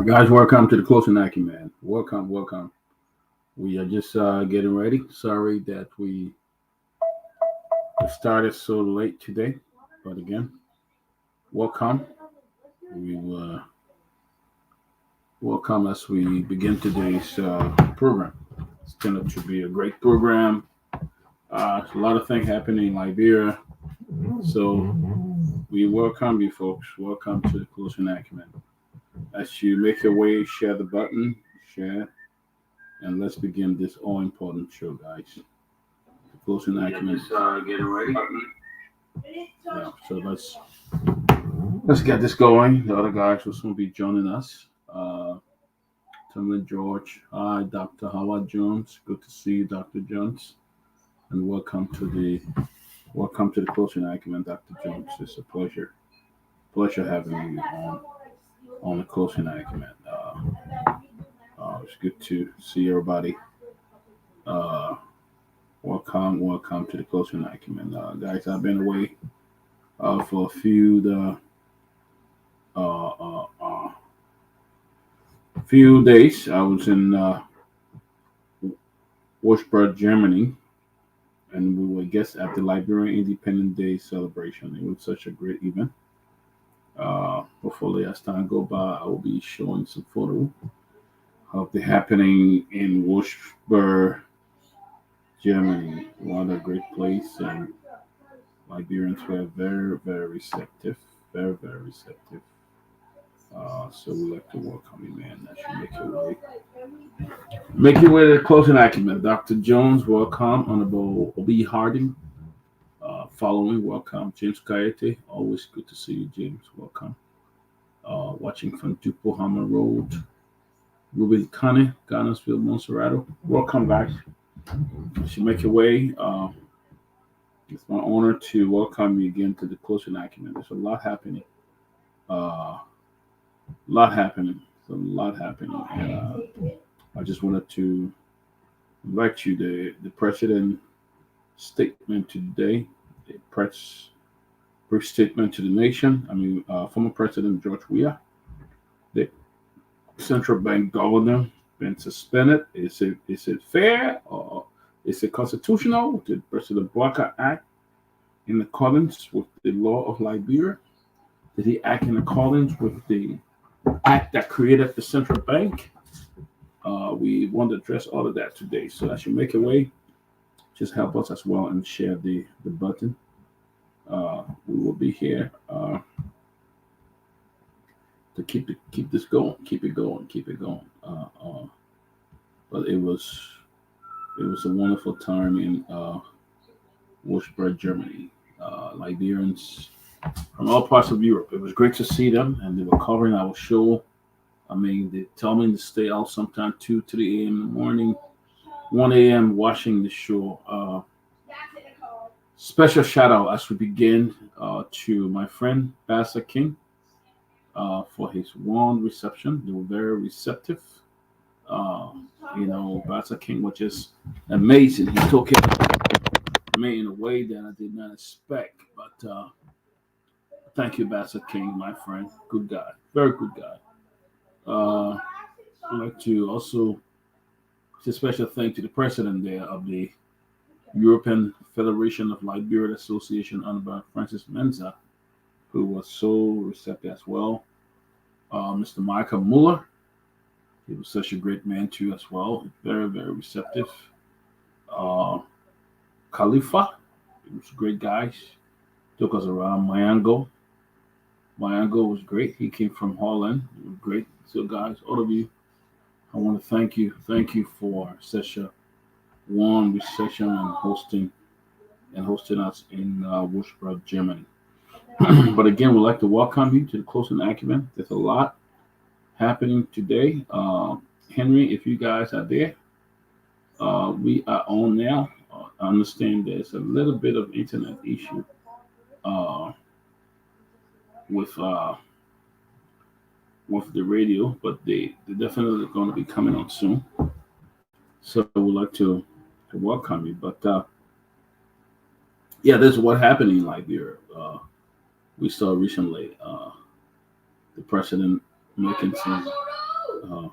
Guys, welcome to the Closing Acumen. Welcome. We are just getting ready. Sorry that we started so late today, but again, welcome. We welcome as we begin today's program. It's going to be a great program. A lot of things happening in Liberia, so we welcome you, folks. Welcome to the Closing Acumen. As you make your way, share the button, share, and let's begin this all important show, guys. Closing Acumen. Just getting ready. Yeah, so let's get this going. The other guys will soon be joining us. Timlin George, hi, Dr. Howard Jones. Good to see you, Dr. Jones, and welcome to the Closing Acumen, Dr. Jones. It's a pleasure having you on the Closing Acumen. It's good to see everybody. Uh, welcome to the Closing Acumen, guys. I've been away for uh, uh, uh, few days. I was in Wolfsburg, Germany, and we were guests at the Liberian Independence Day celebration. It was such a great event. Hopefully, as time go by, I will be showing some photo of the happening in Wolfsburg, Germany. What a great place, and Liberians were very, very receptive. Very, very receptive. So we like to welcome you, man. That should make your way. Make your way to the Closing Acumen. Dr. Jones, welcome. Honorable Obi Harding, following, welcome. James Kayete, always good to see you, James. Welcome. Watching from Dupohama Road. Ruben Kane, Ghanarsville, Monserrato. Welcome, guys. You should make your way. It's my honor to welcome you again to the Closing Acumen. There's a lot happening. Uh, lot happening. There's a lot happening. I just wanted to invite you the president statement today, the press brief statement to the nation. Former President George Weah, the central bank governor, been suspended. Is it fair or is it constitutional? Did President Bouakai act in accordance with the law of Liberia? Did he act in accordance with the act that created the central bank? We want to address all of that today. So as you make your way, just help us as well and share the button. We will be here to keep this going, keep it going. But it was a wonderful time in Wolfsburg, Germany. Liberians from all parts of Europe. It was great to see them, and they were covering our show. They tell me to stay out sometime 2, 3 a.m. in the morning, 1 a.m. watching the show. Special shout out as we begin to my friend Pastor King for his warm reception. They were very receptive. Pastor King was just amazing. He took it me in a way that I did not expect. But thank you, Pastor King, my friend. Good guy, very good guy. I'd like to also say a special thank to the president there of the European Federation of Liberian Association, Honorable Francis Menza, who was so receptive as well. Mr. Michael Muller, he was such a great man too as well. Very, very receptive. Khalifa, he was a great guy. Took us around Mayango. Mayango was great. He came from Holland. He was great. So guys, all of you, I want to thank you. Thank you for such a warm reception and hosting us in Wolfsburg, Germany. But again, we'd like to welcome you to the Closing Acumen. There's a lot happening today. Henry, if you guys are there, we are on now. I understand there's a little bit of internet issue with the radio, but they're definitely going to be coming on soon. So we'd like to welcome you. But this is what happened in Liberia. We saw recently the president making some uh,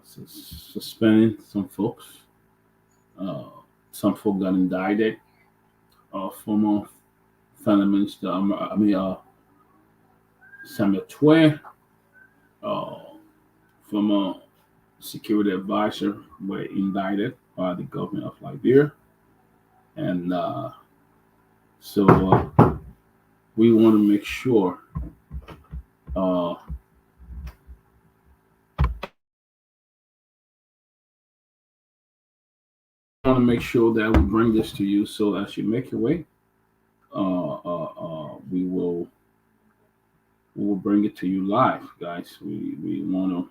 suspending some folks. Uh, some folk got indicted. Former Finance Minister, Samuel Twe, uh, former security advisor, were indicted by the government of Liberia. And so we want to make sure that we bring this to you. So as you make your way, we will bring it to you live, guys. We want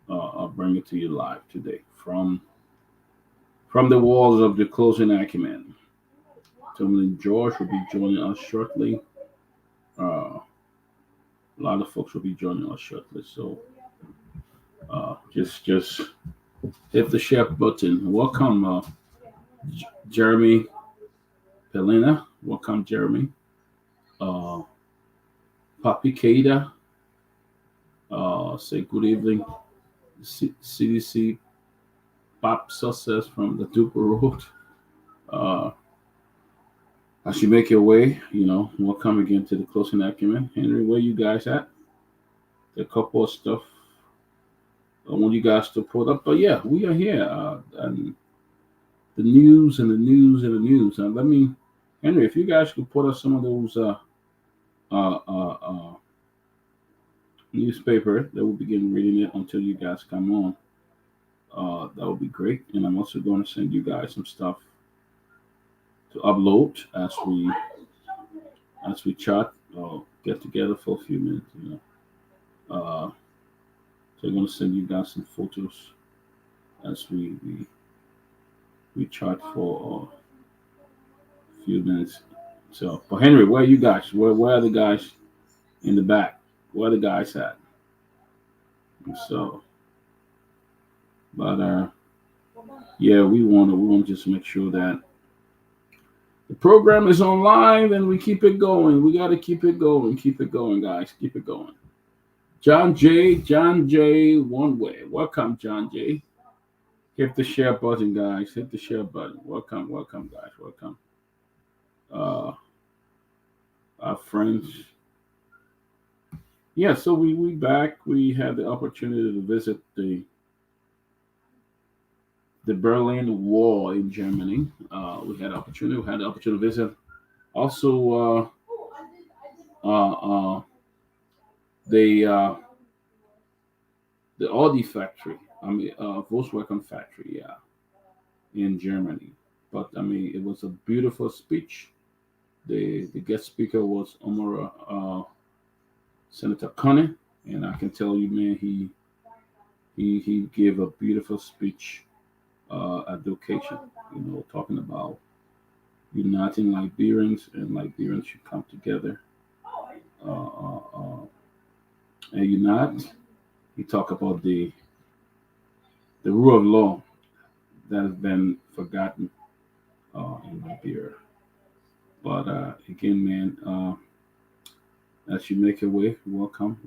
to bring it to you live today from the walls of the closing acumen. Tomlin George will be joining us shortly. A lot of folks will be joining us shortly. So just hit the share button. Welcome, Jeremy Pelina. Welcome, Jeremy. Papi Keita. Say good evening. CDC Pop Success from the Duper Road. As you make your way, welcome again to the closing acumen. Henry, where you guys at? A couple of stuff I want you guys to put up, but yeah, we are here. And the news and the news and the news. And let me, Henry, if you guys could put up some of those newspaper that we'll begin reading it until you guys come on. That would be great. And I'm also going to send you guys some stuff to upload as we chat or get together for a few minutes. So I'm going to send you guys some photos as we chat for a few minutes. So, but Henry, where are you guys? Where are the guys in the back? Where are the guys at? And so, but yeah, we want to just make sure that the program is online and we keep it going. We got to keep it going, guys. Keep it going. John J, one way. Welcome, John J. Hit the share button, guys. Hit the share button. Welcome, guys. Welcome. Our friends. Yeah, so we back. We had the opportunity to visit the Berlin Wall in Germany. We had the opportunity to visit also the Audi factory. Volkswagen factory, yeah, in Germany. But it was a beautiful speech. The guest speaker was Senator Conney, and I can tell you, man, he gave a beautiful speech at the occasion. Talking about uniting Liberians, and Liberians should come together and unite. He talked about the rule of law that has been forgotten in Liberia. But again, man, as you make your way, welcome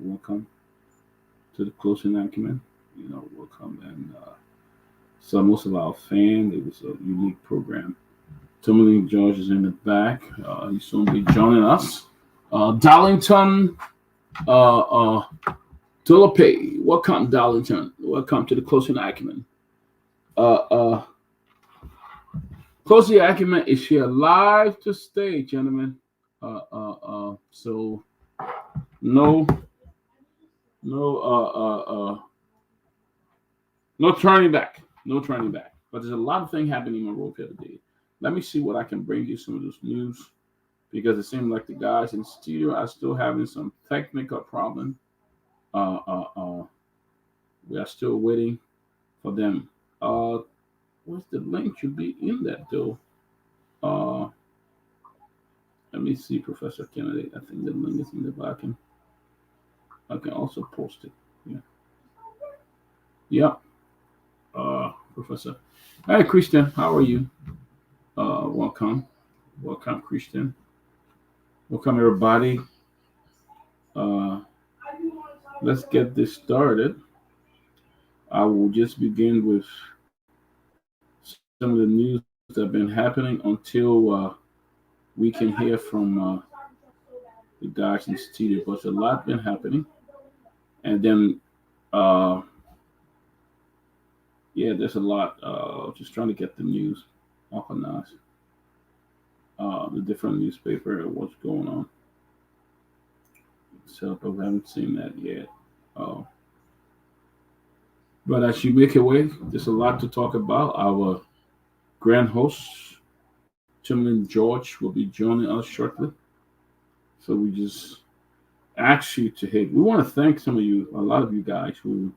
to the closing acumen. Welcome. And so most of our fans, it was a unique program. Tomlin George is in the back. He's soon be joining us. Darlington Tulape. Welcome, Darlington. Welcome to the closing acumen. Closing acumen is here live to stay, gentlemen. So no turning back. No turning back. But there's a lot of things happening in Monrovia today. Let me see what I can bring you some of those news, because it seems like the guys in the studio are still having some technical problem. We are still waiting for them. What's the link? Should be in that though. Let me see, Professor Kennedy. I think the link is in the back. I can also post it. Yeah. Professor. Hi, Christian. How are you? Welcome, Christian. Welcome, everybody. let's get this started. I will just begin with some of the news that have been happening until we can hear from the guys in the studio. But a lot been happening, and then uh, yeah, there's a lot. Just trying to get the news organized. The different newspaper, what's going on. So, but we haven't seen that yet. Uh, but as you make your way, there's a lot to talk about. Our grand host, Timlin George, will be joining us shortly. So we just ask you to hit. We want to thank some of you, a lot of you guys who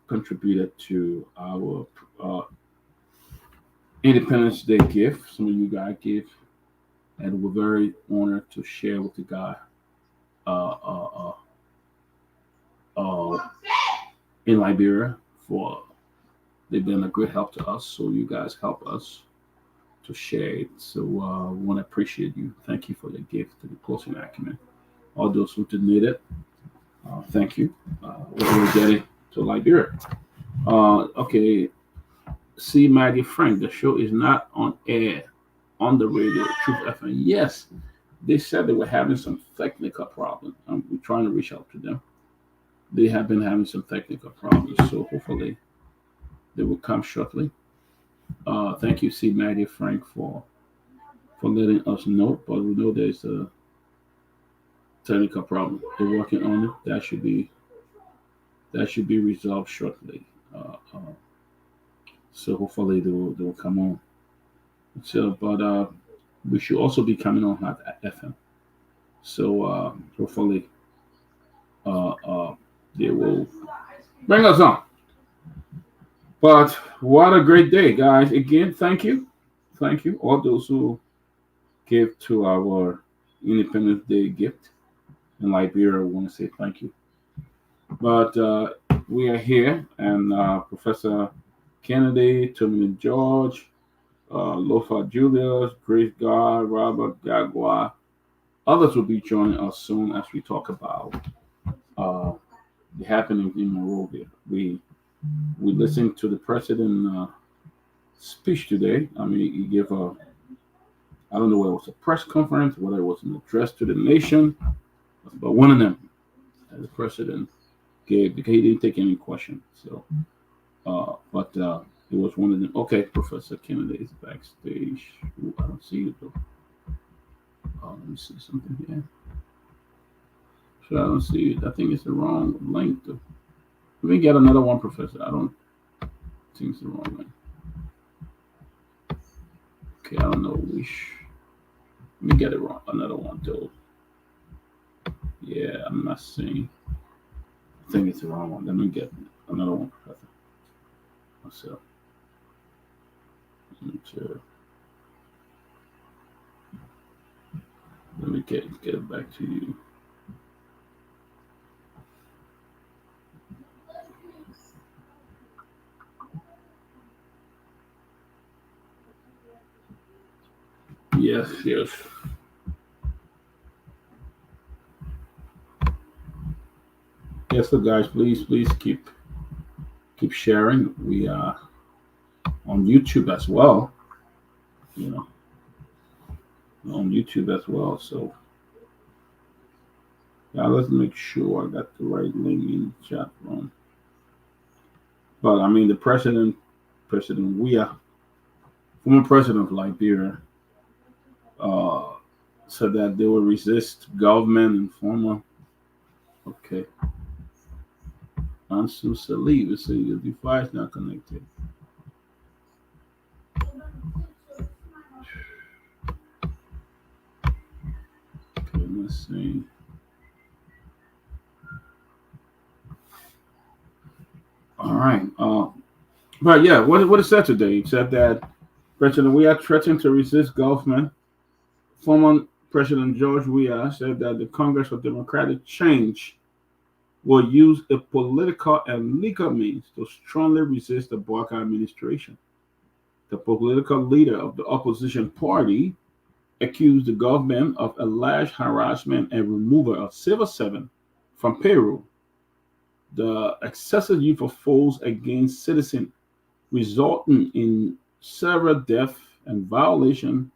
contributed to our uh, Independence Day gift. Some of you guys gave, and we're very honored to share with the guy uh, uh, uh, in Liberia for they've been a great help to us. So you guys help us to share it. So we want to appreciate you. Thank you for your gift to the closing acumen. All those who donated, thank you. We're getting to Liberia. Okay, see, Maggie Frank, the show is not on air on the radio, Truth FM. Yes, they said they were having some technical problems. We're trying to reach out to them. They have been having some technical problems, so hopefully they will come shortly. Thank you, C. Maggie Frank, for letting us know. But we know there's a technical problem. They're working on it. That should be resolved shortly. So hopefully they will come on. So, but we should also be coming on at FM. So hopefully uh, uh, they will bring us on. But what a great day, guys! Again, thank you, all those who gave to our Independence Day gift in Liberia. I want to say thank you. But we are here, and Professor Kennedy, Tommy George, Lofa Julius, Grace God, Robert Gagua. Others will be joining us soon as we talk about uh, the happenings in Monrovia. We listened to the president speech today. I mean, he gave a I don't know whether it was a press conference, whether it was an address to the nation, but one of them, the president gave because he didn't take any questions. So, but it was one of them. Okay, Professor Kennedy is backstage. Ooh, I don't see it though. Let me see something here. So I don't see it. I think it's the wrong link. Though. Let me get another one, Professor. I don't think it's the wrong link. Okay, I don't know which. Let me get it wrong. Another one though. Yeah, I'm not seeing. I think it's the wrong one. Let me get another one, Professor. So, let me get it back to you. Yes, yes. Yes, so guys, please keep sharing. We are on YouTube as well. You know, on YouTube as well. So yeah, let's make sure I got the right link in the chat room. But I mean, the President Weah, former president of Liberia, uh, said that they will resist government and former. Okay, Ansu Salib, it says your device not connected. Okay, let's see. All right. But yeah, what it said today? It said that President Weah threatened to resist government. Former President George Weah said that the Congress for Democratic Change will use a political and legal means to strongly resist the Barker administration. The political leader of the opposition party accused the government of alleged harassment and removal of civil servants from Peru. The excessive use of force against citizens resulting in several deaths and violation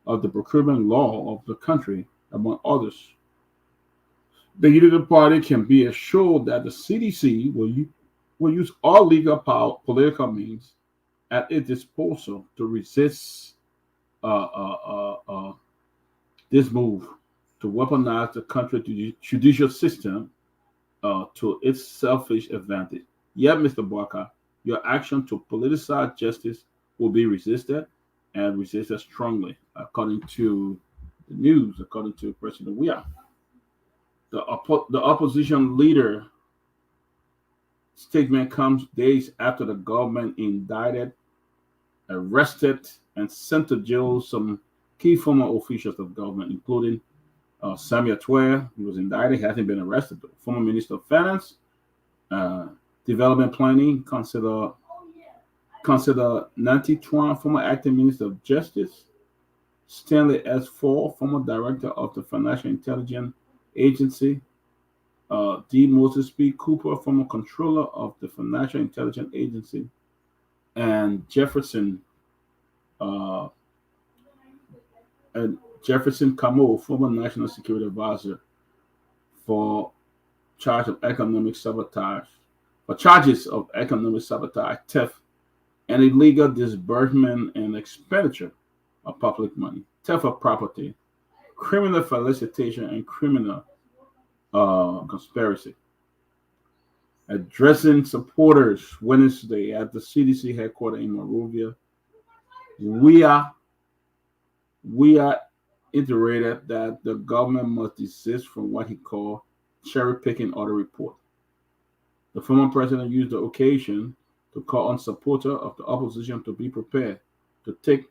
of the procurement law of the country, among others. The Unity Party can be assured that the CDC will use all legal political means at its disposal to resist uh, uh, this move to weaponize the country's judicial system to its selfish advantage. Yet, Mr. Barker, your action to politicize justice will be resisted and resisted strongly, according to the news, according to President Weah. The opposition leader statement comes days after the government indicted, arrested, and sent to jail some key former officials of government, including Samuel Twer, who was indicted, hasn't been arrested. Former Minister of Finance, uh, Development Planning, consider Nancy Twan, former acting Minister of Justice, Stanley S. Ford, former Director of the Financial Intelligence Agency, D. Moses P. Cooper, former Controller of the Financial Intelligence Agency, and uh, Jefferson Camo, former National Security Advisor, for charge of economic sabotage, for charges of economic sabotage, theft, and illegal disbursement and expenditure of public money, theft of property, criminal felicitation, and criminal conspiracy. Addressing supporters Wednesday at the CDC headquarters in Monrovia, we are we are iterated that the government must desist from what he called cherry picking audit report. The former president used the occasion to call on supporters of the opposition to be prepared to take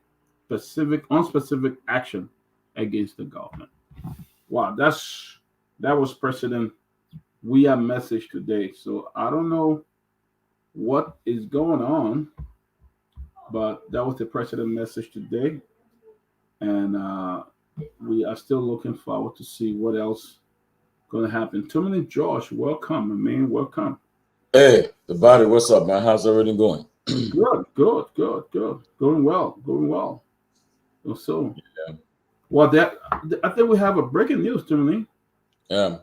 unspecific action against the government. Wow, that was President Weah message today. So I don't know what is going on, but that was the president message today, and we are still looking forward to see what else going to happen. Too many Josh, welcome, man, welcome. Hey, the body, what's up, man? How's everything going? Good. Going well. So, Yeah. well, that I think we have a breaking news, Tony. Yeah.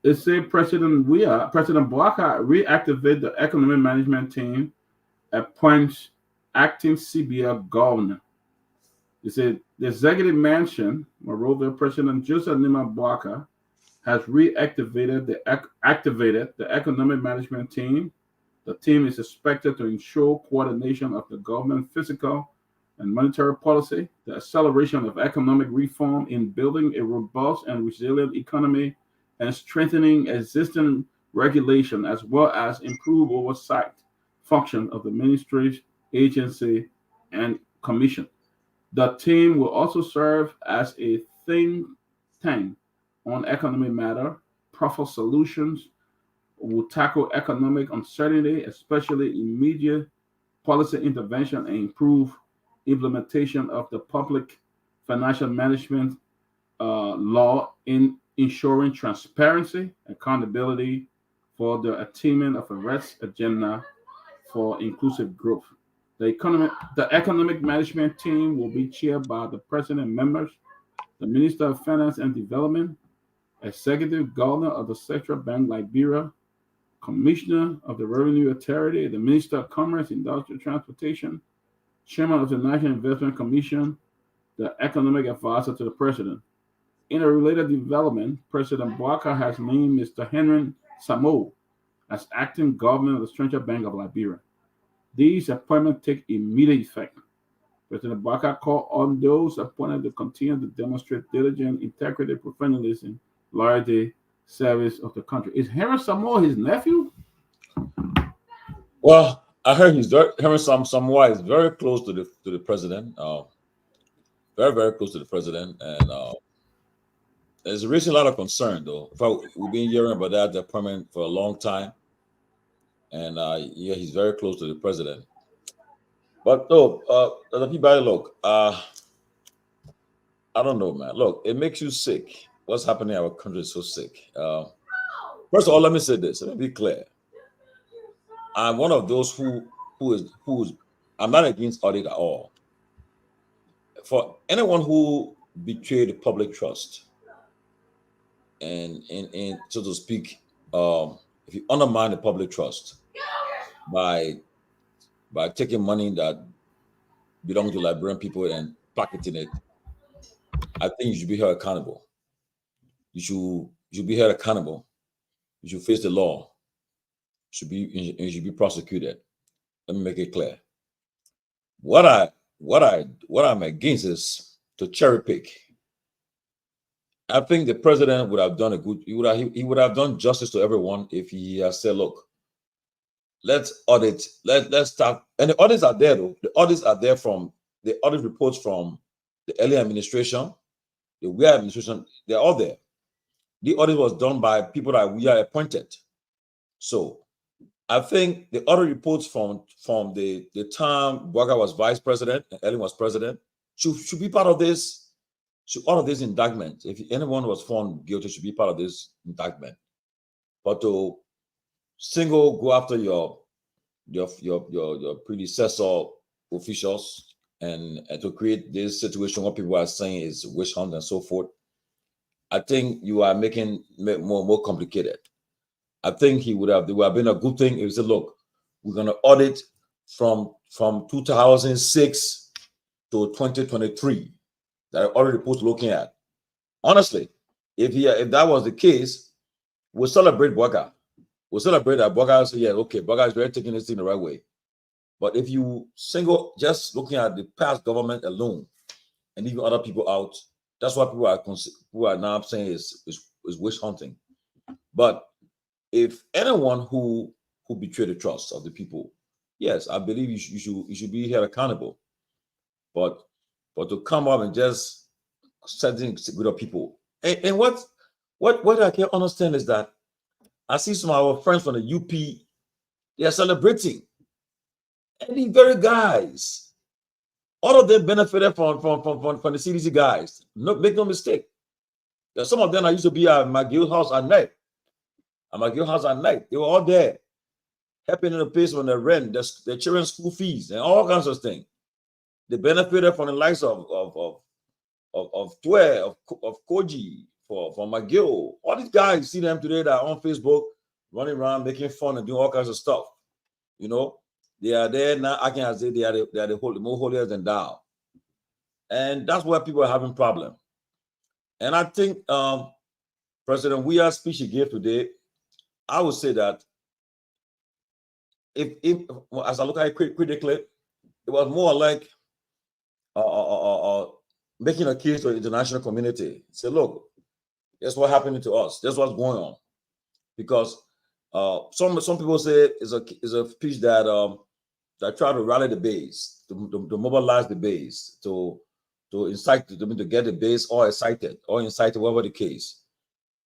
It said President Bouaka reactivate the economic management team, appoints acting CBL governor. It said the executive mansion, moreover, President Joseph Nima Bouaka has activated the economic management team. The team is expected to ensure coordination of the government fiscal and monetary policy, the acceleration of economic reform in building a robust and resilient economy, and strengthening existing regulation, as well as improve oversight function of the ministries, agency, and commission. The team will also serve as a think tank on economic matter, proffer solutions, will tackle economic uncertainty, especially immediate policy intervention, and improve implementation of the public financial management law in ensuring transparency, accountability for the attainment of a REST agenda for inclusive growth. The economic management team will be chaired by the president and members, the Minister of Finance and Development, Executive Governor of the Central Bank Liberia, Commissioner of the Revenue Authority, the Minister of Commerce, Industrial Transportation, Chairman of the National Investment Commission, the Economic Advisor to the President. In a related development, President Bouaka has named Mr. Henry Samo as acting governor of the Central Bank of Liberia. These appointments take immediate effect. President Bouaka called on those appointed to continue to demonstrate diligent integrity, professionalism, loyalty, service of the country. Is Henry Samo his nephew? Well, I heard Henry Samoa is very close to the president. Very very close to the president, and there's raising a lot of concern though. In fact, we've been hearing about that appointment for a long time, and yeah, he's very close to the president. But no, the people look, I don't know, man. Look, it makes you sick. What's happening in our country is so sick. First of all, let me say this. Let me be clear. I'm one of those who's I'm not against audit at all. For anyone who betrayed the public trust and so to speak, if you undermine the public trust by taking money that belongs to Liberian people and pocketing it, I think you should be held accountable. You should be held accountable. You should face the law. You should be prosecuted. Let me make it clear. What I'm against is to cherry pick. I think the president would have done a good. He would have done justice to everyone if he has said, "Look, let's audit. Let's start." And the audits are there, though. The audits are there from the audit reports from the earlier administration, the Weah administration. They're all there. The audit was done by people that we are appointed. So I think the audit reports from the time Bwaga was vice president and Ellen was president should be part of this. Should all of this indictment, if anyone was found guilty, should be part of this indictment. But to go after your predecessor officials and to create this situation what people are saying is witch hunt and so forth, I think you are making it more complicated. I think it would have been a good thing if you said, look, we're going to audit from 2006 to 2023 that I already put looking at. Honestly, if that was the case, we'll celebrate Bwaga. We'll celebrate that Bwaga say, yeah, okay, Bwaga is really taking this thing the right way. But if you just looking at the past government alone and leaving other people out, that's what people are now saying is witch hunting. But if anyone who betrayed the trust of the people, yes, I believe you should be held accountable. But to come up and just setting with the people, and what I can understand is that I see some of our friends from the UP, they are celebrating, and these very guys, all of them benefited from the CDC guys. No, make no mistake. There's some of them I used to be at McGill house at night. They were all there, helping in the place when they rent, their children's school fees, and all kinds of things. They benefited from the likes of Twe, of Koji, for McGill. All these guys, you see them today that are on Facebook, running around, making fun and doing all kinds of stuff. You know, they are there now acting as if they are the more holier than thou. And that's where people are having problem. And I think President Weah's speech he gave today, I would say that if as I look at it critically, it was more like making a case to the international community. Say, look, that's what happened to us. That's what's going on. Because some people say is a speech that try to rally the base, to mobilize the base, to incite them to get the base or incited, whatever the case.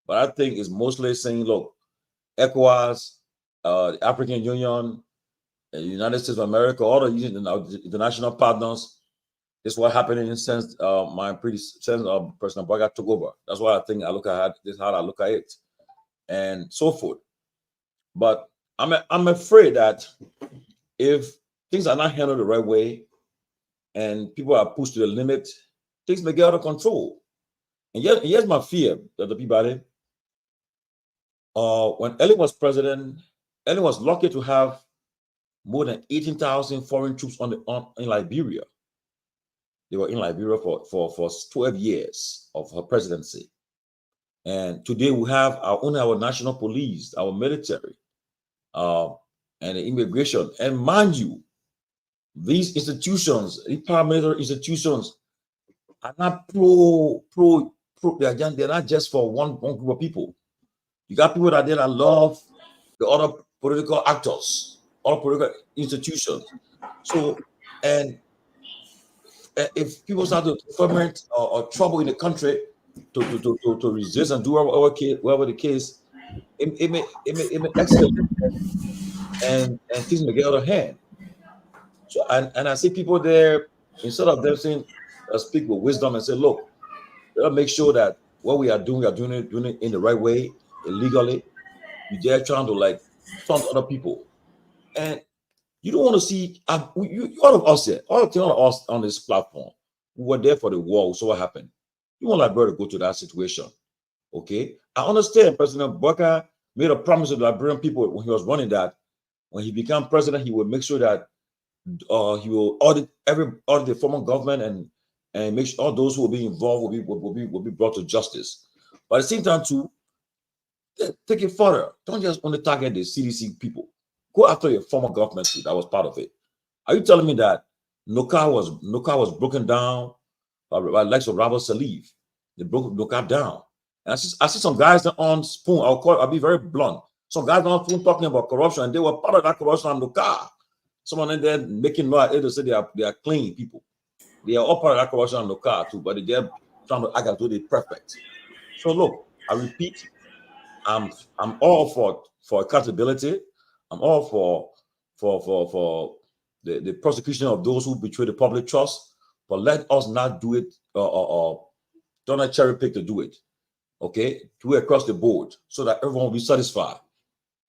But I think it's mostly saying, look, ECOWAS, the African Union, the United States of America, all the international partners, this is what happened since President Bwaga took over. That's what I think I look at. This is how I look at it, and so forth. But I'm afraid that if things are not handled the right way, and people are pushed to the limit, things may get out of control. And here's my fear, that the people. When Ellen was president, Ellen was lucky to have more than 18,000 foreign troops in Liberia. They were in Liberia for 12 years of her presidency. And today we have our national police, our military, and the immigration. And mind you, these institutions, the paramilitary institutions, are not they're not just for one group of people. You got people that love the other political actors, other political institutions. So, and if people start to ferment or trouble in the country to resist and do whatever the case, it may escalate and things may get out of hand. So, and I see people there, instead of them saying, speak with wisdom and say, look, let's make sure that what we are doing it in the right way, illegally, You're there trying to like front other people, and you don't want to see all of us here, all of us on this platform. We were there for the war. So what happened? You want Liberia to go to that situation, okay? I understand President Baka made a promise to the Liberian people when he was running that when he became president, he would make sure that he will audit the former government and make sure all those who will be involved will be brought to justice. But at the same time, too, take it further. Don't just only target the CDC people. Go after your former government too, that was part of it. Are you telling me that Noka was broken down by likes of Robert Salif? They broke Noka down. And I see some guys on Spoon. I'll be very blunt. Some guys on Spoon talking about corruption, and they were part of that corruption on Noka. Someone in there making noise, they say they are clean people. They are all part of that corruption on Noka too, but they're trying to act as though they're perfect. So look, I repeat, I'm all for accountability. I'm all for the prosecution of those who betray the public trust. But let us not do it don't not cherry pick to do it. Okay, do it across the board so that everyone will be satisfied.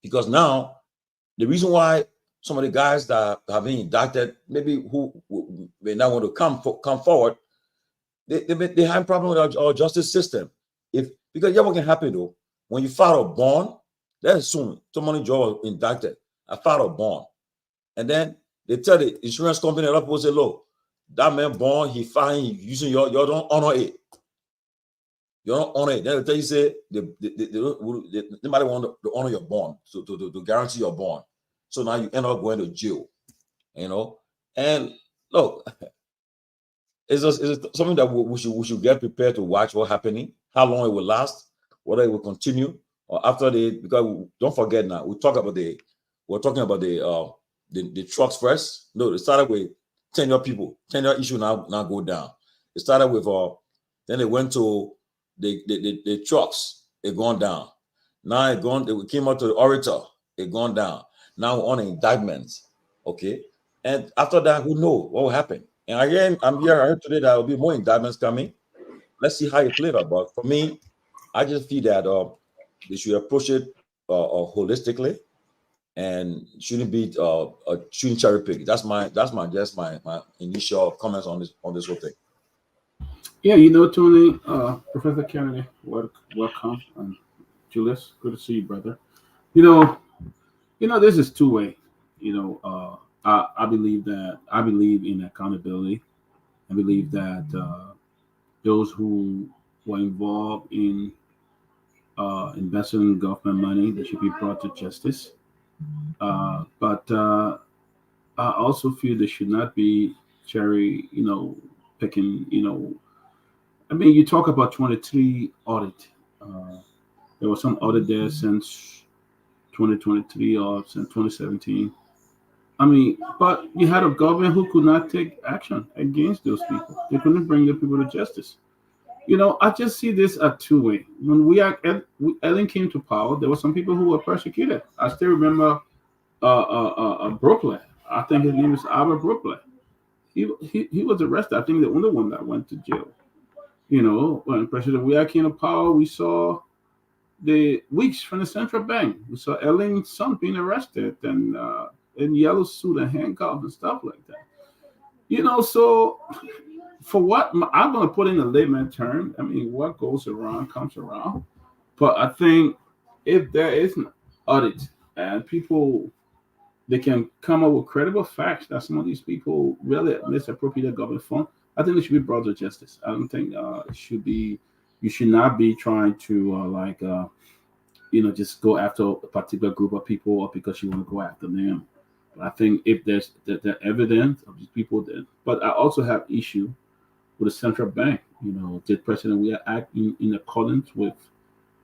Because now the reason why some of the guys that have been indicted, maybe who may not want to come forward, they have a problem with our justice system. Because what can happen though, when you file a bond, then soon somebody was indicted. I filed a bond, and then they tell the insurance company a lot of people say, "Look, that man bond he filed using your don't honor it. You don't honor it." Then they tell you say nobody want to honor your bond, so to guarantee your bond. So now you end up going to jail, And look, it's something that we should get prepared to watch what's happening, how long it will last, whether it will continue, or after because don't forget now, we're talking about the trucks first. No, it started with 10-year people. 10-year issue now go down. It started with then it went to the trucks, it gone down. Now it came out to the orator, it gone down. Now we're on indictments. Okay. And after that, who knows what will happen? And again, I heard today that there will be more indictments coming. Let's see how it plays out. But for me, I just feel that they should approach it holistically and shouldn't be shooting cherry pick. That's my initial comments on this whole thing. Yeah, Tony, Professor Kennedy, welcome, and Julius, good to see you, brother. This is two-way. I believe in accountability. I believe that those who were involved in investing in government money, they should be brought to justice. But I also feel they should not be cherry, picking. I mean, you talk about 23 audit. There was some audit there since 2023 or since 2017. I mean, but you had a government who could not take action against those people. They couldn't bring the people to justice. I just see this a two-way. When Ellen came to power, there were some people who were persecuted. I still remember Brooklyn. I think his name is Albert Brooklyn. He was arrested. I think the only one that went to jail. When President Weah came to power, we saw the Weeks from the central bank. We saw Ellen's son being arrested and in yellow suit and handcuffs and stuff like that. So for what I'm going to put in a layman term, I mean, what goes around comes around. But I think if there is an audit and people, they can come up with credible facts that some of these people really misappropriated government fund, I think they should be brought to justice. I don't think you should not be trying to just go after a particular group of people or because you want to go after them. But I think if there's the evidence of these people, then. But I also have issue with the central bank. Did President Weah act in accordance with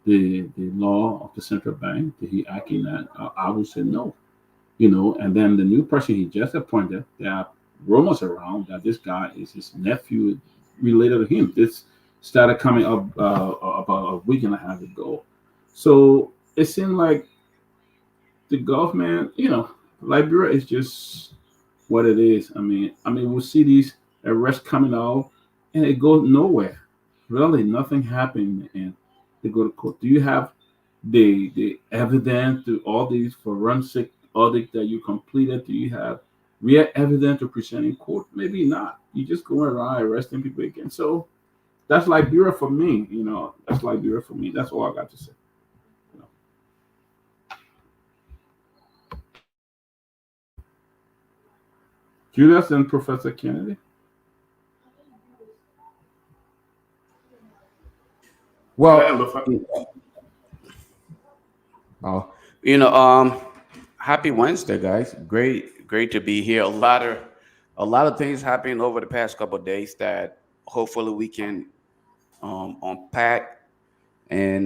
the law of the central bank? Did he act in that? I would say no. And then the new person he just appointed, there are rumors around that this guy is his nephew related to him. This started coming up about a week and a half ago. So it seemed like the government, Liberia is just what it is. I mean, we'll see these arrests coming out and it goes nowhere. Really, nothing happened, and they go to court. Do you have the evidence to all these forensic audit that you completed? Do you have real evidence to present in court? Maybe not. You just going around arresting people again. So that's Liberia for me. That's Liberia for me. That's all I got to say. You know. Julius and Professor Kennedy. Well, Look, oh, happy Wednesday, guys. Great to be here. A lot of things happening over the past couple of days that hopefully we can unpack and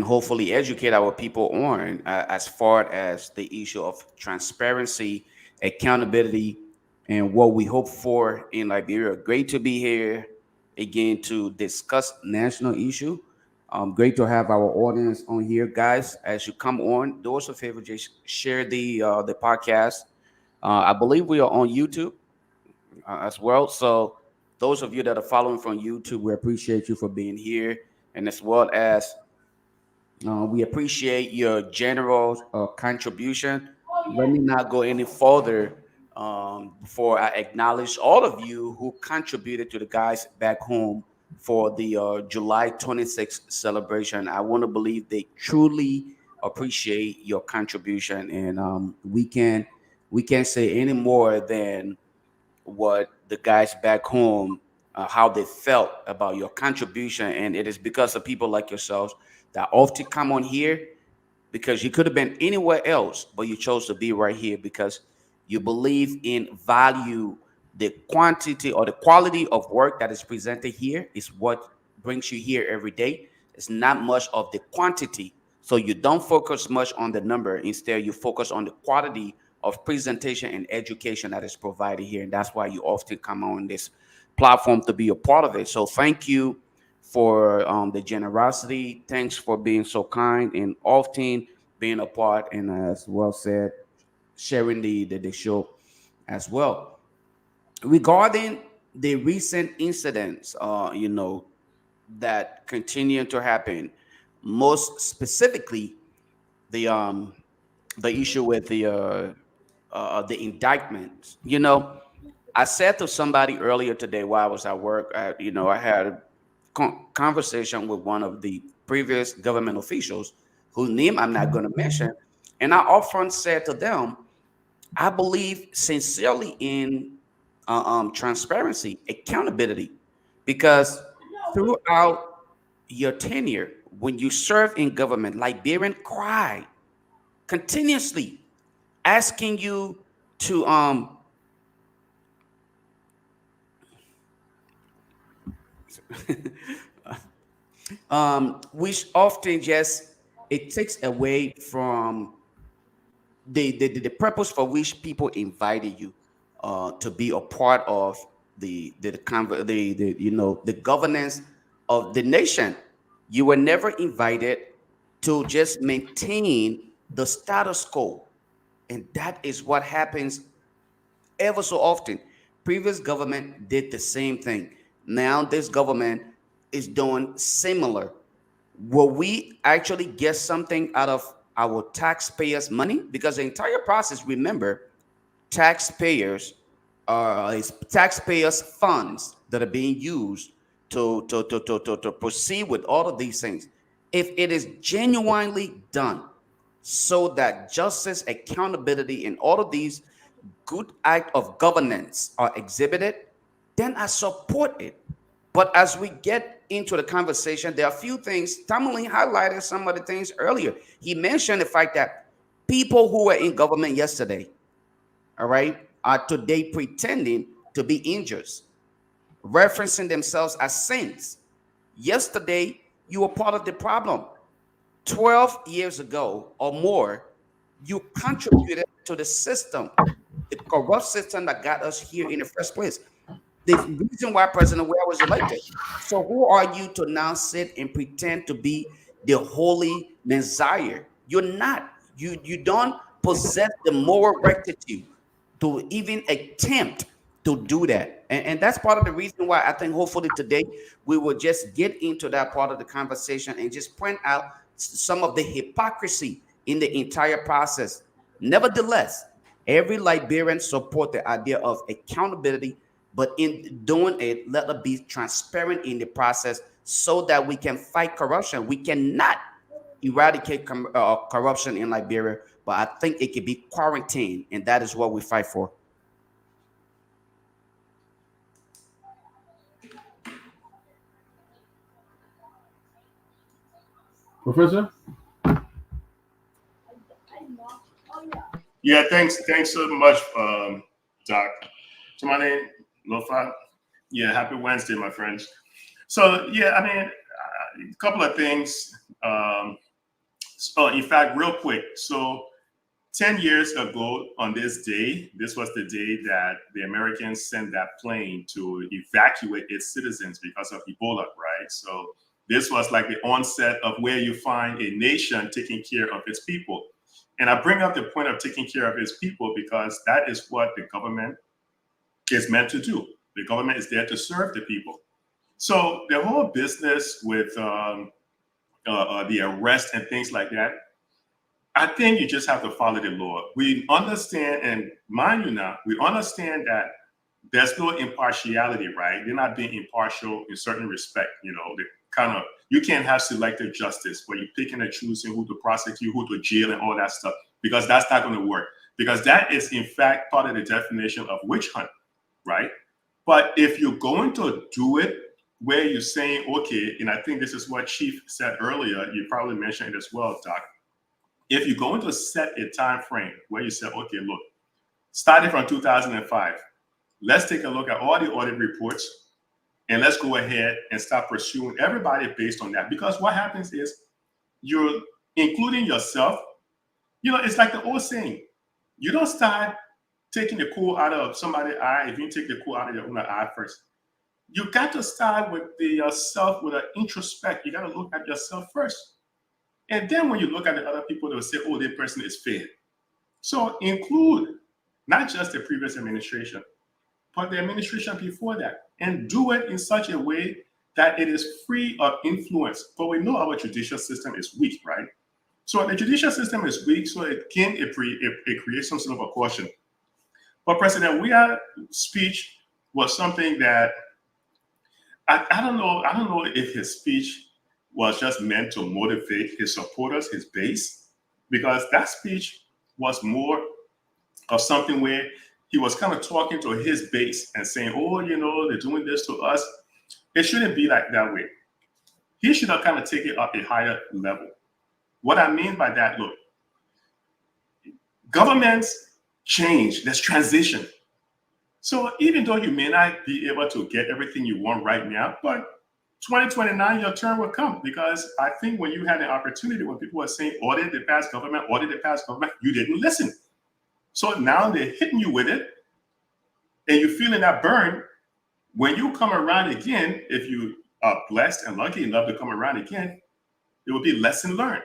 hopefully educate our people on, as far as the issue of transparency, accountability, and what we hope for in Liberia. Great to be here again to discuss national issue. Great to have our audience on here, guys. As you come on, do us a favor, just share the podcast. I believe we are on YouTube as well. So those of you that are following from YouTube, we appreciate you for being here, and as well as we appreciate your general contribution. Let me not go any further before I acknowledge all of you who contributed to the guys back home for the July 26th celebration. I want to believe they truly appreciate your contribution, and we can't say any more than what the guys back home, how they felt about your contribution. And it is because of people like yourselves that often come on here, because you could have been anywhere else, but you chose to be right here because you believe in value. The quantity or the quality of work that is presented here is what brings you here every day. It's not much of the quantity. So you don't focus much on the number. Instead, you focus on the quality of presentation and education that is provided here. And that's why you often come on this platform to be a part of it. So thank you for the generosity. Thanks for being so kind and often being a part, and as well said, sharing the show as well. Regarding the recent incidents, that continue to happen, most specifically the issue with the indictment. I said to somebody earlier today while I was at work, I had a conversation with one of the previous government officials whose name I'm not going to mention. And I upfront said to them, I believe sincerely in transparency, accountability, because throughout your tenure, when you serve in government, Liberian cried continuously asking you to which often just it takes away from the purpose for which people invited you to be a part of the governance of the nation. You were never invited to just maintain the status quo, and that is what happens ever so often. Previous government did the same thing. Now this government is doing similar. Will we actually get something out of our taxpayers' money? Because the entire process, remember, taxpayers is taxpayers' funds that are being used to proceed with all of these things. If it is genuinely done so that justice, accountability, and all of these good act of governance are exhibited, then I support it. But as we get into the conversation, there are a few things. Tamali highlighted some of the things earlier. He mentioned the fact that people who were in government yesterday, all right, are today pretending to be angels, referencing themselves as saints. Yesterday, you were part of the problem. 12 years ago or more, you contributed to the system, the corrupt system that got us here in the first place. The reason why President Ware was elected. So who are you to now sit and pretend to be the holy Messiah? You're not. You don't possess the moral rectitude to even attempt to do that. And that's part of the reason why I think hopefully today we will just get into that part of the conversation and just point out some of the hypocrisy in the entire process. Nevertheless, every Liberian support the idea of accountability, but in doing it, let us be transparent in the process so that we can fight corruption. We cannot eradicate corruption in Liberia, but I think it can be quarantined, and that is what we fight for. Professor? Yeah, thanks so much, Doc. So my name, Lofa. Yeah, happy Wednesday, my friends. So yeah, I mean, a couple of things. In fact, real quick. So 10 years ago on this day, this was the day that the Americans sent that plane to evacuate its citizens because of Ebola, right? So this was like the onset of where you find a nation taking care of its people. And I bring up the point of taking care of its people because that is what the government is meant to do. The government is there to serve the people. So the whole business with the arrest and things like that, I think you just have to follow the law. We understand, and mind you now, we understand that there's no impartiality, right? They're not being impartial in certain respect. You know, the kind of, you can't have selective justice where you're picking and choosing who to prosecute, who to jail, and all that stuff, because that's not going to work. Because that is, in fact, part of the definition of witch hunt, right? But if you're going to do it where you're saying, okay, and I think this is what Chief said earlier, you probably mentioned it as well, Doc. If you're going to set a time frame where you say, okay, look, starting from 2005, let's take a look at all the audit reports and let's go ahead and start pursuing everybody based on that. Because what happens is you're including yourself. You know, it's like the old saying, you don't start taking the coal out of somebody's eye if you take the coal out of your own eye first. You got to start with yourself with an introspect. You got to look at yourself first. And then when you look at the other people, they'll say, oh, that person is fair. So include not just the previous administration, but the administration before that, and do it in such a way that it is free of influence. But we know our judicial system is weak, right? So the judicial system is weak, so it creates some sort of a caution. But President Weah's speech was something that I don't know if his speech was just meant to motivate his supporters, his base, because that speech was more of something where he was kind of talking to his base and saying, oh, you know, they're doing this to us. It shouldn't be like that way. He should have kind of taken it up a higher level. What I mean by that, look, governments change, there's transition. So even though you may not be able to get everything you want right now, but 2029, your turn will come, because I think when you had an opportunity, when people were saying audit the past government, you didn't listen. So now they're hitting you with it and you're feeling that burn. When you come around again, if you are blessed and lucky enough to come around again, it will be lesson learned.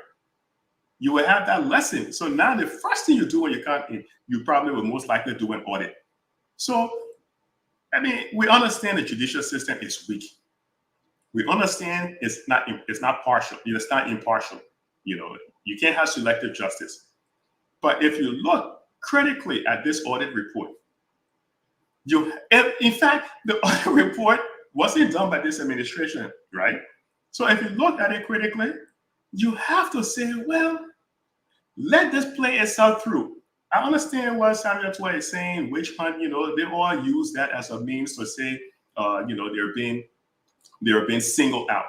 You will have that lesson. So now the first thing you do when you come in, you probably will most likely do an audit. So, I mean, we understand the judicial system is weak. We understand it's not partial. It's not impartial. You know, you can't have selective justice. But if you look critically at this audit report, in fact, the audit report wasn't done by this administration, right? So if you look at it critically, you have to say, well, let this play itself through. I understand what Samuel Tuah is saying, witch hunt, you know, they all use that as a means to say, you know, they're being singled out.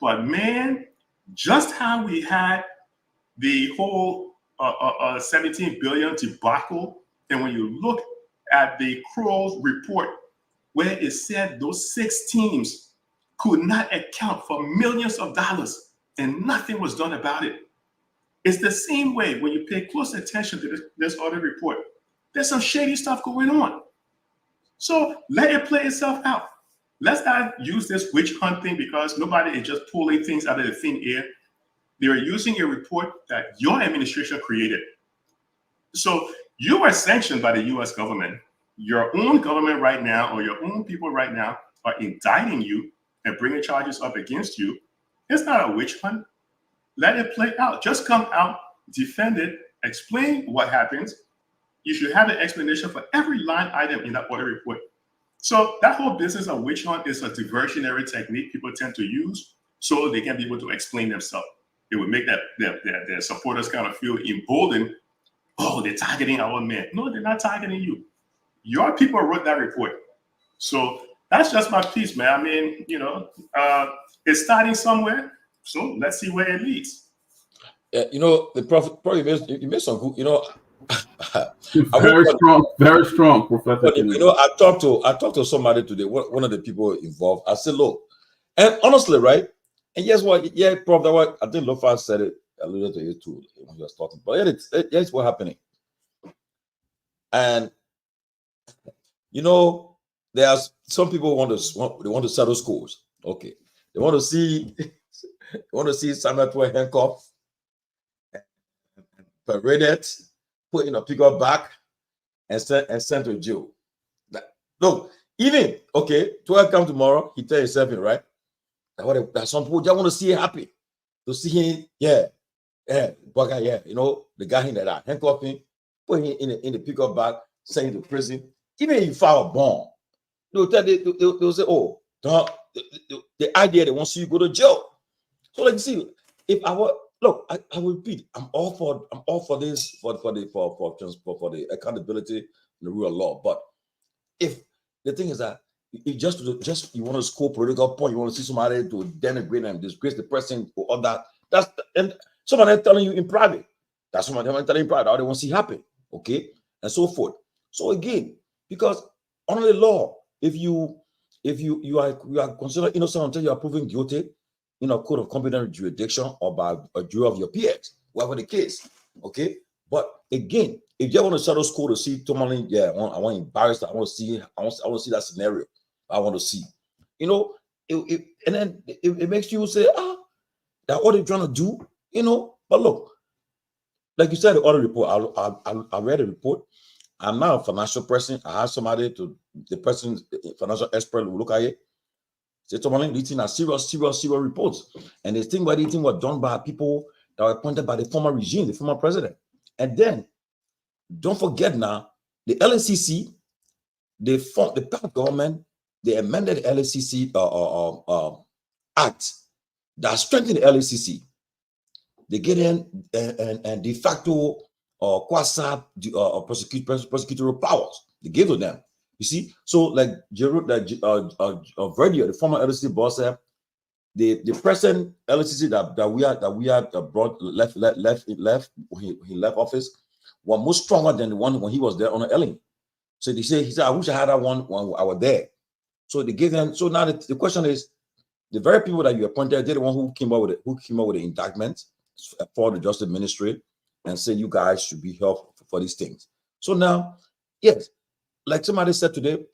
But man, just how we had the whole 17 billion debacle, and when you look at the Crow's report, where it said those 6 teams could not account for millions of dollars and nothing was done about it. It's the same way when you pay close attention to this audit report. There's some shady stuff going on. So let it play itself out. Let's not use this witch hunt thing because nobody is just pulling things out of the thin air. They are using a report that your administration created. So you were sanctioned by the US government. Your own government right now, or your own people right now, are indicting you and bringing charges up against you. It's not a witch hunt. let it play out. Just come out, defend it, explain what happens. You should have an explanation for every line item in that audit report. So that whole business of witch hunt is a diversionary technique people tend to use so they can be able to explain themselves. It would make their supporters kind of feel emboldened. Oh, they're targeting our men. No, they're not targeting you. Your people wrote that report. So that's just my piece, man. I mean, it's starting somewhere. So let's see where it leads. Yeah, the prophet probably made some good, Very strong prophetic. I talked to somebody today, one of the people involved. I said, look, and honestly, right? And guess what? Yeah, Prof, that what I think Lofa said it, alluded to it too when he was talking. But it's what's happening. And there's some people want to settle scores. Okay, they want to see Samuel Eto'o handcuffed, paraded, put in a pickup back, and sent to jail. Look, even okay, 12 come tomorrow, he tell himself, right? That some people just want to see him happy, to see him, bugger, the guy in that handcuff him, put him in the pickup bag, send him to prison. Even if you file a bond, they'll say, oh, the idea they want to see you go to jail. So like you see, if I will repeat, I'm all for this for the accountability and the rule of law. But if the thing is that if just you want to score political point, you want to see somebody to denigrate and disgrace the person or all that, and somebody telling you in private, that's somebody telling you in private, how they want to see happen, okay, and so forth. So again, because under the law, if you are considered innocent until you are proven guilty in a court of competent jurisdiction or by a jury of your peers, whatever the case, okay. But again, if you want to settle score to see Tomalin, I want embarrassed. I want to see that scenario. I want to see, and then it makes you say, that's what they're trying to do, But look, like you said, the audit report. I read the report. I'm not a financial person. I have somebody the person, financial expert, will look at it. Say, Tomalin, these things are serious reports, and they think these things were done by people that were appointed by the former regime, the former president, and then. Don't forget now, the LACC, the past government, they amended the LACC Act that strengthened the LACC. They get in and de facto quasi prosecutorial powers. They gave to them. You see, so like Verdier, the former LACC boss said, the present LACC that we are brought left he left office. Were more stronger than the one when he was there on Ellen. So he said, I wish I had that one when I was there. So they gave them. So now the question is, the very people that you appointed, they're the one who came up with the indictment for the Justice Ministry and said you guys should be held for these things. So now, yes, like somebody said today,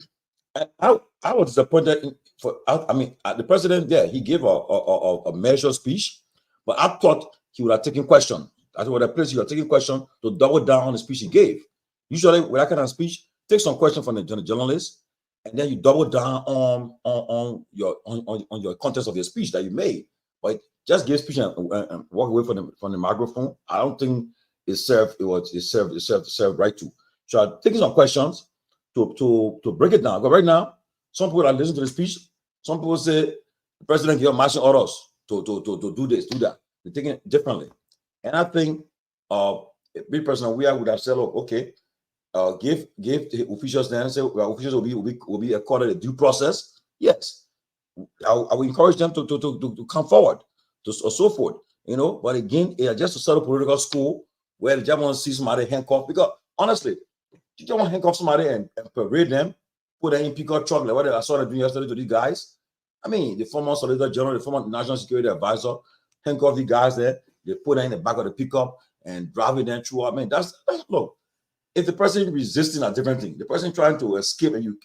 I was disappointed the president there, he gave a measured speech, but I thought he would have taken question. I thought the place you are taking question to double down on the speech he gave. Usually, with that kind of speech, take some question from the journalist, and then you double down on your context of your speech that you made. But just give speech and walk away from the microphone. I don't think it served right to. So I'm taking some questions to break it down. But right now, some people are listening to the speech. Some people say the president gave marching orders to do this, do that. They're taking it differently. And I think, me personally, we would have said, look, okay, give the officials then say officials will be accorded a due process. Yes, I will encourage them to come forward, or so forth. But again, just to settle political school where the just want to see somebody handcuffed. Because honestly, you don't want to handcuff somebody and parade them, put them in pickup truck like what I saw them doing yesterday to these guys. I mean, the former Solicitor General, the former National Security Advisor, handcuff the guys there. They put them in the back of the pickup and drive it then through. I mean, that's look. If the person resisting a different thing, the person trying to escape and you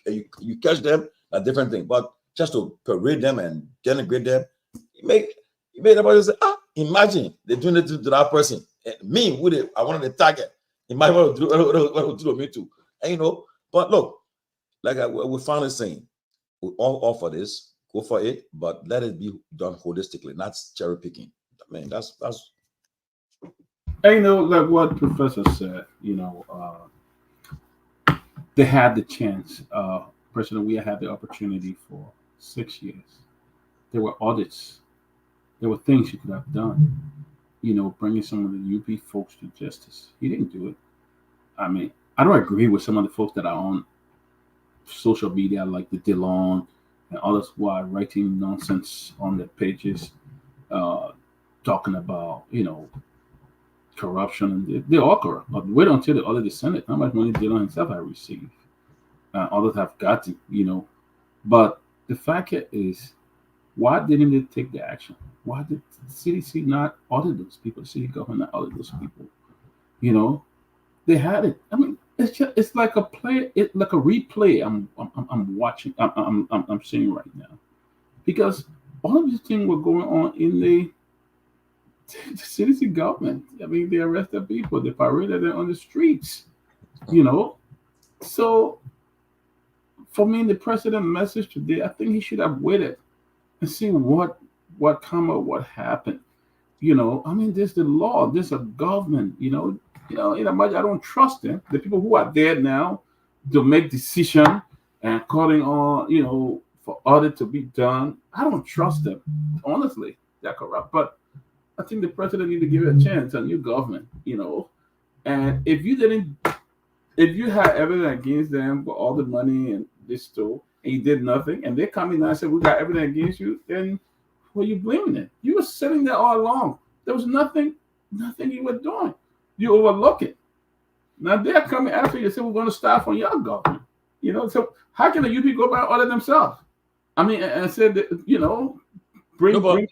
catch them, a different thing. But just to parade them and denigrate them, you make everybody say, imagine they're doing it to that person. Me, I wanted the target. You might want to do to me too. And but look, like we're finally saying, we all offer this, go for it, but let it be done holistically, not cherry picking. I mean, that's And, like what Professor said, they had the chance. President we had the opportunity for 6 years. There were audits. There were things you could have done. Bringing some of the UP folks to justice. He didn't do it. I mean, I don't agree with some of the folks that are on social media, like the Dillon and others who are writing nonsense on their pages, uh, talking about corruption. And they're all corrupt. But wait until the audit the Senate. How much money Dillon himself have received? Others have gotten. But the fact is, why didn't they take the action? Why did the CDC not audit those people? The city government not audit those people? They had it. I mean, it's like a play. It's like a replay. I'm watching. I'm seeing right now, because all of these things were going on in the CDC government. I mean, they arrested people. They paraded them on the streets. You know, so for me, the president message today, I think he should have waited and see what come up, what happened. I mean, there's the law, there's a government. I don't trust them. The people who are there now to make decision and calling on, for audit to be done. I don't trust them. Honestly, they're corrupt. But I think the president need to give it a chance, a new government. And if you had evidence against them for all the money and this stole, and you did nothing, and they come in and say we got evidence against you, then what are you blaming it? You were sitting there all along. There was nothing you were doing. You overlook it. Now they're coming after you and say we're going to start from your government. So how can the UP go by and audit themselves? I mean, and said that, bring. I'm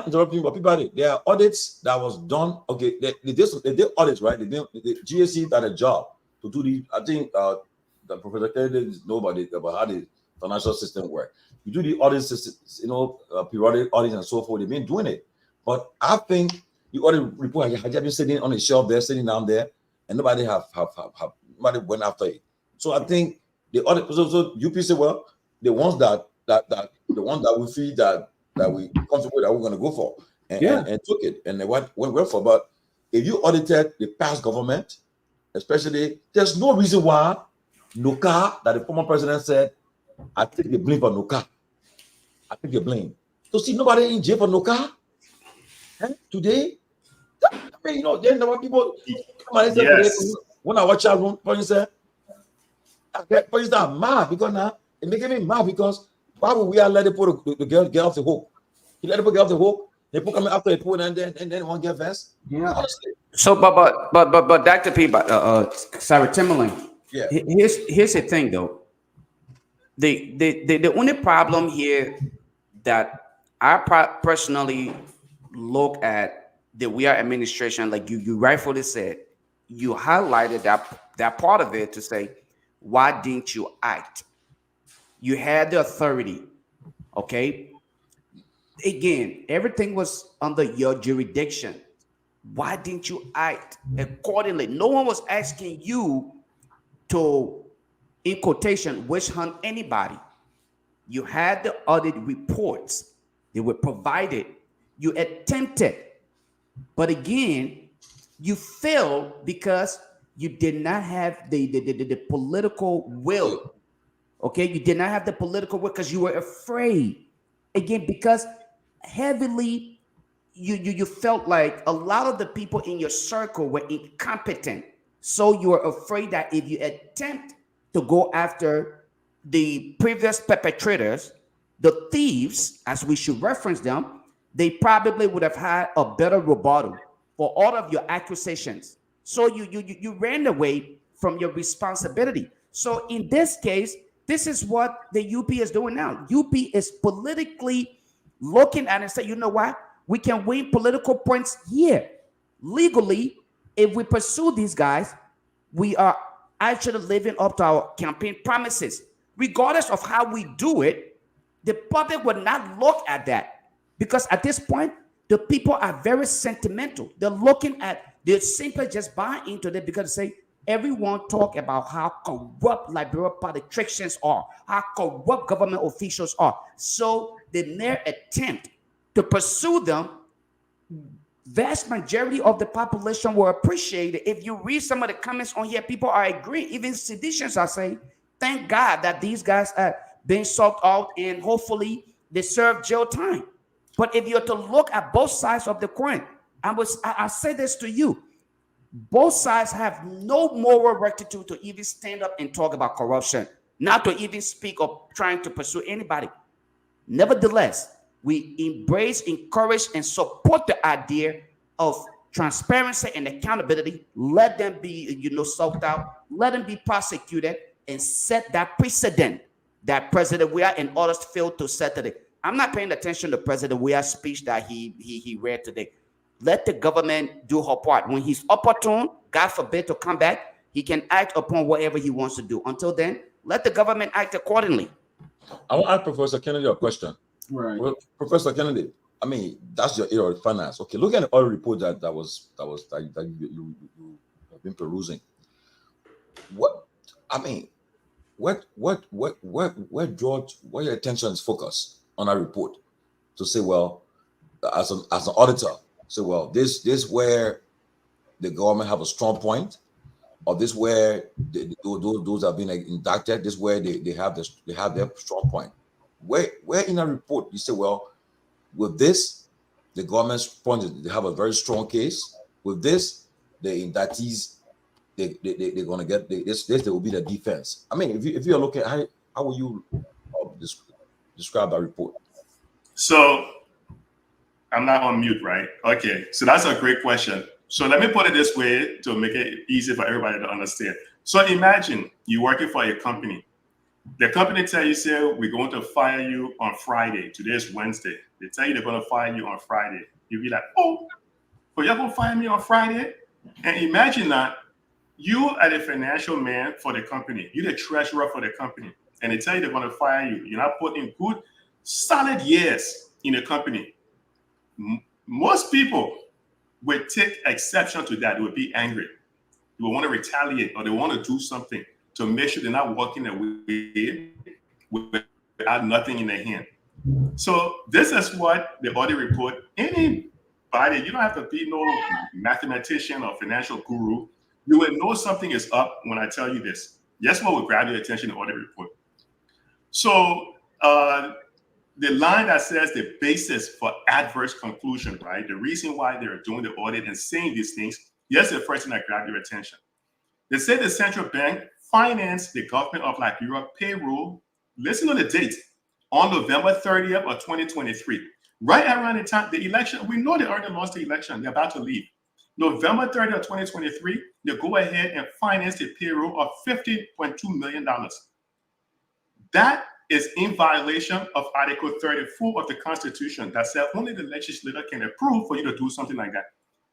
interrupting, but people, there are audits that was done. Okay, they did audits, right? The GSC had a job to do the. I think the Professor Kennedy know about how the financial system work. You do the audit systems, periodic audits and so forth. They've been doing it, but I think the audit report had been sitting on a shelf there, sitting down there, and nobody have nobody went after it. So I think the audit. So UP said, well, the ones that the ones that we feel that we comfortable that we're going to go for, and took it, and they went for. But if you audited the past government, especially, there's no reason why Nuka, that the former president said, I take the blame for Nuka. I take the blame. So see nobody in jail for Nuka today. I mean, then there were people come and say today, when I watch our room, President I'm mad because now it making me mad because why would we let the girl get off the hook? He let the get off the hook. They put coming after the pool and then one get vest. Yeah. Honestly. So, but Dr. P, Sarah Timberlane. Yeah. Here's the thing though. The only problem here that I personally look at the We Are administration, like you rightfully said, you highlighted that part of it to say, why didn't you act? You had the authority, okay? Again, everything was under your jurisdiction. Why didn't you act accordingly? No one was asking you to, in quotation, witch hunt anybody. You had the audit reports. They were provided. You attempted. But again, you failed because you did not have the political will. Okay, you did not have the political will because you were afraid. Again, because heavily you felt like a lot of the people in your circle were incompetent. So you were afraid that if you attempt to go after the previous perpetrators, the thieves, as we should reference them, they probably would have had a better rebuttal for all of your accusations. So you ran away from your responsibility. So in this case, this is what the UP is doing now. UP is politically looking at it and say, you know what? We can win political points here. Legally, if we pursue these guys, we are actually living up to our campaign promises. Regardless of how we do it, the public will not look at that. Because at this point, the people are very sentimental. They're simply just buying into it because they say, everyone talk about how corrupt Liberia politicians are, how corrupt government officials are. So the mere attempt to pursue them vast majority of the population will appreciate it. If you read some of the comments on here, people are agreeing. Even seditionists are saying, thank God that these guys are being sought out and hopefully they serve jail time. But if you're to look at both sides of the coin, I say this to you, both sides have no moral rectitude to even stand up and talk about corruption, not to even speak of trying to pursue anybody. Nevertheless, we embrace, encourage, and support the idea of transparency and accountability. Let them be, sought out. Let them be prosecuted and set that precedent that President Weah and others failed to set today. I'm not paying attention to President Weah's speech that he read today. Let the government do her part. When he's opportune, God forbid, to come back, he can act upon whatever he wants to do. Until then, let the government act accordingly. I want to ask Professor Kennedy a question. Right. Well, Professor Kennedy, I mean, that's your area of finance. Okay, look at the oil report that you have been perusing. What your attention is focused on a report to say, well, as an auditor, say, well, this where the government have a strong point, or this where those have been indicted, this where they have their strong point. Where in a report you say, well, with this, the government's point is they have a very strong case. With this, the indictees they're gonna get this. They will be the defense. I mean, if you're looking at how will you describe that report? So I'm not on mute, right? Okay, so that's a great question. So let me put it this way to make it easy for everybody to understand. So imagine you're working for a company. The company tell you, say, we're going to fire you on Friday. Today is Wednesday. They tell you they're going to fire you on Friday. You'll be like, oh, but you're going to fire me on Friday? And imagine that you are the financial man for the company. You're the treasurer for the company. And they tell you they're going to fire you. You're not putting good, solid years in the company. Most people would take exception to that. They would be angry. They would want to retaliate, or they want to do something to make sure they're not walking away without nothing in their hand. So this is what the audit report, anybody, you don't have to be no mathematician or financial guru. You will know something is up when I tell you this. Guess what will grab your attention in the audit report? So the line that says the basis for adverse conclusion, right? The reason why they're doing the audit and saying these things, here's the first thing that grabbed your attention. They say the central bank financed the government of Liberia payroll, listen to the date, on November 30th of 2023. Right around the time, the election, we know they already lost the election. They're about to leave. November 30th of 2023, they go ahead and finance the payroll of $50.2 million. That is in violation of Article 34 of the Constitution that says only the legislature can approve for you to do something like that.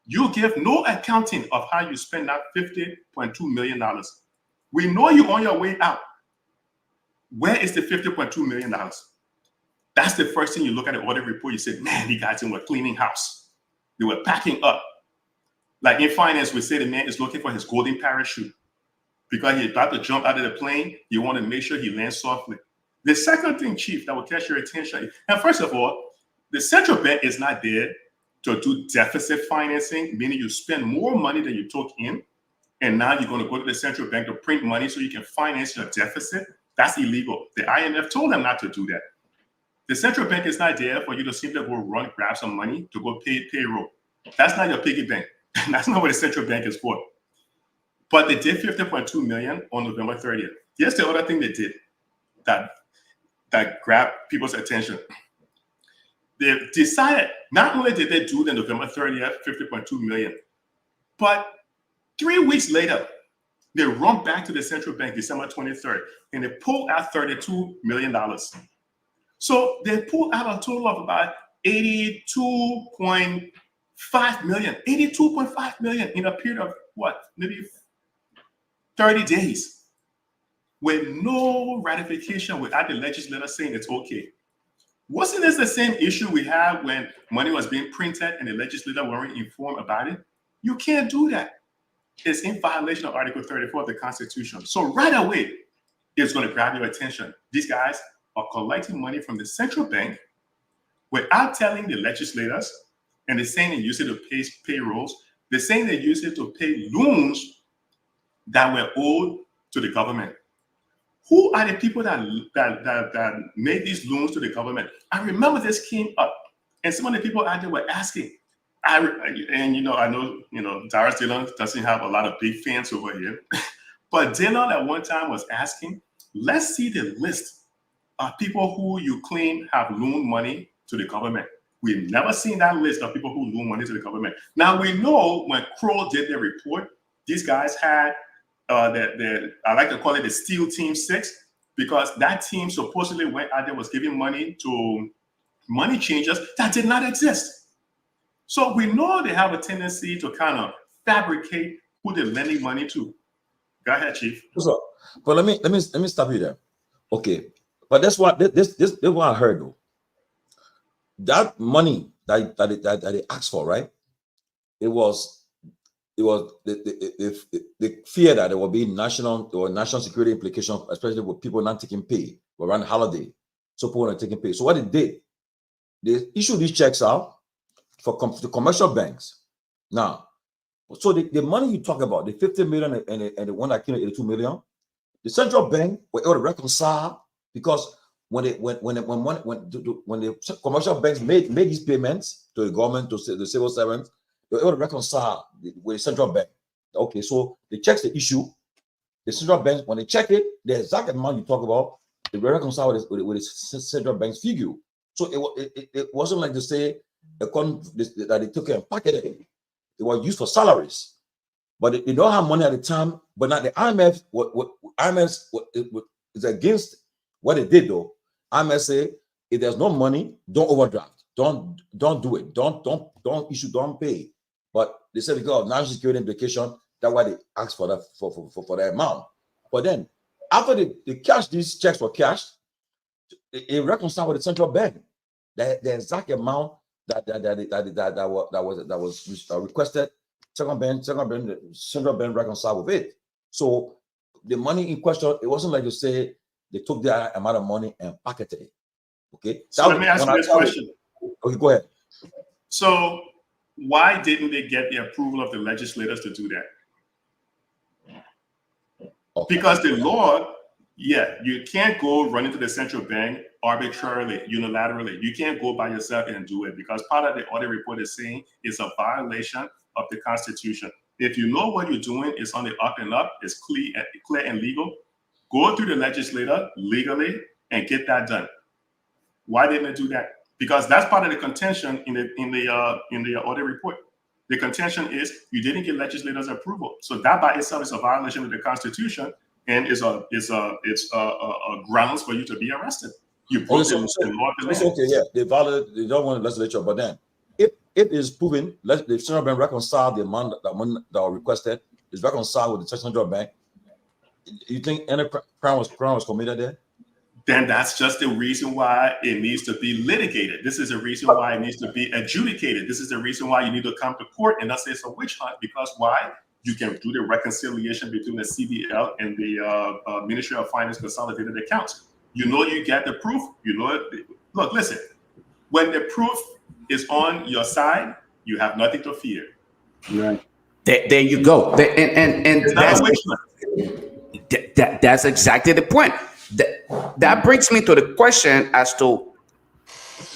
You give no accounting of how you spend that $50.2 million. We know you're on your way out. Where is the $50.2 million? That's the first thing you look at the audit report. You say, man, these guys were cleaning house. They were packing up. Like in finance, we say the man is looking for his golden parachute because he's about to jump out of the plane. You want to make sure he lands softly. The second thing, Chief, that will catch your attention. And first of all, the central bank is not there to do deficit financing, meaning you spend more money than you took in. And now you're going to go to the central bank to print money so you can finance your deficit. That's illegal. The IMF told them not to do that. The central bank is not there for you to simply go run, grab some money to go pay payroll. That's not your piggy bank. That's not what the central bank is for. But they did $50.2 million on November 30th. Here's the other thing they did that grabbed people's attention. They decided, not only did they do the November 30th, $50.2 million, but 3 weeks later, they run back to the central bank December 23rd, and they pull out $32 million. So they pulled out a total of about $82.5 million in a period of what, maybe 30 days with no ratification, without the legislature saying it's okay. Wasn't this the same issue we had when money was being printed and the legislature weren't informed about it? You can't do that. It's in violation of Article 34 of the Constitution. So right away, it's going to grab your attention. These guys are collecting money from the central bank without telling the legislators, and they're saying they use it to pay payrolls. They're saying they use it to pay loans that were owed to the government. Who are the people that made these loans to the government? I remember this came up, and some of the people out there were asking. I know Darius Dillon doesn't have a lot of big fans over here, but Dillon at one time was asking, let's see the list of people who you claim have loaned money to the government. We've never seen that list of people who loan money to the government. Now we know when Kroll did the report, these guys had I like to call it the SEAL Team 6, because that team supposedly went out there, was giving money to money changers that did not exist. So we know they have a tendency to kind of fabricate who they're lending money to. Go ahead, Chief. So, but let me stop you there. Okay, but that's what this is what I heard though. That money that they asked for, right? It was the fear that there will be national security implications, especially with people not taking pay around the holiday. So people are taking pay. So what they issued these checks out for the commercial banks. Now, so the money you talk about, the 50 million and the one that came 82 million, the central bank were able to reconcile, because when the commercial banks made these payments to the government, to the civil servants, they were able to reconcile with the central bank. Okay, so the checks they issue, the central bank, when they check it, the exact amount you talk about, they reconcile with the central bank's figure. So it wasn't like to say that they took it and pocketed it. It was used for salaries, but they don't have money at the time. But now the IMF, IMF is against what they did though. IMF say, if there's no money, don't overdraft, don't do it, don't issue, don't pay. But they said because of national security implication, that's why they asked for that for that amount. But then after they cashed these checks for cash, it reconciled with the central bank the exact amount that was requested. Central bank reconciled with it. So the money in question, it wasn't like you say they took that amount of money and pocketed it. Okay. So let me ask you this question. Okay, go ahead. So why didn't they get the approval of the legislators to do that? Okay. Because the law, you can't go run into the central bank arbitrarily, unilaterally. You can't go by yourself and do it, because part of the audit report is saying it's a violation of the Constitution. If you know what you're doing is on the up and up, it's clear and legal, go through the legislator legally and get that done. Why didn't they do that? Because that's part of the contention in the audit report. The contention is you didn't get legislators' approval, so that by itself is a violation of the Constitution, and is a grounds for you to be arrested. You broke the law. It's okay, yeah. They don't want the legislature, but then if it is proven, the central bank reconciled the amount that was requested, is reconciled with the central bank. You think any crime was committed there? Then that's just the reason why it needs to be litigated. This is the reason why it needs to be adjudicated. This is the reason why you need to come to court and not say it's a witch hunt, because why? You can do the reconciliation between the CBL and the Ministry of Finance Consolidated Accounts. You know you get the proof. You know it. Look, listen. When the proof is on your side, you have nothing to fear. Right. There you go. That's exactly the point. That brings me to the question as to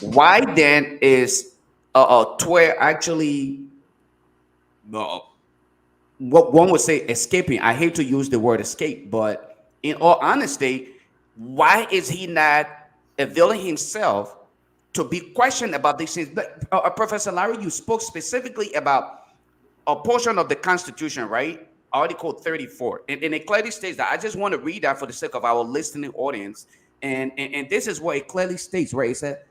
why then is Twitter actually what one would say escaping. I hate to use the word escape, but in all honesty, why is he not availing himself to be questioned about these things? But Professor Larry, you spoke specifically about a portion of the Constitution, right? Article 34, and it clearly states that. I just want to read that for the sake of our listening audience, and this is what it clearly states, right? It said,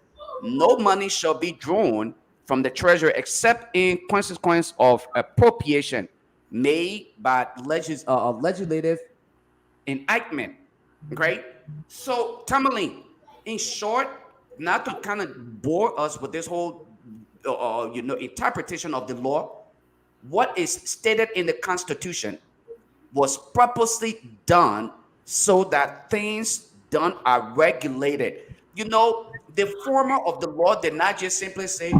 "No money shall be drawn from the treasury except in consequence of appropriation made by legislative enactment." Right? So, Tamerlane, in short, not to kind of bore us with this whole interpretation of the law, what is stated in the Constitution was purposely done so that things done are regulated. You know, the former of the law did not just simply say,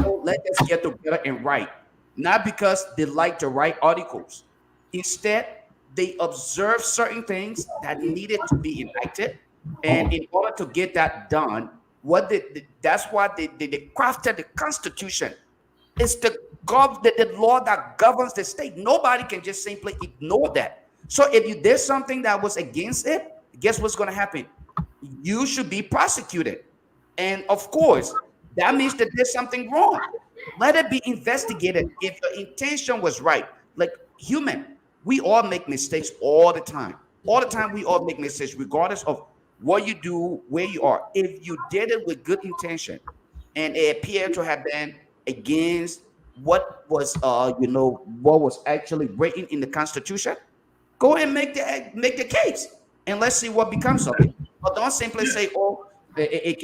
oh, let us get together and write. Not because they like to write articles. Instead, they observed certain things that needed to be enacted. And in order to get that done, that's why they crafted the Constitution. It's the law that governs the state. Nobody can just simply ignore that. So if you did something that was against it, guess what's going to happen? You should be prosecuted. And of course, that means that there's something wrong. Let it be investigated if your intention was right. Like human, we all make mistakes all the time. All the time, we all make mistakes, regardless of what you do, where you are. If you did it with good intention, and it appeared to have been against what was, what was actually written in the Constitution, go and make the case, and let's see what becomes of it. But don't simply say, "Oh, it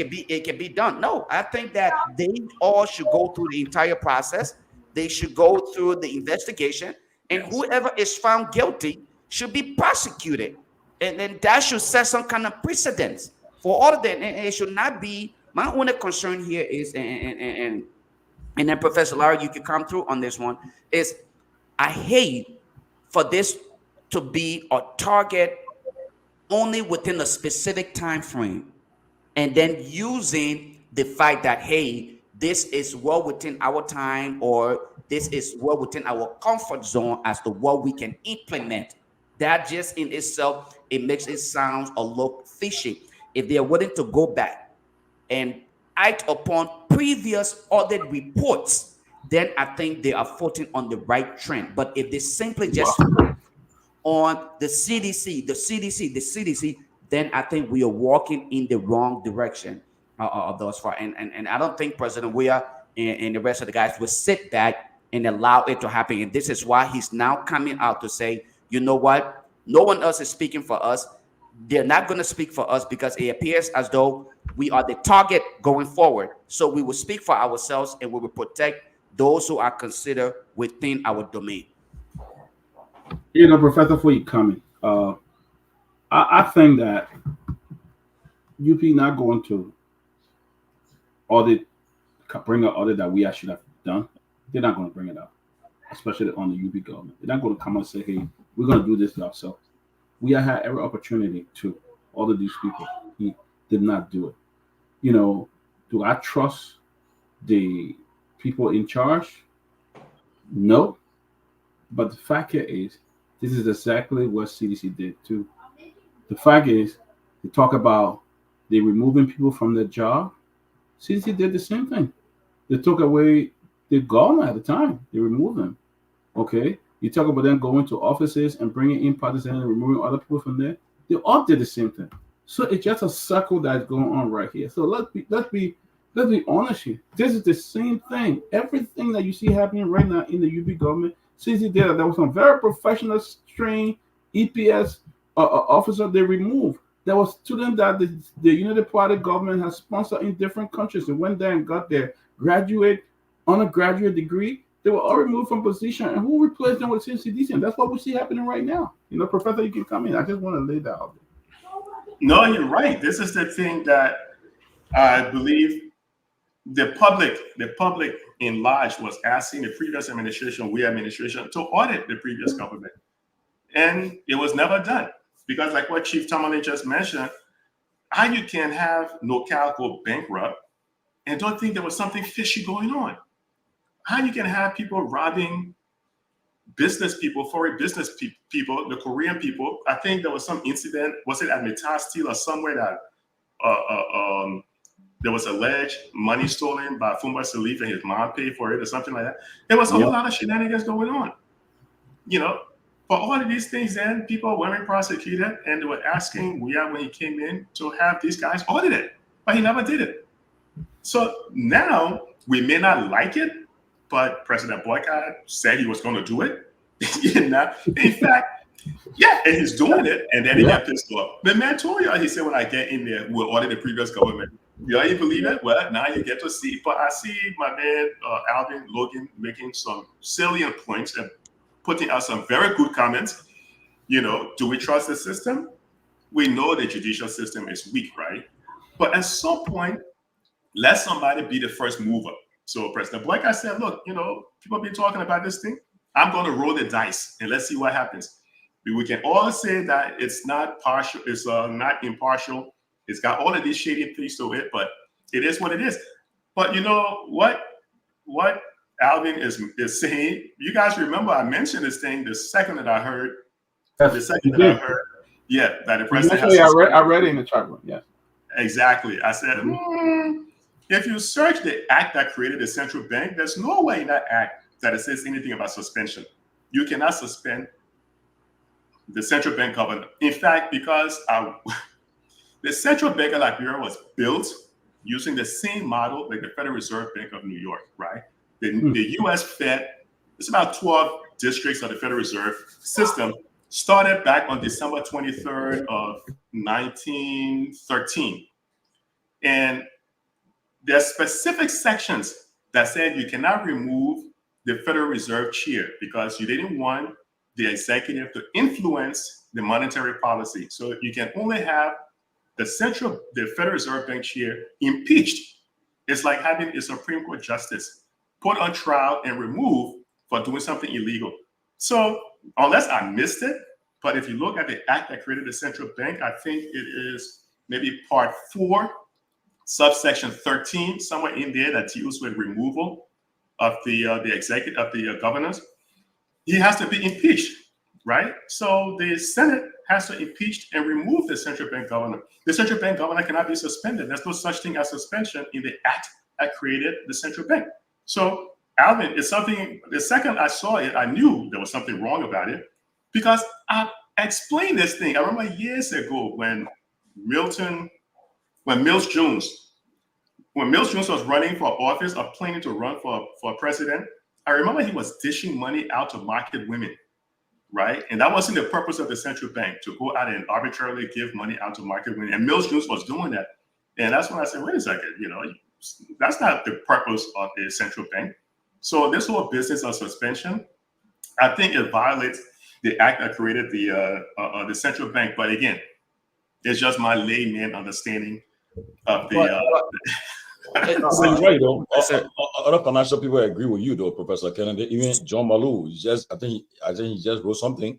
can be done." No, I think that they all should go through the entire process. They should go through the investigation, and whoever is found guilty should be prosecuted, and then that should set some kind of precedence for all of them. And it should not be. My only concern here is, and then Professor Larry, you can come through on this one. Is I hate for this to be a target only within a specific time frame, and then using the fact that, hey, this is well within our time, or this is well within our comfort zone as to what we can implement. That just in itself, it makes it sound a little fishy. If they are willing to go back and act upon previous audit reports, then I think they are footing on the right trend. But if they simply just on the CDC, then I think we are walking in the wrong direction thus far. And I don't think President Weah and the rest of the guys will sit back and allow it to happen. And this is why he's now coming out to say, you know what? No one else is speaking for us. They're not going to speak for us because it appears as though we are the target going forward. So we will speak for ourselves, and we will protect those who are considered within our domain. Professor, before you come in, I think that UP not going to bring an audit that we actually have done. They're not going to bring it up, especially on the UP government. They're not going to come and say, hey, we're going to do this ourselves. We have had every opportunity to audit these people. He did not do it. Do I trust the people in charge? No. But the fact is, this is exactly what CDC did too. The fact is, they talk about they removing people from their job. CDC did the same thing. They took away the government at the time. They removed them. Okay? You talk about them going to offices and bringing in partisans and removing other people from there. They all did the same thing. So it's just a circle that's going on right here. So let's be honest here. This is the same thing. Everything that you see happening right now in the UP government, CDC did. There was some very professional trained EPS officer they removed. There was students that the United Party government has sponsored in different countries. They went there and got their undergraduate degree. They were all removed from position, and who replaced them with CDC? And that's what we see happening right now. Professor, you can come in. I just want to lay that out there. No, you're right. This is the thing that I believe the public in large was asking the previous administration, to audit the previous government. And it was never done. Because like what Chief Tomalin just mentioned, how you can have NorCal go bankrupt and don't think there was something fishy going on? How you can have people robbing business people, foreign business people, the Korean people? I think there was some incident, was it at Metal Steel or somewhere that there was alleged money stolen by Fumba Salif and his mom paid for it or something like that. There was a whole lot of shenanigans going on. For all of these things, then people weren't prosecuted, and they were asking Weah when he came in to have these guys audited, but he never did it. So now we may not like it, but President Boycott said he was going to do it. In fact, and he's doing it, and then he got pissed off. The man told you, he said, when I get in there, we'll audit the previous government. You believe it? Well, now you get to see. But I see my man Alvin Logan making some salient points and putting out some very good comments. Do we trust the system? We know the judicial system is weak, right? But at some point, let somebody be the first mover. So President Boycott said, look, people have been talking about this thing. I'm going to roll the dice and let's see what happens. We can all say that it's not partial, it's not impartial. It's got all of these shady things to it, but it is what it is. But you know what Alvin is saying? You guys remember I mentioned this thing the second that I heard. Yes, The second that I heard, that the president has. I read it in the chat room. Yes. Exactly. I said, if you search the act that created the central bank, there's no way in that act that it says anything about suspension. You cannot suspend the central bank governor. In fact, because the Central Bank of Liberia was built using the same model like the Federal Reserve Bank of New York, right? The U.S. Fed, it's about 12 districts of the Federal Reserve System, started back on December 23rd of 1913. And there are specific sections that said you cannot remove the Federal Reserve chair because you didn't want the executive to influence the monetary policy. So you can only have the Federal Reserve Bank chair impeached. It's like having a Supreme Court justice put on trial and removed for doing something illegal. So unless I missed it, but if you look at the act that created the central bank, I think it is maybe part 4, subsection 13, somewhere in there that deals with removal of the executive, of the governors. He has to be impeached, right? So the Senate has to impeach and remove the central bank governor. The central bank governor cannot be suspended. There's no such thing as suspension in the act that created the central bank. So Alvin, it's something, the second I saw it, I knew there was something wrong about it because I explained this thing. I remember years ago when Mills Jones was running for office or planning to run for president, I remember he was dishing money out to market women, right? And that wasn't the purpose of the central bank, to go out and arbitrarily give money out to market women. And Mills Jones was doing that. And that's when I said, wait a second, that's not the purpose of a central bank. So this whole business of suspension, I think it violates the act that created the central bank. But again, it's just my layman understanding of the. You're right, though. Other financial people agree with you, though, Professor Kennedy. Even John Malou, I think he just wrote something.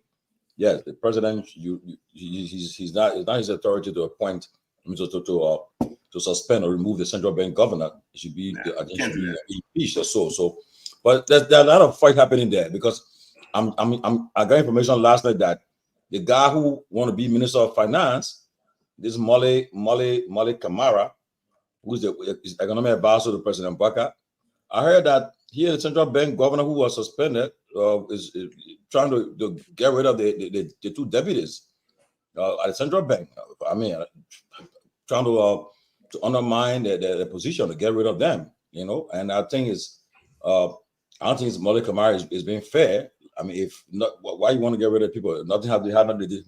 Yes, the president, he's not his authority to appoint, to suspend or remove the central bank governor. It should be, impeached or so. So, but there's a lot of fight happening there because I got information last night that the guy who want to be Minister of Finance, this Molly Kamara, who's the economic advisor to President Baka, I heard that here the central bank governor who was suspended is trying to get rid of the 2 deputies at the central bank. I mean, trying to undermine the position, to get rid of them, And I think I don't think Molly Kamara is being fair. I mean, if not, why you want to get rid of people? Nothing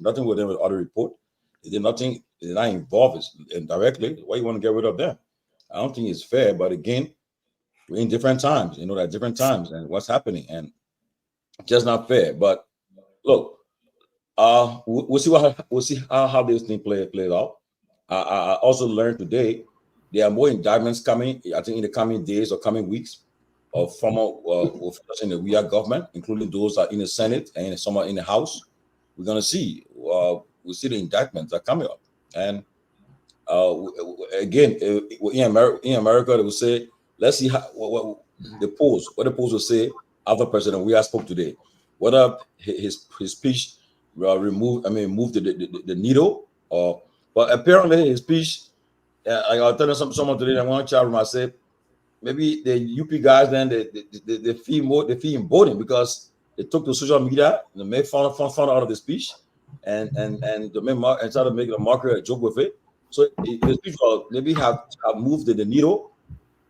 nothing with them with other report. They did nothing. They're not involved indirectly. Why you want to get rid of them? I don't think it's fair. But again, we're in different times. There are different times and what's happening, and just not fair. But look, we'll see how this thing plays out. I also learned today there are more indictments coming. I think in the coming days or coming weeks of former officials in the WIA government, including those that are in the Senate and some are in the House. We're gonna see. We'll see the indictments that are coming up. And again, in America, they will say, let's see what the polls will say after President WIA spoke today. Whether his speech moved the needle, but apparently his speech, I was telling someone today in one chat room, I said, maybe the UP guys then they feel in voting because they took to social media and made fun out of the speech and try to make a mockery, a joke with it. So the speech will maybe have moved the needle.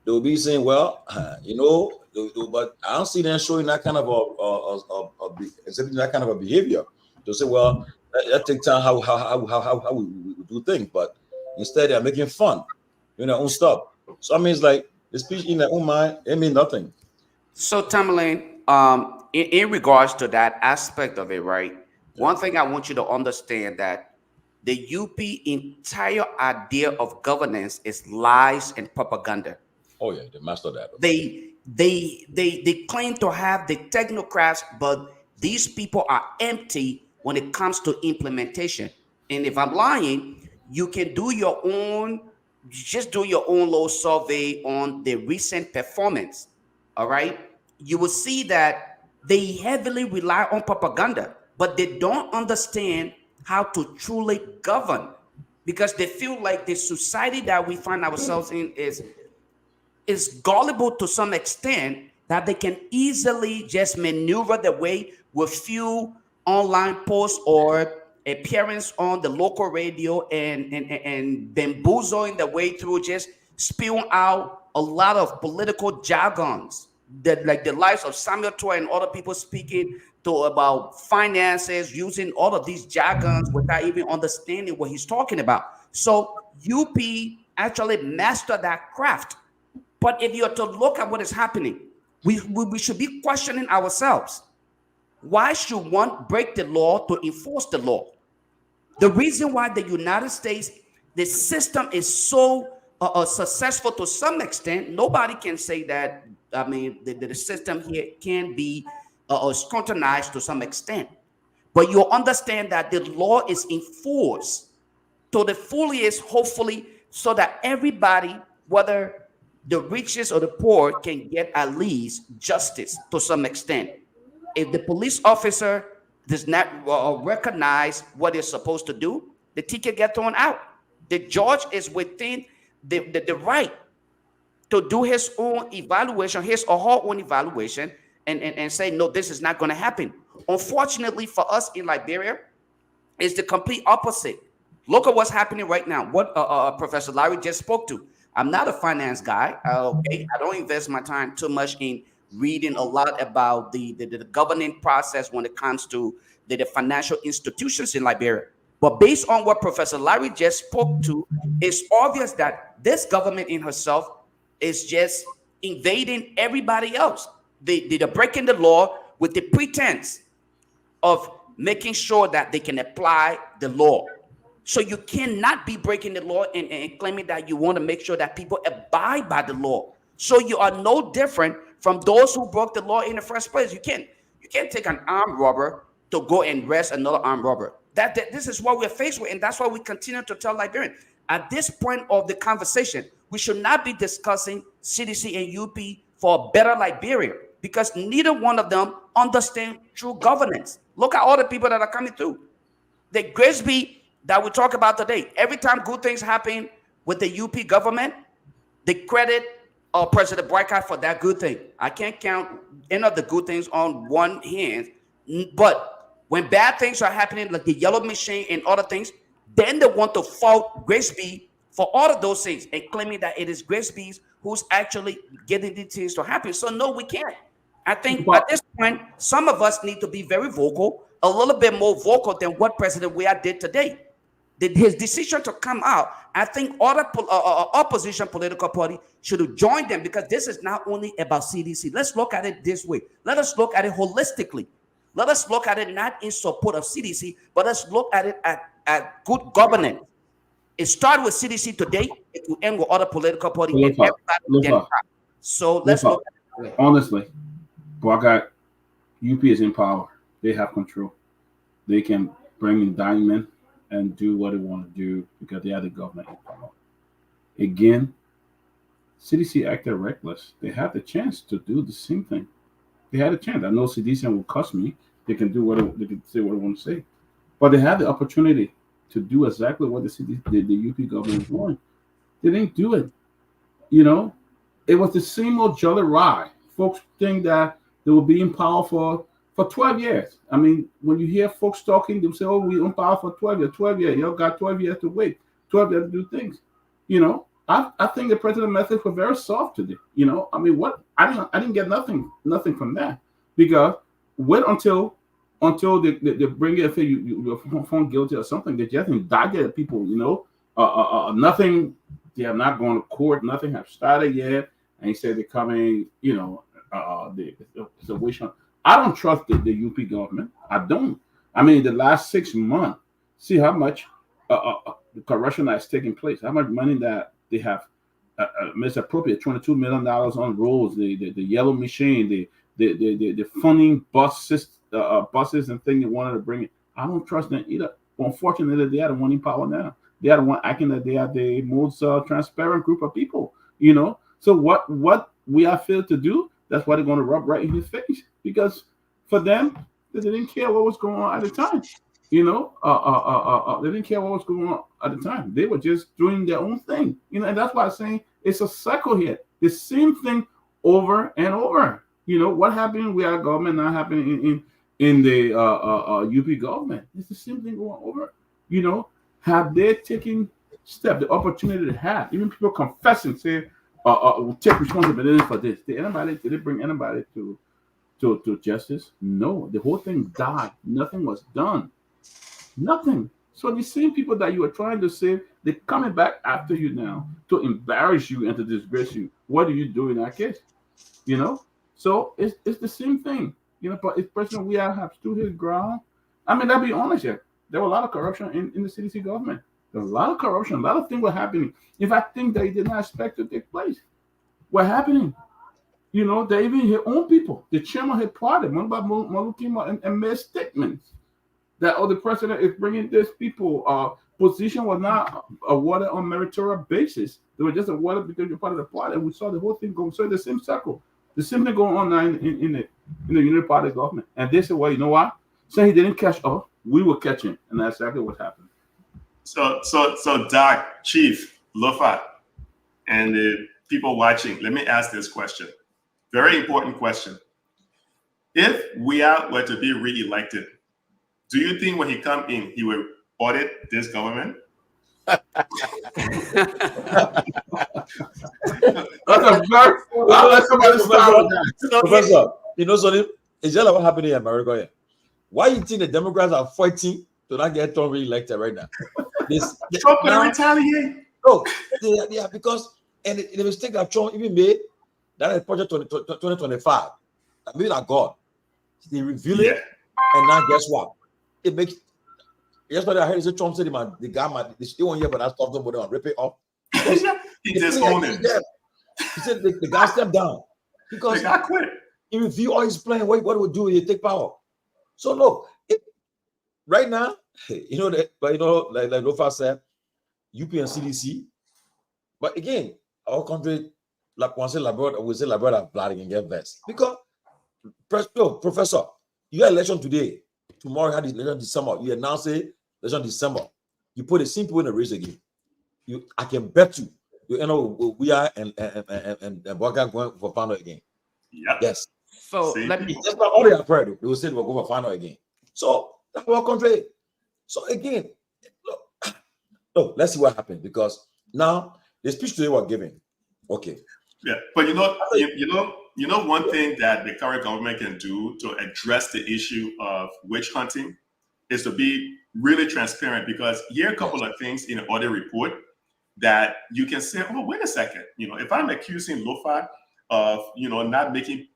They will be saying, well, but I don't see them showing that kind of exhibiting that kind of a behavior. They'll say, well, that takes time how we do things, but instead they're making fun, their own stuff. So I mean, it's like the speech in their own mind, it means nothing. So Tamerlane, in regards to that aspect of it, right? One thing I want you to understand that the UP entire idea of governance is lies and propaganda. Oh yeah, they master that. They They claim to have the technocrats, but these people are empty when it comes to implementation. And if I'm lying, you can do your own, just do your own little survey on the recent performance. All right. You will see that they heavily rely on propaganda, but they don't understand how to truly govern because they feel like the society that we find ourselves in is gullible to some extent that they can easily just maneuver the way with few online posts or appearance on the local radio and bamboozling the way through just spewing out a lot of political jargons that like the lives of Samuel Toy and other people speaking to about finances using all of these jargons without even understanding what he's talking about. So UP actually mastered that craft. But if you're to look at what is happening, we should be questioning ourselves. Why should one break the law to enforce the law? The reason why the United States, the system is so successful to some extent, nobody can say that. I mean, the system here can be scrutinized to some extent. But you understand that the law is enforced to the fullest, hopefully, so that everybody, whether the richest or the poor, can get at least justice to some extent. If the police officer does not recognize what he's supposed to do, the ticket gets thrown out. The judge is within the right to do his own evaluation, his or her own evaluation, and say, no, this is not going to happen. Unfortunately for us in Liberia, it's the complete opposite. Look at what's happening right now. What Professor Larry just spoke to. I'm not a finance guy. Okay, I don't invest my time too much in reading a lot about the governing process when it comes to the financial institutions in Liberia. But based on what Professor Larry just spoke to, it's obvious that this government in herself is just invading everybody else. They're breaking the law with the pretense of making sure that they can apply the law. So you cannot be breaking the law and claiming that you want to make sure that people abide by the law. So you are no different from those who broke the law in the first place. You can't take an armed robber to go and arrest another armed robber. That this is what we're faced with, and that's why we continue to tell Liberians. At this point of the conversation, we should not be discussing CDC and UP for a better Liberia because neither one of them understand true governance. Look at all the people that are coming through. The Grisby that we talk about today, every time good things happen with the UP government, they credit President Boycott for that good thing. I can't count any of the good things on one hand, but when bad things are happening, like the yellow machine and other things, then they want to fault Grisby for all of those things and claiming that it is Grisby who's actually getting these things to happen. So no, we can't. I think at this point, some of us need to be very vocal, a little bit more vocal than what President Weah did today. His decision to come out, I think other opposition political party should have joined them because this is not only about CDC. Let's look at it this way. Let us look at it holistically. Let us look at it not in support of CDC, but let's look at it at good governance. It started with CDC today. It will end with other political party. So let's look at it. Honestly, Boycott, UP is in power. They have control. They can bring indictment and do what they want to do because they are the government in power. Again, CDC acted reckless. They had the chance to do the same thing. They had a chance. I know CDC will cost me. They can do they can say what they want to say, but they had the opportunity to do exactly what the UP government is doing. They didn't do it. You know, it was the same old jolly ride. Folks think that they will be in power for 12 years. I mean, when you hear folks talking, they'll say, oh, we're in power for 12 years. 12 years. Y'all got 12 years to wait. 12 years to do things. You know, I think the president's message was very soft today. You know, I mean, what? I didn't get nothing from that because wait until they bring it, say you're found guilty or something. They just indicted people. You know, nothing. They are not going to court. Nothing has started yet. And he said they're coming. You know, the situation. I don't trust the UP government. I don't. I mean, the last 6 months, see how much the corruption that is taking place, how much money that they have misappropriate $22 million on roads, the yellow machine, the funding buses and things they wanted to bring in. I don't trust them either. Unfortunately, they are the one in power now. They are the one acting that they are the most transparent group of people. So what we have failed to do, that's why they're going to rub right in his face, because for them, they didn't care what was going on at the time. They didn't care what was going on at the time. They were just doing their own thing. And that's why I'm saying it's a cycle here. The same thing over and over. What happened with our government not happening in the UP government. It's the same thing going over. Have they taken steps, the opportunity to have, even people confessing, say, take responsibility for this. Did they bring anybody to justice? No, the whole thing died. Nothing was done. Nothing. So the same people that you were trying to save, they're coming back after you now to embarrass you and to disgrace you. What do you do in that case? So it's the same thing. But it's President we have stood his ground. I mean, I'll be honest here. There was a lot of corruption in the CDC government. There was a lot of corruption. A lot of things were happening. In fact, things that he did not expect to take place were happening. They even his own people. The chairman had plotted. Malu came out and made statements that the president is bringing these people. Position was not awarded on meritorious basis. They were just awarded because you're part of the plot. And we saw the whole thing go. So the same circle. The same thing going on now in the Unity Party government. And they said, well, you know what? Saying he didn't catch up, we will catch him. And that's exactly what happened. So Doc, Chief, Lofa, and the people watching, let me ask this question. Very important question. If we were to be re-elected, do you think when he come in, he will audit this government? That's a very. I'll let somebody start with that. Professor, something? It's just like what happened in America here. Why you think the Democrats are fighting to not get Trump re-elected right now? Trump gonna retaliate? No, yeah, because the mistake that Trump even made, that is Project 2025. I mean, that God, they reveal it, and now guess what? It makes. Yesterday I heard Trump said the guy they still won't hear, but I stopped somebody on rip it off. He disowned him. He said the guy stepped down because the guy quit. He review all his plan. What it would do? He take power. So look, right now, that, but like Lofa said, UP and CDC. But again, our country, like one say Labrador, we say Labrador blood can get vexed because, Professor, you had election today. Tomorrow you had the election December. You announce it election December. You put the same people in the race again. I can bet you we are and Boga going for final again. Yeah. Yes. So let me. That's not all they are proud. They will say we'll go for final again. So that's our country. So again, look, let's see what happens because now the speech today we're giving. Okay. Yeah, but one thing that the current government can do to address the issue of witch hunting is to be really transparent, because here are a couple of things in the audit report that you can say, oh, wait a second, if I'm accusing Lofa of, not making,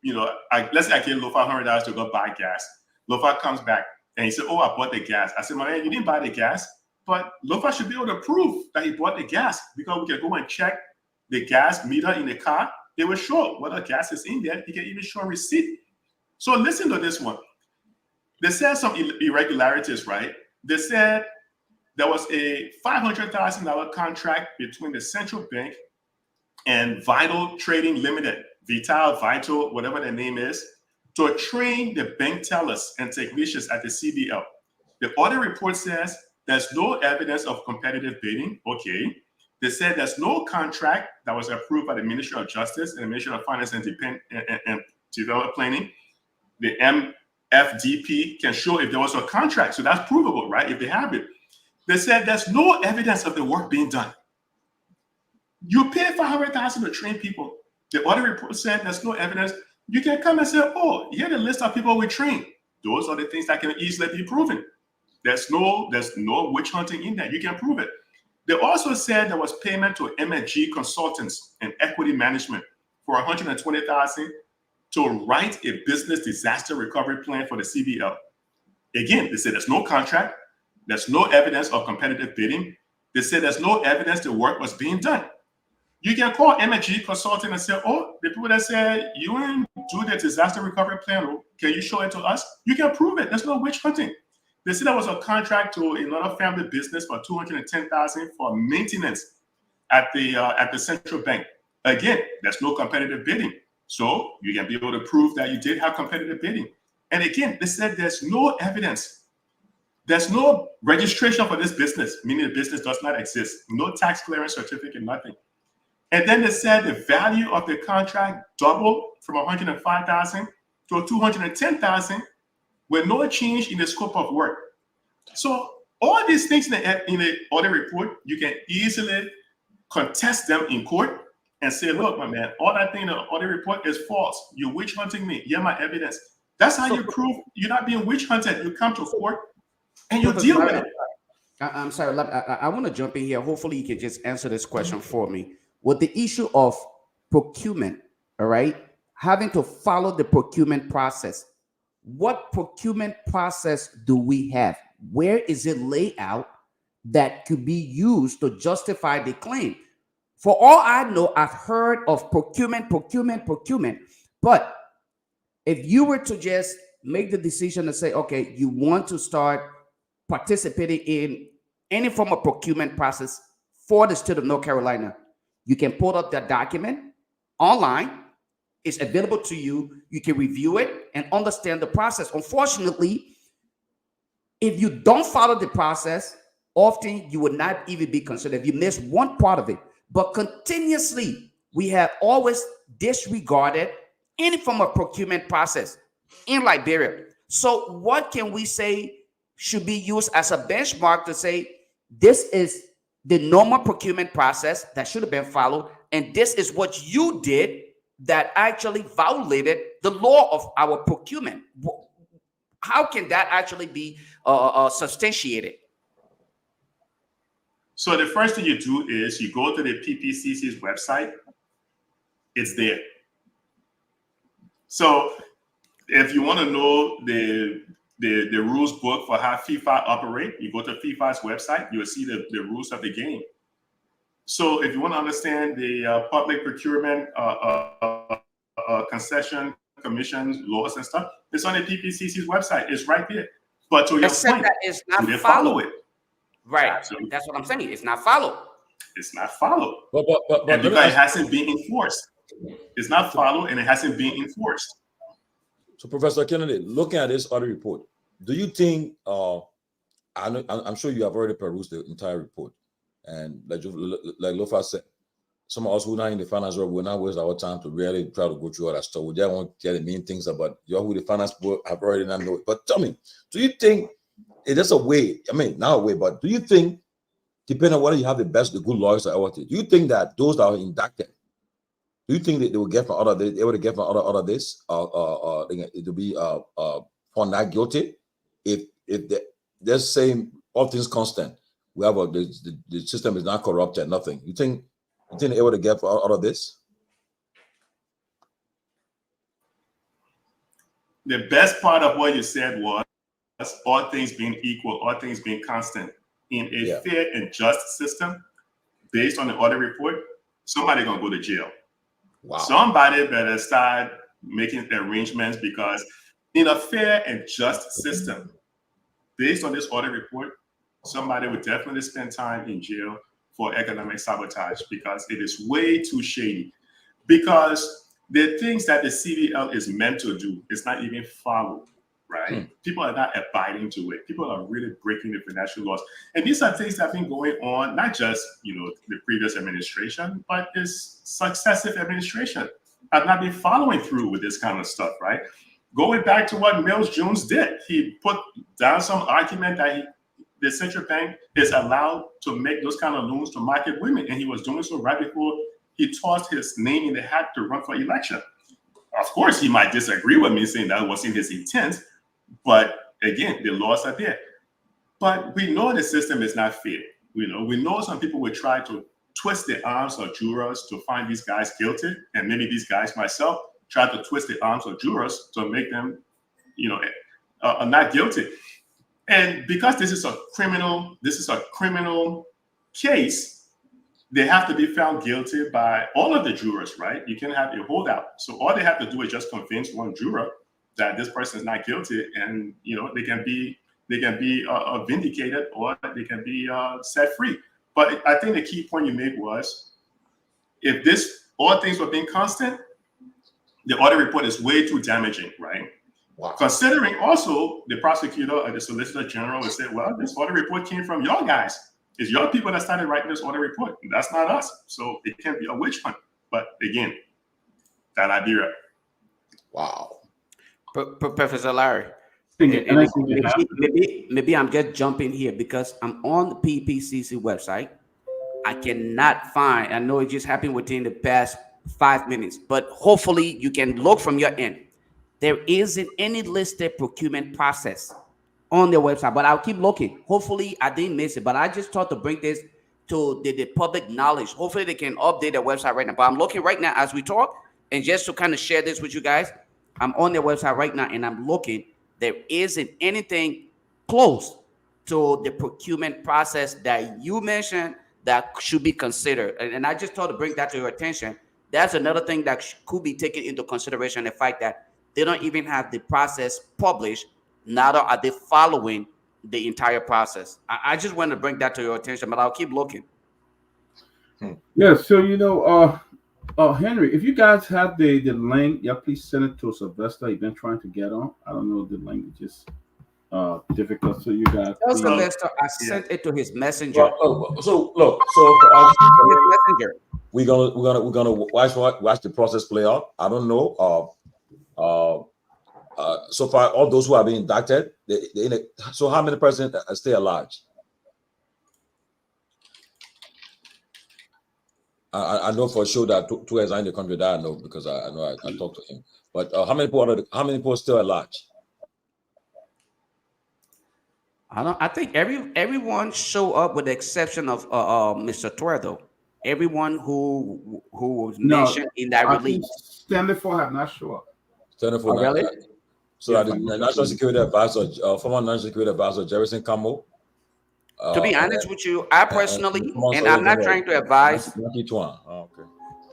let's say I give Lofa $100 to go buy gas. Lofa comes back and he said, oh, I bought the gas. I said, my man, you didn't buy the gas, but Lofa should be able to prove that he bought the gas, because we can go and check the gas meter in the car. They will show whether gas is in there. He can even show a receipt. So listen to this one. They said some irregularities, right? They said there was a $500,000 contract between the central bank and Vital Trading Limited, Vital, whatever their name is, to train the bank tellers and technicians at the CBL. The audit report says there's no evidence of competitive bidding. Okay. They said there's no contract that was approved by the Ministry of Justice and the Ministry of Finance and Development Planning. The MFDP can show if there was a contract. So that's provable, right? If they have it. They said there's no evidence of the work being done. You pay $500,000 to train people. The audit report said there's no evidence. You can come and say, oh, here's the list of people we train. Those are the things that can easily be proven. There's no witch hunting in there. You can prove it. They also said there was payment to M&G Consultants and Equity Management for $120,000 to write a business disaster recovery plan for the CBL. Again, they said there's no contract. There's no evidence of competitive bidding. They said there's no evidence the work was being done. You can call M&G Consulting and say, oh, the people that said you didn't do the disaster recovery plan, oh, can you show it to us? You can prove it. There's no witch hunting. They said there was a contract to another family business for $210,000 for maintenance at the central bank. Again, there's no competitive bidding. So you can be able to prove that you did have competitive bidding. And again, they said there's no evidence. There's no registration for this business, meaning the business does not exist. No tax clearance certificate, nothing. And then they said the value of the contract doubled from $105,000 to $210,000 with no change in the scope of work. So all these things in the audit report, you can easily contest them in court and say, look, my man, all that thing in the audit report is false. You're witch hunting me. Here's my evidence. That's how you prove you're not being witch hunted. You come to court and you deal with it. I'm sorry. I want to jump in here. Hopefully you can just answer this question for me. With the issue of procurement, all right, having to follow the procurement process, what procurement process do we have? Where is it laid out that could be used to justify the claim? For all I know, I've heard of procurement. But if you were to just make the decision to say, okay, you want to start participating in any form of procurement process for the state of North Carolina, you can pull up that document online. It's available to you. You can review it and understand the process. Unfortunately, if you don't follow the process, often you will not even be considered. If you miss one part of it, but continuously, we have always disregarded any form of procurement process in Liberia. So what can we say should be used as a benchmark to say, this is the normal procurement process that should have been followed, and this is what you did that actually violated the law of our procurement? How can that actually be substantiated? So the first thing you do is you go to the PPCC's website. It's there. So if you want to know the rules book for how FIFA operate, you go to FIFA's website, you will see the rules of the game. So if you want to understand the public procurement concession commissions, laws and stuff, it's on the PPCC's website. It's right there. But to your point, that is not do they follow it? Right. Absolutely. That's what I'm saying. It's not followed. It's not followed. But And because it hasn't been enforced. It's not followed and it hasn't been enforced. So, Professor Kennedy, looking at this audit report, do you think, I'm sure you have already perused the entire report, and like Lofa said, some of us who are not in the finance world will not waste our time to really try to go through all that stuff. We just want to get the main things about you who the finance world have already not know it. But tell me, do you think it is a way? I mean, not a way, but do you think, depending on whether you have the good lawyers or what, do you think that those that are indicted, do you think that they will get from other this, able to get from other this, it will be found not guilty if they're saying all things constant, we have the system is not corrupted, nothing. You think they're able to get out of this? The best part of what you said was all things being equal, all things being constant. In a fair and just system, based on the audit report, somebody gonna go to jail. Wow. Somebody better start making arrangements, because in a fair and just system, based on this audit report, somebody would definitely spend time in jail for economic sabotage, because it is way too shady. Because the things that the CBL is meant to do is not even followed, right? People are not abiding to it. People are really breaking the financial laws. And these are things that have been going on, not just, the previous administration, but this successive administration have not been following through with this kind of stuff, right? Going back to what Mills Jones did, he put down some argument that the central bank is allowed to make those kind of loans to market women. And he was doing so right before he tossed his name in the hat to run for election. Of course, he might disagree with me saying that wasn't his intent, but again, the laws are there. But we know the system is not fair. We know some people will try to twist the arms of jurors to find these guys guilty, and maybe these guys myself try to twist the arms of jurors to make them, not guilty. And because this is a criminal case, they have to be found guilty by all of the jurors, right? You can have a holdout. So all they have to do is just convince one juror that this person is not guilty, and they can be vindicated, or they can be set free. But I think the key point you made was, if all things were being constant, the audit report is way too damaging, right? Wow. Considering also the prosecutor or the solicitor general would say, well, this audit report came from your guys. It's your people that started writing this audit report. That's not us. So it can be a witch hunt. But again, that Liberia. Wow. Professor Larry, And I think it happened. maybe I'm just jumping here because I'm on the PPCC website. I cannot find, I know it just happened within the past 5 minutes, but hopefully you can look from your end. There isn't any listed procurement process on their website, but I'll keep looking. Hopefully I didn't miss it, but I just thought to bring this to the public knowledge. Hopefully they can update their website right now. But I'm looking right now as we talk, and just to kind of share this with you guys, I'm on their website right now and I'm looking. There isn't anything close to the procurement process that you mentioned that should be considered. And I just thought to bring that to your attention. That's another thing that could be taken into consideration, the fact that they don't even have the process published, neither are they following the entire process. I just want to bring that to your attention, but I'll keep looking. Yeah, so Henry, if you guys have the link, yeah, please send it to Sylvester. He's been trying to get on. I don't know, the link is just difficult. So you guys, Tell please. Sylvester I sent it to his messenger. So look, so for us, His messenger. we're gonna watch the process play out. I don't know. So far, all those who have been indicted, so how many presidents are still alive? I know for sure that two years in the country, that I know, because I know I talked to him. But how many people are still alive? I think everyone show up with the exception of Mr. Tuerto. Everyone who was mentioned in that release. Stanley Ford have not shown up. Oh, really? So that the National Security Advisor, former National Security Advisor Jefferson Camo. To be honest with you, I personally, and I'm not trying to advise.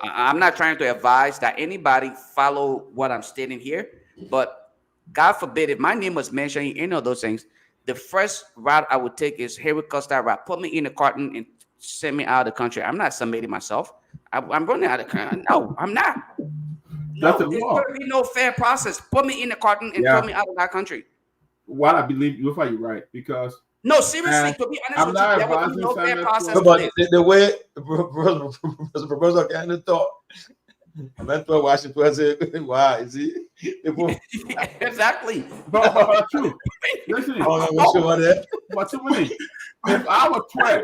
I'm not trying to advise that anybody follow what I'm stating here, but God forbid if my name was mentioned in any of those things, the first route I would take is Harry Costa route. Put me in a carton and send me out of the country. I'm not submitting myself. I'm running out of the country. No, I'm not. No, there's going to be no fair process. Put me in the carton and throw me out of that country. What I believe, you're right, because no, seriously, to be honest with you, there would be no fair process. No, but the way Professor Cannon thought, I meant to watch the president. Why is he? Exactly. But true. Listen, but too many. If I was 12,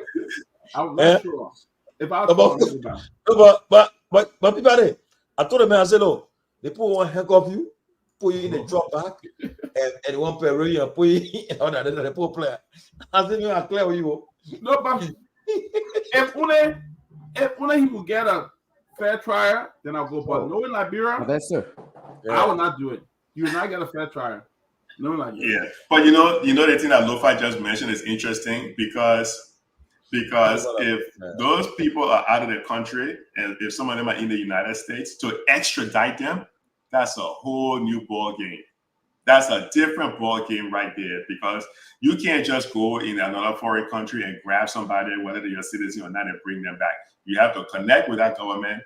I was not sure. If I was 12, but people, I told the man, I said, look, they put one heck of you, put you in the drop back, and one pair of you, put you in on the poor player. I said, I'm clear with you. No, but if only he will get a fair trial, then I'll go. But knowing Liberia, that's it. I will not do it. You will not get a fair trial. No, Liberia. Yeah, but the thing that Lofa just mentioned is interesting because if those people are out of the country and if some of them are in the United States, to extradite them, that's a whole new ball game. That's a different ball game right there, because you can't just go in another foreign country and grab somebody, whether they're a citizen or not, and bring them back. You have to connect with that government,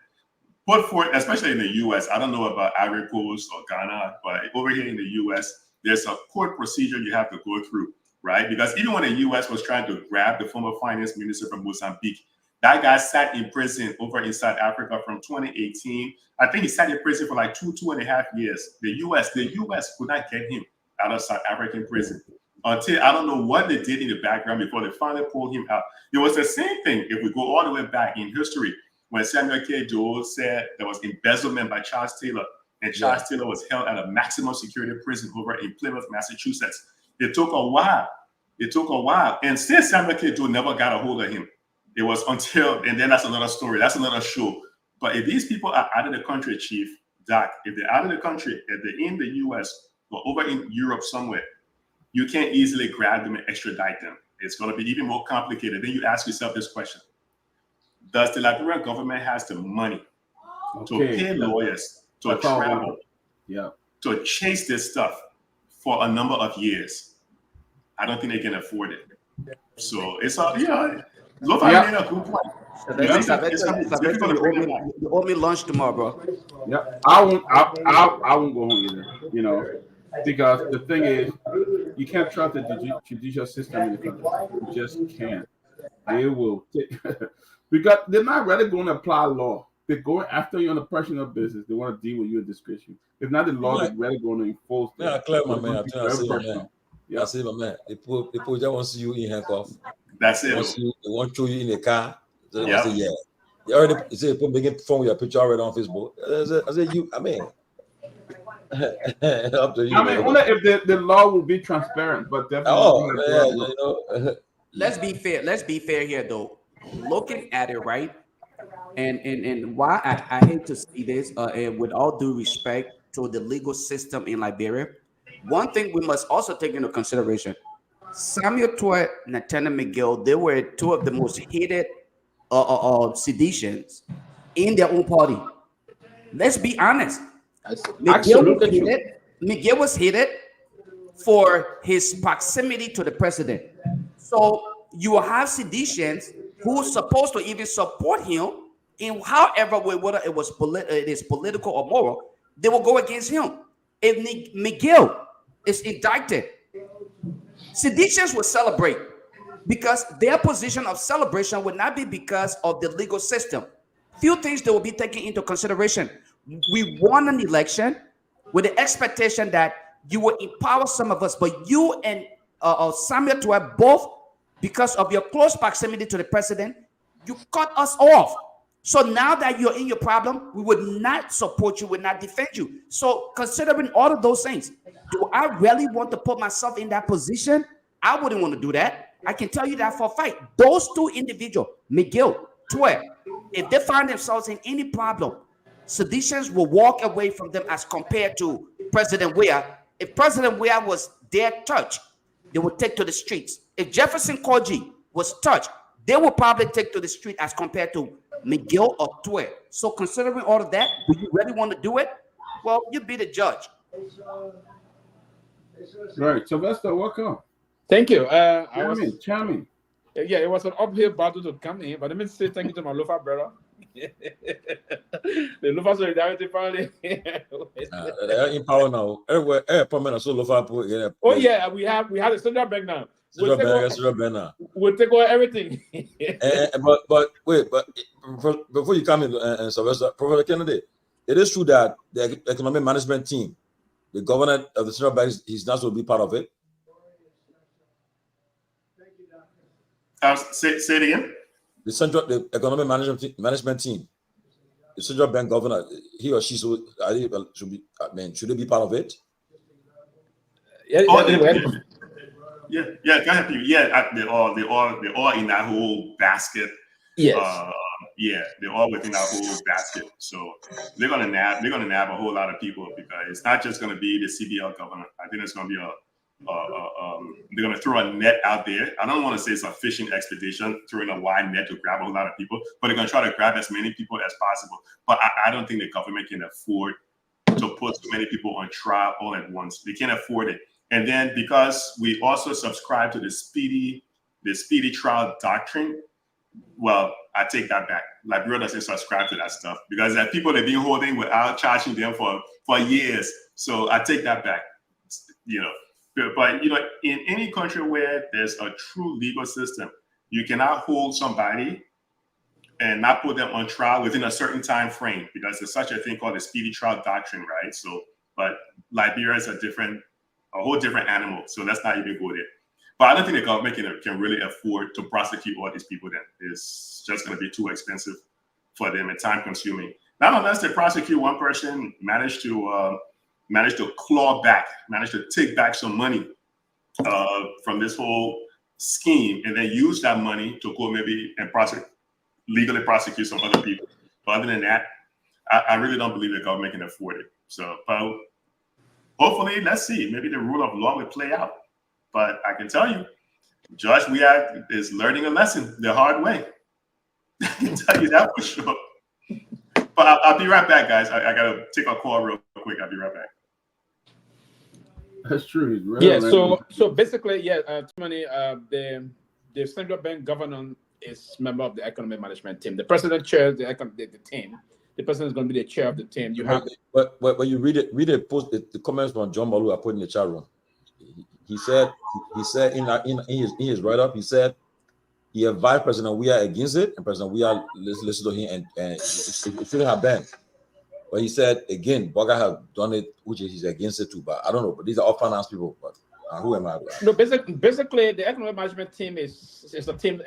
put forth, especially in the U.S. I don't know about Ivory Coast or Ghana, but over here in the U.S., there's a court procedure you have to go through, right? Because even when the U.S. was trying to grab the former finance minister from Mozambique, that guy sat in prison over in South Africa from 2018. I think he sat in prison for like 2.5 years. The U.S. could not get him out of South African prison until I don't know what they did in the background before they finally pulled him out. It was the same thing if we go all the way back in history when Samuel K. Doe said there was embezzlement by Charles Taylor, and Charles Taylor was held at a maximum security prison over in Plymouth, Massachusetts. It took a while. And since Samuel K. Doe never got a hold of him, it was until, and then that's another story, that's another show. But if these people are out of the country, Chief Doc, if they're out of the country, if they're in the US or over in Europe somewhere, you can't easily grab them and extradite them. It's going to be even more complicated. Then you ask yourself this question: does the Liberian government has the money to pay lawyers to That's all we travel want. Yeah. to chase this stuff for a number of years? I don't think they can afford it. So it's a Lofa Yeah. made a good point. You owe me lunch tomorrow, bro. Yeah, I won't go home either. You know, because the thing is, you can't trust the judicial system in the country. You just can't. They will take because they're not really going to apply law. They're going after you on a personal business. They want to deal with you and disgrace you. It's not the law that's really going to enforce. Yeah, clear, my man. I Very say, my man. personal. I say, my man. People just want to see you in handcuff. That's They it. want to show you in a car. So Yeah. I say, yeah. They already say people making fun with your picture already on Facebook. I say you. I mean, up to you. I mean, only if the law will be transparent, but definitely. Oh, yeah, you know. Let's be fair. Let's be fair here, though. Looking at it, right, and why I hate to see this, and with all due respect to the legal system in Liberia, one thing we must also take into consideration: Samuel Tuet, Nathaniel McGill, they were two of the most hated seditions in their own party. Let's be honest. Miguel was hated for his proximity to the president. So you have seditions who are supposed to even support him in however way, whether it is political or moral, they will go against him. If Miguel is indicted, seditions will celebrate because their position of celebration would not be because of the legal system. Few things that will be taken into consideration. We won an election with the expectation that you will empower some of us, but you and Samuel Tuet both, because of your close proximity to the president, you cut us off. So now that you're in your problem, we would not support you, would not defend you. So considering all of those things, do I really want to put myself in that position? I wouldn't want to do that. I can tell you that for a fact. Those two individuals, Miguel, Tuet, if they find themselves in any problem, seditions will walk away from them as compared to President Weah. If President Weah was their touch, they would take to the streets. If Jefferson Koji was touched, they will probably take to the street as compared to Miguel or Tuet. So considering all of that, do you really want to do it? Well, you be the judge. Right. Sylvester, welcome. Thank you. Charming. Yeah, it was an uphill battle to come in, but let me say thank you to my Lofa brother. The Lofa Solidarity Party. They're in power now. Everywhere, every permanent so Lofa. Oh yeah, we have a central bank now. Central bank now. We'll take over everything. But wait, before you come in, Sylvester, Professor Kennedy, it is true that the economic management team, the governor of the central bank, he's not supposed to be part of it. Say it again. The economic management team, the central bank governor, he or she should be. I mean, should they be part of it? Yeah. Go ahead, Peter. Yeah, they're all in that whole basket. Yes. They're all within that whole basket. So they're gonna nab a whole lot of people because it's not just gonna be the CBL governor. I think it's gonna be they're going to throw a net out there. I don't want to say it's a fishing expedition, throwing a wide net to grab a whole lot of people, but they're going to try to grab as many people as possible. But I don't think the government can afford to put so many people on trial all at once. They can't afford it. And then because we also subscribe to the speedy trial doctrine, well, I take that back. Liberia doesn't subscribe to that stuff because there are people they've been holding without charging them for years. So I take that back. But in any country where there's a true legal system, you cannot hold somebody and not put them on trial within a certain time frame because there's such a thing called the speedy trial doctrine, right? So, but Liberia is a whole different animal. So let's not even go there. But I don't think the government can really afford to prosecute all these people. Then it's just going to be too expensive for them and time consuming. Not unless they prosecute one person, manage to take back some money from this whole scheme and then use that money to go maybe and legally prosecute some other people. But other than that, I really don't believe the government can afford it. So, but hopefully, let's see. Maybe the rule of law will play out. But I can tell you, Judge Weah is learning a lesson the hard way. I can tell you that for sure. But I'll be right back, guys. I gotta take a call real quick. I'll be right back. That's true. He's Yeah. relevant. So basically, yeah, too many. The central bank governor is member of the economic management team. The president chairs the team. The president is going to be the chair of the team. You have But when you read it, the comments from John Malu I put in the chat room. He said in his write up, he said he advised President Weah against it, and President Weah listened to him, and it shouldn't have been. But he said again, Boga have done it, which he's against it too. But I don't know. But these are all finance people. But who am I? no. Basically, the economic management team is a team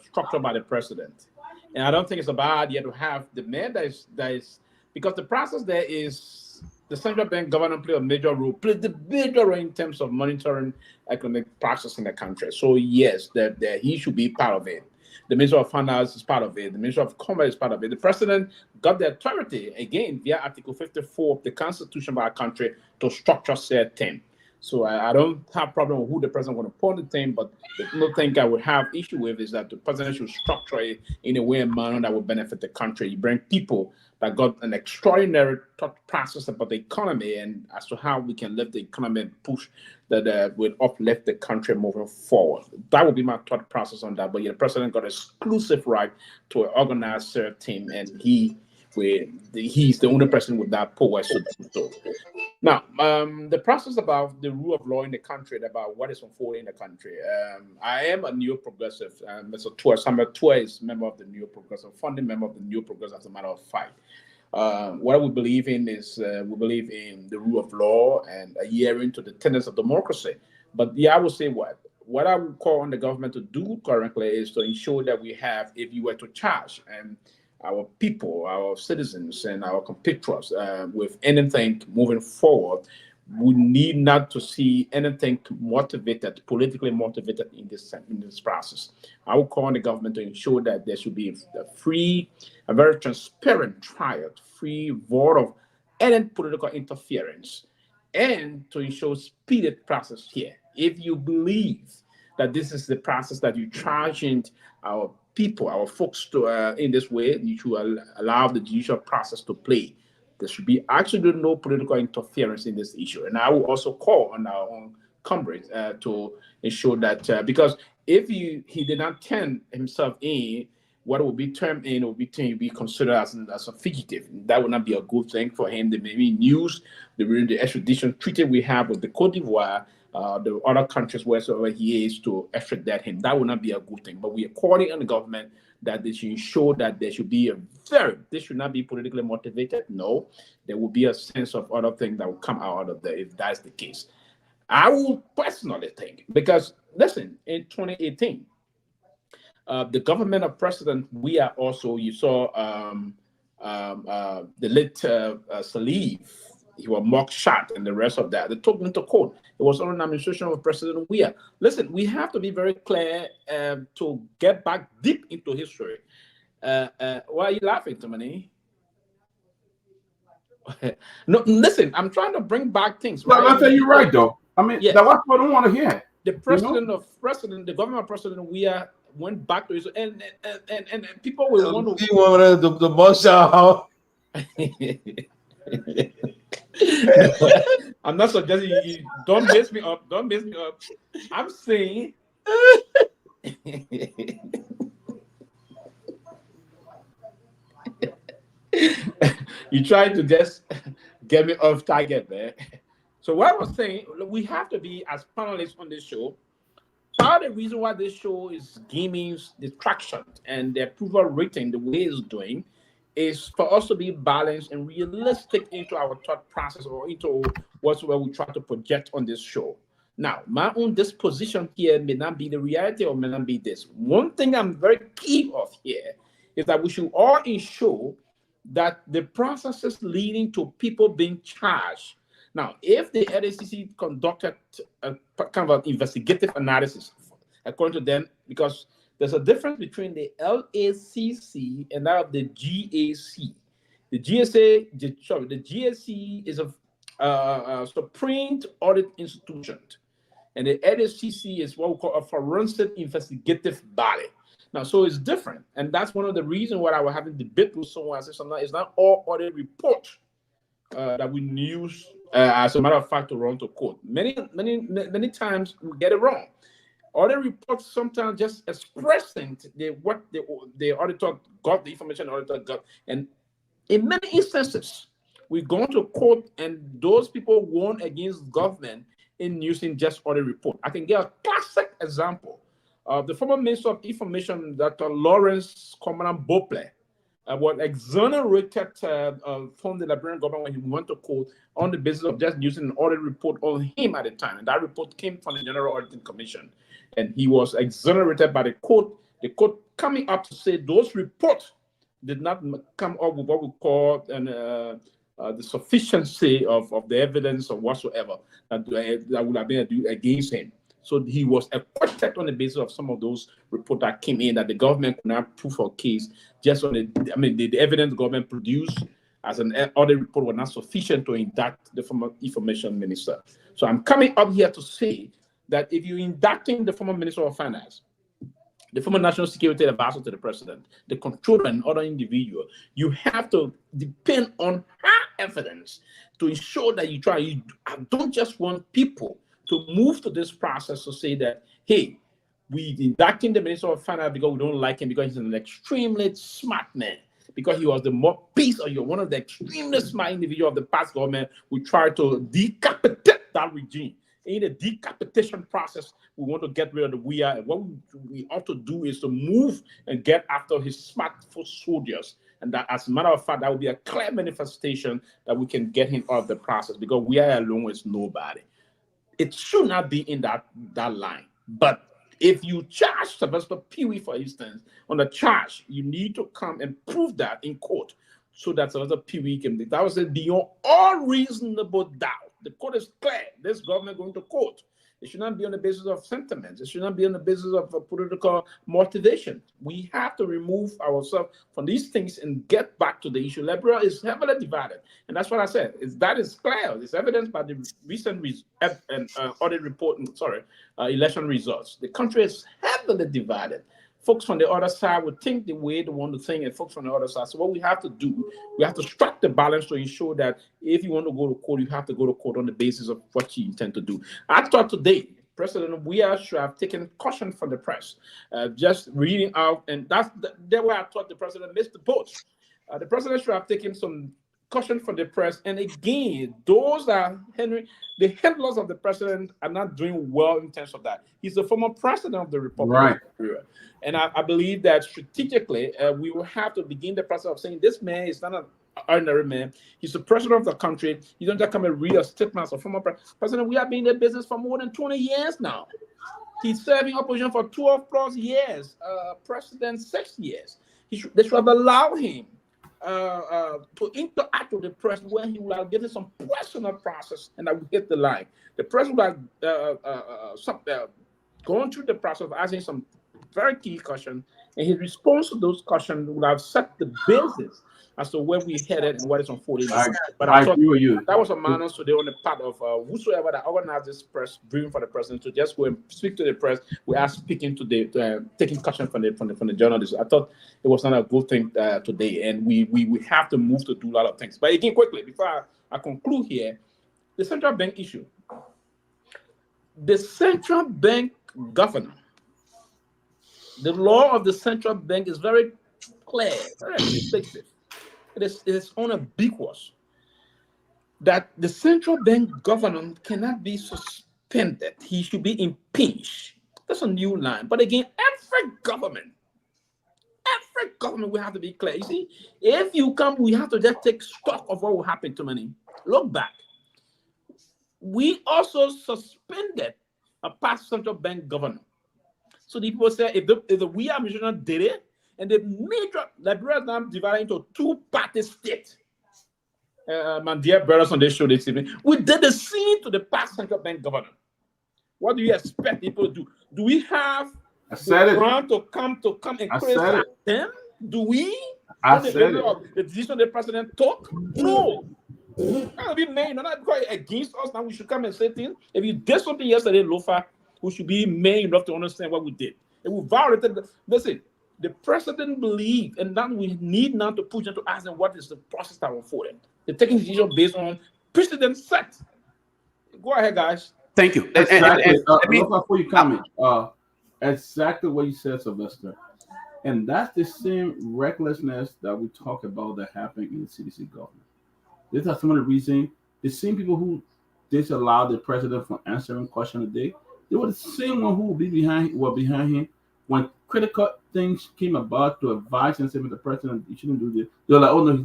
structured by the president, and I don't think it's a bad idea to have the man that is because the process there is the central bank governor plays the major role in terms of monitoring economic process in the country. So yes, that he should be part of it. The Minister of Finance is part of it. The Minister of Commerce is part of it. The President got the authority, again, via Article 54 of the Constitution of our country to structure said team. So I don't have problem with who the President want to put on the team, but the only thing I would have issue with is that the President should structure it in a way and manner that will benefit the country. You bring people that got an extraordinary thought process about the economy and as to how we can lift the economy and push that will uplift the country moving forward. That would be my thought process on that. But yeah, the president got exclusive right to organize their team, and he's the only person with that power. So now, the process about the rule of law in the country, about what is unfolding in the country. I am a New Progressive. Mr. Tua, Samuel Tua is member of the New Progressive, founding member of the New Progressive, as a matter of fact. What we believe in is we believe in the rule of law and adhering to the tenets of democracy. But yeah, I would say what I would call on the government to do currently is to ensure that we have, if you were to charge our people, our citizens, and our compatriots with anything moving forward, we need not to see anything politically motivated in this process. I will call on the government to ensure that there should be a very transparent trial, free vote of any political interference, and to ensure speeded process here. If you believe that this is the process that you're charging our people, our folks to in this way, you should allow the judicial process to play. There should be actually no political interference in this issue. And I will also call on our own comrades to ensure that, because if he did not turn himself in, what will be termed in will be considered as a fugitive. That would not be a good thing for him. There may be news the extradition treaty we have with the Cote d'Ivoire, the other countries wherever he is, to extradite him. That would not be a good thing. But we are calling on the government that they should ensure that there should be this should not be politically motivated. No, there will be a sense of other things that will come out of there if that's the case. I would personally think, because listen, in 2018, the government of President Weah also, you saw the late Salif, he was mock shot and the rest of that. They took him to court. It was under the administration of President Weah. Listen, we have to be very clear to get back deep into history. Why are you laughing, Timony? No, listen, I'm trying to bring back things. Well, I tell you right though. I mean, Yes. that's what I don't want to hear. The the government of President Weah went back to Israel, and people will want to. The Marshall. I'm not suggesting you don't mess me up. Don't mess me up. I'm saying you trying to just get me off target there. So what I was saying, we have to be, as panelists on this show, part of the reason why this show is gaining the traction and the approval rating the way it's doing is for us to be balanced and realistic into our thought process or into whatsoever we try to project on this show. Now, my own disposition here may not be the reality or may not be this. One thing I'm very key of here is that we should all ensure that the processes leading to people being charged. Now, if the LACC conducted a kind of an investigative analysis, according to them, because there's a difference between the LACC and that of the GAC. The GAC is a Supreme Audit Institution, and the LACC is what we call a forensic investigative body. Now, so it's different. And that's one of the reasons why I was having debate with someone. I said, sometimes it's not all audit reports that we use, as a matter of fact, to run to court. Many times we get it wrong. Audit reports sometimes just expressing what the auditor got, the information the auditor got. And in many instances, we go to court and those people warn against government in using just audit report. I can give a classic example. The former Minister of Information, Dr. Lawrence Commandant Bople, was exonerated from the Liberian government when he went to court on the basis of just using an audit report on him at the time. And that report came from the General Auditing Commission. And he was exonerated by the court coming up to say those reports did not come up with what we call the sufficiency of the evidence or whatsoever that would have been against him. So he was acquitted on the basis of some of those reports that came in that the government could not prove a case just on the evidence the government produced as an audit report was not sufficient to indict the former information minister. So I'm coming up here to say that if you're indicting the former Minister of Finance, the former National Security Advisor to the President, the controller, and other individual, you have to depend on her evidence to ensure that you don't just want people to move to this process to say that, hey, we indicting the Minister of Finance because we don't like him because he's an extremely smart man, because he was the more piece or you're one of the extremely smart individuals of the past government. We try to decapitate that regime. In the decapitation process, we want to get rid of the WIA. And what we ought to do is to move and get after his smart foot soldiers. And that, as a matter of fact, that would be a clear manifestation that we can get him out of the process, because WIA alone is nobody. It should not be in that line. But if you charge Sylvester Pewy, for instance, on a charge, you need to come and prove that in court so that Sylvester Pewy can be, that was beyond all reasonable doubt. The court is clear. This government going to court. It should not be on the basis of sentiments. It should not be on the basis of political motivation. We have to remove ourselves from these things and get back to the issue. Liberia is heavily divided. And that's what I said. That is clear. It's evidenced by the recent audit report, election results. The country is heavily divided. Folks on the other side would think the way they want to think, and folks on the other side. So what we have to do, we have to strike the balance to ensure that if you want to go to court, you have to go to court on the basis of what you intend to do. I thought today, President Weah should have taken caution from the press, just reading out, and that's where I thought the president missed the boat. The president should have taken some caution from the press. And again, those are the handlers of the president are not doing well in terms of that. He's the former president of the Republic of Nigeria. And I believe that strategically, we will have to begin the process of saying this man is not an ordinary man. He's the president of the country. You don't just come and read a statement as a former president. We have been in the business for more than 20 years now. He's serving opposition for 12 plus years, president 6 years. They should have allowed him to interact with the press when he would have given some personal process and that would hit the line. The press would have gone through the process of asking some very key questions, and his response to those questions would have set the basis as to where we headed and what is unfolding. But I thought that was a manner today on the part of whosoever that organized this press briefing for the president to just go and speak to the press. We are speaking to taking questions from the journalists. I thought it was not a good thing today, and we have to move to do a lot of things. But again, quickly before I conclude here, the central bank issue. The central bank governor. The law of the central bank is very clear, very restrictive. It is unambiguous that the central bank governor cannot be suspended. He should be impeached. That's a new line. But again, every government will have to be clear. You see, if you come, we have to just take stock of what will happen to money. Look back. We also suspended a past central bank governor. So the people say if the we are did it, and the major Liberia is now divided into two-party states. My dear brothers on this show this evening, we did the same to the past central bank governor. What do you expect people to do? Do we have the ground to come and criticize them? Do we? The decision the president took? No. That be made. Not quite against us. Now we should come and say things. If you did something yesterday, Lofa, we should be made enough to understand what we did. If we violated, listen, the president believe, and then we need not to push them to ask them what is the process that will for them. They're taking decision based on precedent set. Go ahead, guys. Thank you. Exactly. Let me- Before you comment, exactly what you said, Sylvester. And that's the same recklessness that we talk about that happened in the CDC government. These are some of the reasons the same people who disallowed the president from answering questions a day, they were the same one who were behind him when critical things came about to advise and say the president you shouldn't do this. They're like, oh no, he's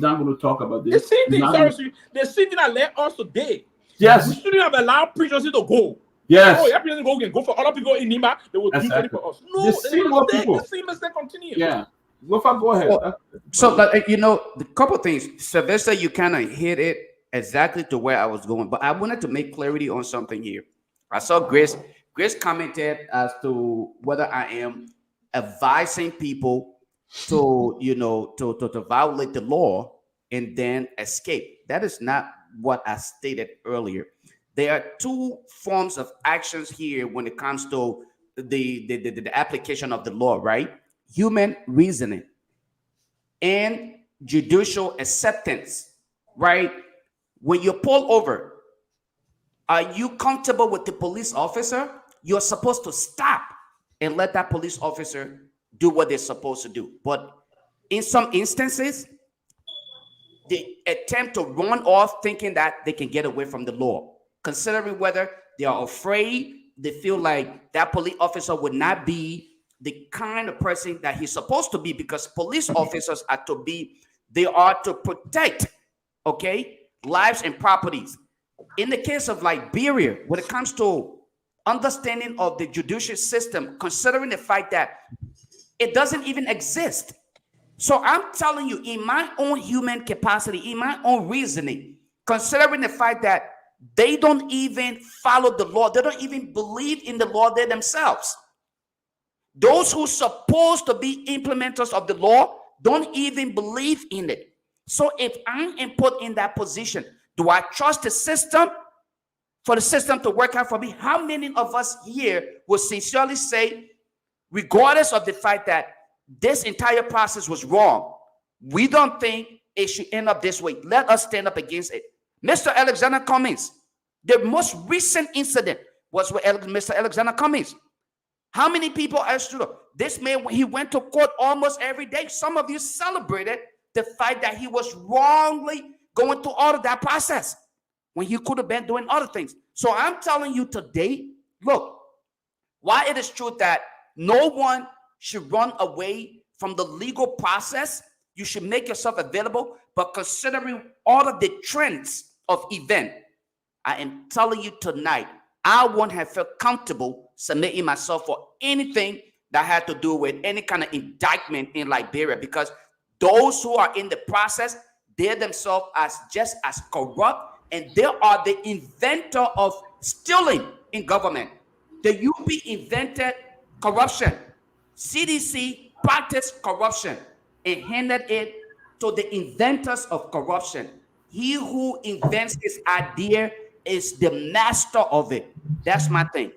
not going to talk about The this. same thing, He's not sorry, gonna- the same thing that led us today. Yes, We shouldn't have allowed preachers to go. yes. Oh, yeah, preachers go again. Go for other people in Nima. They will do Exactly. anything for us. No, The same old people. the same mistake continue. Yeah. Go ahead. Well, So, like, you know, the couple things, Sylvester, you kind of hit it exactly to where I was going, but I wanted to make clarity on something here. I saw Grace commented as to whether I am advising people to, you know, to violate the law and then escape. That is not what I stated earlier. There are two forms of actions here when it comes to the application of the law, right? Human reasoning and judicial acceptance, right? When you pull over, are you comfortable with the police officer? You're supposed to stop and let that police officer do what they're supposed to do. But in some instances, they attempt to run off thinking that they can get away from the law, considering whether they are afraid, they feel like that police officer would not be the kind of person that he's supposed to be, because police officers are to be, they are to protect, okay, lives and properties. In the case of Liberia, when it comes to understanding of the judicial system, considering the fact that it doesn't even exist. So I'm telling you, in my own human capacity, in my own reasoning, considering the fact that they don't even follow the law, they don't even believe in the law they themselves. Those who are supposed to be implementers of the law don't even believe in it. So if I am put in that position, do I trust the system for the system to work out for me? How many of us here will sincerely say, regardless of the fact that this entire process was wrong, we don't think it should end up this way, let us stand up against it? Mr. Alexander Cummings, the most recent incident was with Mr. Alexander Cummings. How many people asked you? This man, he went to court almost every day. Some of you celebrated the fact that he was wrongly going through all of that process when he could have been doing other things. So I'm telling you today, look, while it is true that no one should run away from the legal process, you should make yourself available, but considering all of the trends of event, I am telling you tonight, I won't have felt comfortable submitting myself for anything that had to do with any kind of indictment in Liberia, because those who are in the process, they themselves as just as corrupt, and they are the inventor of stealing in government. The UP invented corruption. CDC practiced corruption and handed it to the inventors of corruption. He who invents his idea is the master of it. That's my thing.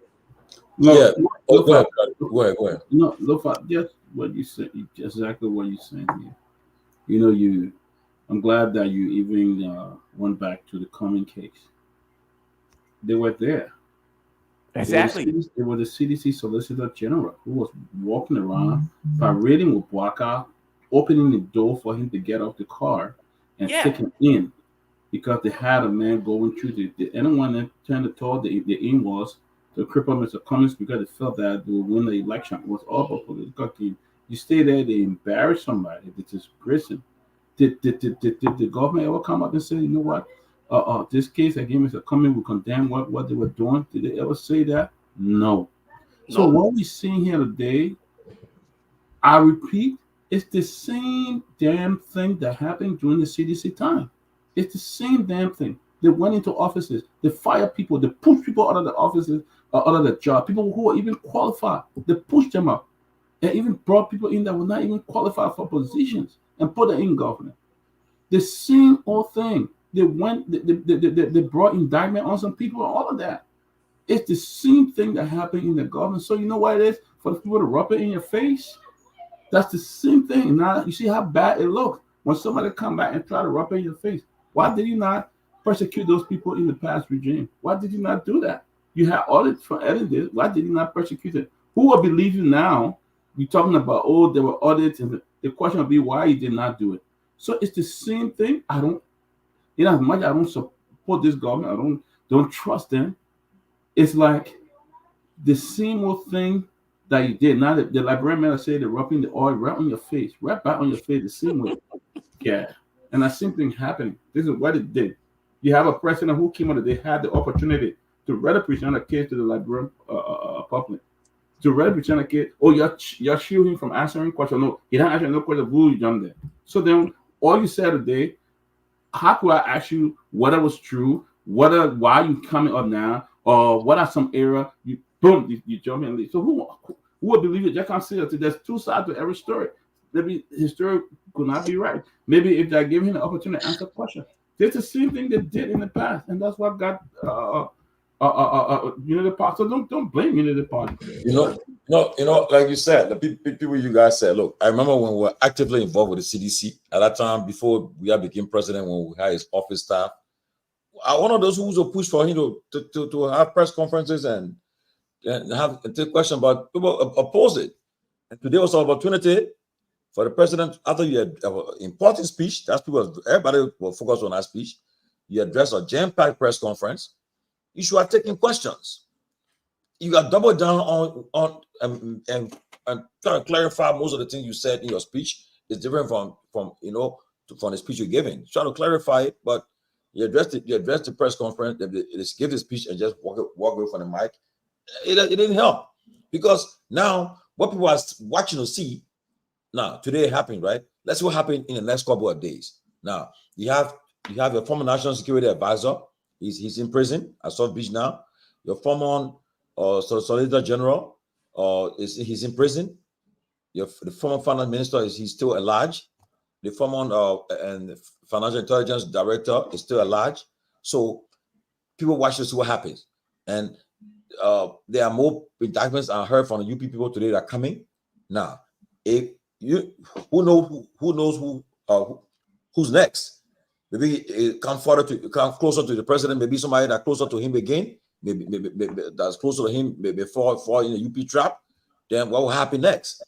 No, Yeah. look Go at ahead. Go ahead. no, look at just what you said, exactly what you're saying here. You know, I'm glad that you even went back to the Cumming case. They were there. Exactly. It was the CDC Solicitor General who was walking around parading with Bwaka, opening the door for him to get off the car and Yeah. take him in, because they had a man going through the anyone that turned to tell the aim was to cripple Mr. Cummings because they felt that they would win the election. It was all about political game. You stay there, they embarrass somebody, they disgrace him. Did the government ever come out and say, you know what? This case against Mr. Cummings will condemn what they were doing? Did they ever say that? No. So what we're seeing here today, I repeat, it's the same damn thing that happened during the CDC time. It's the same damn thing. They went into offices, they fired people, they pushed people out of the offices, out of the job, people who were even qualified, they pushed them up, and even brought people in that were not even qualified for positions and put them in government. The same old thing. They brought indictment on some people and all of that. It's the same thing that happened in the government. So you know what it is? For the people to rub it in your face, That's the same thing. Now you see how bad it looks when somebody come back and try to rub in your face. Why did you not persecute those people in the past regime? Why did you not do that? You had audits for editing. Why did you not persecute it? Who will believe you now? You're talking about, oh, there were audits, and the question will be why you did not do it. So it's the same thing. I don't, as much I don't support this government, I don't trust them. It's like the same old thing that you did. Now the librarian man say they're rubbing the oil right on your face, right back on your face the same way. Yeah. And that same thing happening. This is what it did. You have a president who came out, they had the opportunity to rather present a case to the librarian public. To rather present a case, oh, you're shielding him from answering questions. No, he didn't answer no question. Who you done there? So then all you said today, how could I ask you whether it was true, why you coming up now, or what are some errors? You boom, you jump in and leave. So who would believe it? Just can't say that. There's two sides to every story. Maybe his story could not be right. Maybe if they give him the opportunity to answer questions, it's the same thing they did in the past, and that's what got Unity Party. So don't blame Unity Party. Like you said, the people you guys said. Look, I remember when we were actively involved with the CDC at that time before we became president. When we had his office staff, one of those who was pushed for him to have press conferences and take questions, but people opposed it. And today was an opportunity for the president, after you had an important speech, everybody will focus on that speech. You address a jam-packed press conference. You should have taken questions. You got double down on and try to clarify most of the things you said in your speech is different from the speech you're giving. Try to clarify it, but you address the press conference. They give the speech and just walk away from the mic. It didn't help, because now what people are watching to see. Now, today happened, right? Let's see what happened in the next couple of days. Now, you have your former national security advisor. He's in prison at South Beach now. Your former Solicitor General he's in prison. The former finance minister he's still at large. The former and financial intelligence director is still at large. So people watch to see what happens. And there are more indictments I heard from the UP people today that are coming. Now, who knows who's next? Maybe it come closer to the president. Maybe somebody that's closer to him again. Maybe that's closer to him. Maybe fall in the UP trap. Then what will happen next?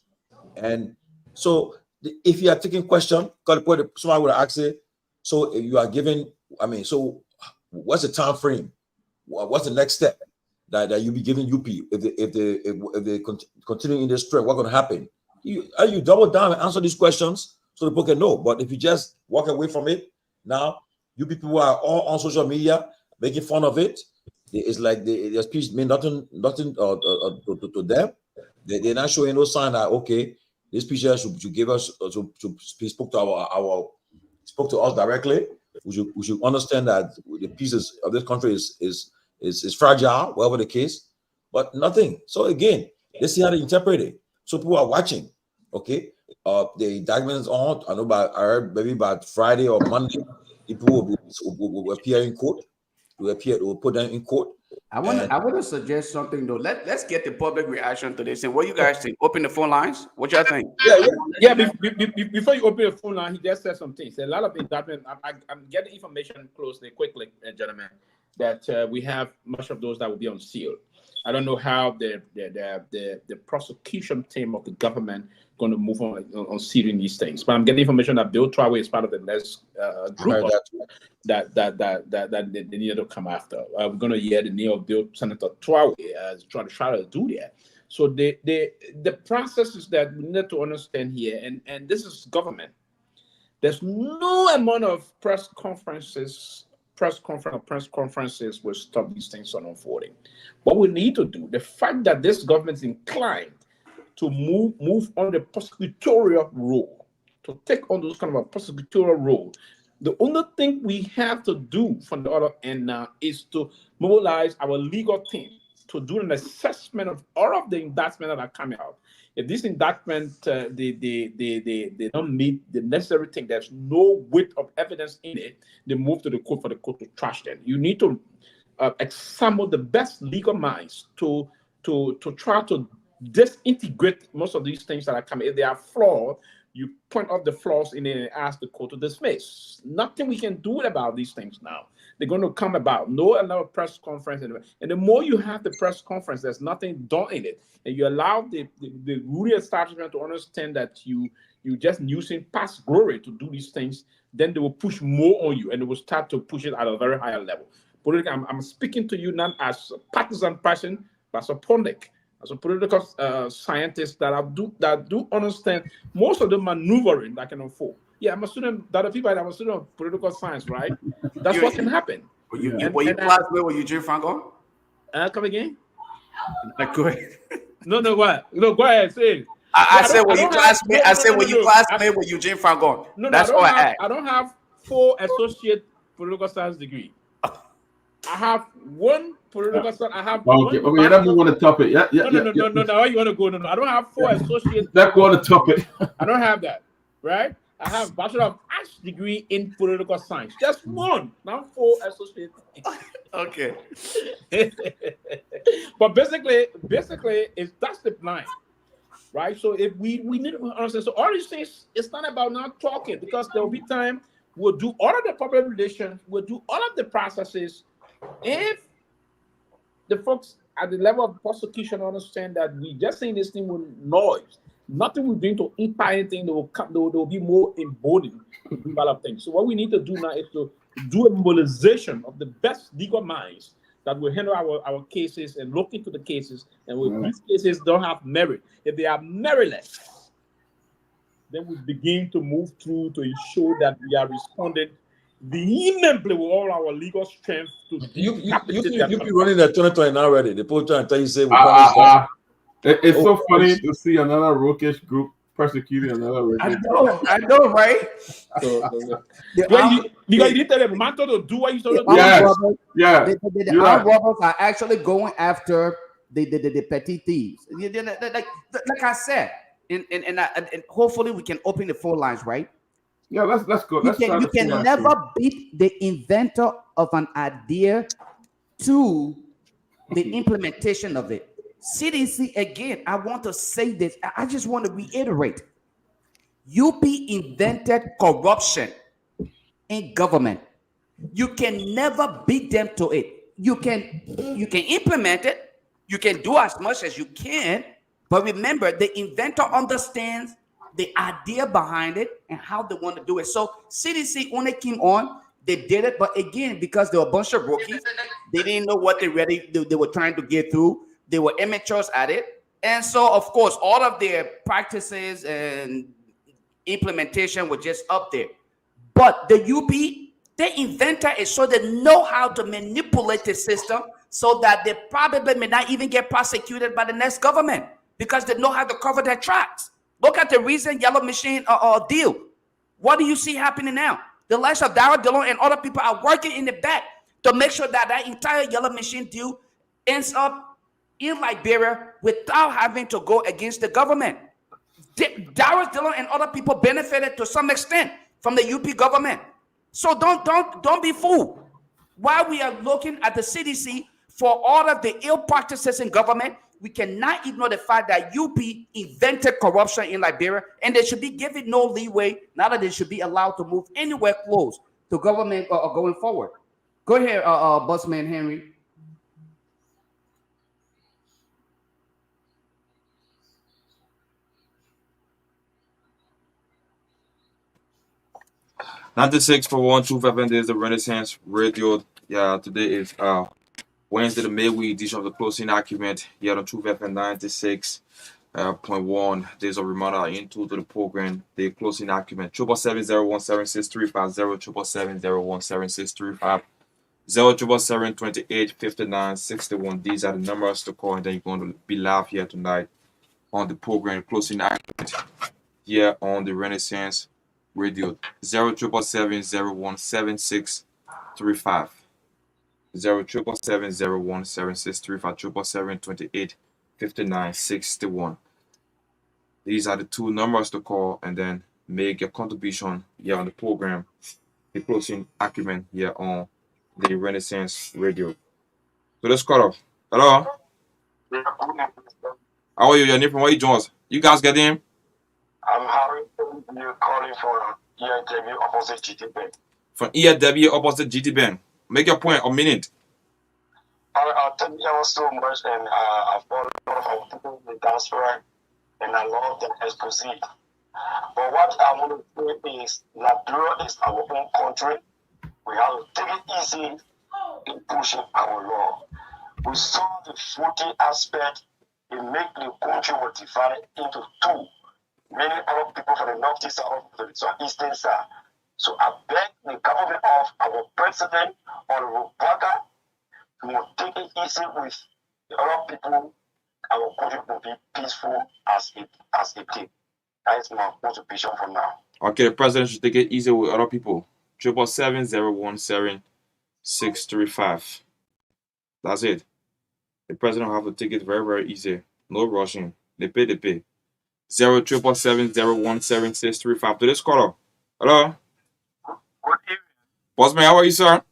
And so, if you are taking question, somebody would ask it. So you are giving. So what's the time frame? What's the next step that you be giving UP if they continue in this trend? What's going to happen? You double down and answer these questions so the people can know. But if you just walk away from it, now you people are all on social media making fun of it. It's like their speech mean nothing to them. They're not showing no sign that okay, this speech should give us spoke to us directly. We should understand that the pieces of this country is fragile, whatever the case, but nothing. So again, let's see how they interpret it. So people are watching, okay? The indictments on. I heard maybe by Friday or Monday, people will appear in court. Will put them in court. I want to suggest something though. Let's get the public reaction to this. And what you guys think? Open the phone lines. What y'all think? Yeah. Before you open the phone line, he just said some things. A lot of indictment. I'm getting information quickly, gentlemen, that we have much of those that will be unsealed. I don't know how the prosecution team of the government going to move on sealing these things, but I'm getting information that Bill Traore is part of the next group that they need to come after. We're going to hear the name of Senator Traore trying to do that. So the process is that we need to understand here, and this is government. There's no amount of press conferences will stop these things from unfolding. What we need to do, the fact that this government is inclined to move on the prosecutorial role, to take on those kind of a prosecutorial role, the only thing we have to do from the other end now is to mobilize our legal team to do an assessment of all of the indictments that are coming out. If this indictment, they don't meet the necessary thing, there's no weight of evidence in it, they move to the court for the court to trash them. You need to examine the best legal minds to try to disintegrate most of these things that are coming. If they are flawed, you point out the flaws in it and ask the court to dismiss. Nothing we can do about these things now. They're going to come about. No another press conference. And the more you have the press conference, there's nothing done in it. And you allow the ruling establishment to understand that you just using past glory to do these things, then they will push more on you and they will start to push it at a very higher level. I'm speaking to you not as a partisan person, but as a pundit, as a political scientist that do understand most of the maneuvering that can unfold. Yeah, I'm a student. I'm a student of political science, right? That's what can happen. Were you classmate with Eugene Franco? Come again? Go ahead. No, what? No, go ahead. Say it. I said, were you classmate? I said, were you classmate with Eugene Franco? No, that's all I asked. I don't have 4 associate political science degree. I have 1 political science. I have okay. Let's move on the topic. No. Where you want to go? No. I don't have 4 associate. Let's go on the topic. I don't have that, right? I have Bachelor of Arts degree in political science. Just 1, not 4 associate. Okay. But basically, that's the line, right? So if we need to understand, so all these things, it's not about not talking, because there will be time we'll do all of the public relations, we'll do all of the processes. If the folks at the level of prosecution understand that we just saying this thing with noise, nothing we're doing to impact anything, they will be more emboldened to do a lot of things. So what we need to do now is to do a mobilization of the best legal minds that will handle our cases and look into the cases. And when these cases don't have merit, if they are meritless, then we begin to move through to ensure that we are responding vehemently with all our legal strength to you be running the 2020 already. The people trying to tell you say it's so funny to see another roguish group persecuting another roguish group. I know, right? Because you didn't tell them Manto to do what you told them. The armed robbers are actually going after the petty thieves. Like I said, and hopefully we can open the phone lines, right? Yeah, let's go. You can never beat the inventor of an idea to the implementation of it. CDC, again, I want to say this. I just want to reiterate. UP invented corruption in government. You can never beat them to it. You can implement it. You can do as much as you can. But remember, the inventor understands the idea behind it and how they want to do it. So CDC, when they came on, they did it. But again, because they were a bunch of rookies, they didn't know what they were trying to get through. They were amateurs at it. And so, of course, all of their practices and implementation were just up there. But the UP, the inventor is so they know how to manipulate the system so that they probably may not even get prosecuted by the next government because they know how to cover their tracks. Look at the recent Yellow Machine deal. What do you see happening now? The likes of Darrell Dillon and other people are working in the back to make sure that that entire Yellow Machine deal ends up in Liberia without having to go against the government. Darrell Dillon and other people benefited to some extent from the UP government. So don't be fooled. While we are looking at the CDC for all of the ill practices in government, we cannot ignore the fact that UP invented corruption in Liberia, and they should be given no leeway. Now that they should be allowed to move anywhere close to government going forward. Go ahead, Busman Henry. $96 for 1 Truth FM. There's the Renaissance Radio. Yeah, today is Wednesday, the midweek edition of the closing argument here on Truth FM 96.1. There's a reminder into the program, the closing argument. 777-017-635, 777-017-635, 077-28-59-61. These are the numbers to call, and then you're going to be live here tonight on the program, closing argument here on the Renaissance Radio. 077-017-635. 077-017-635, 777-28-59-61. These are the two numbers to call and then make your contribution here on the program, the closing argument here on the Renaissance Radio. So let's call off. Hello? How are you? Your name from where you join us? You guys get him? I'm Harry. You calling from EIW opposite GT Bank. From EIW opposite GT Bank. Make your point a minute. Thank you so much, and I've got a lot of our people in the diaspora, and I love the expose. But what I want to say is, Liberia is our own country. We have to take it easy in pushing our law. We saw the voting aspect. It make the country was divided into two. Many other people from the northeast side of the southeastern side. So I beg the government of our president or Rebecca to take it easy with the other people. Our country will be peaceful as it is. That is my contribution for now. Okay, the president should take it easy with other people. 777-017-635. That's it. The president will have to take it very, very easy. No rushing. They pay. 0777017-635. To this caller. Hello? Good evening. Bossman, how are you, sir? I'm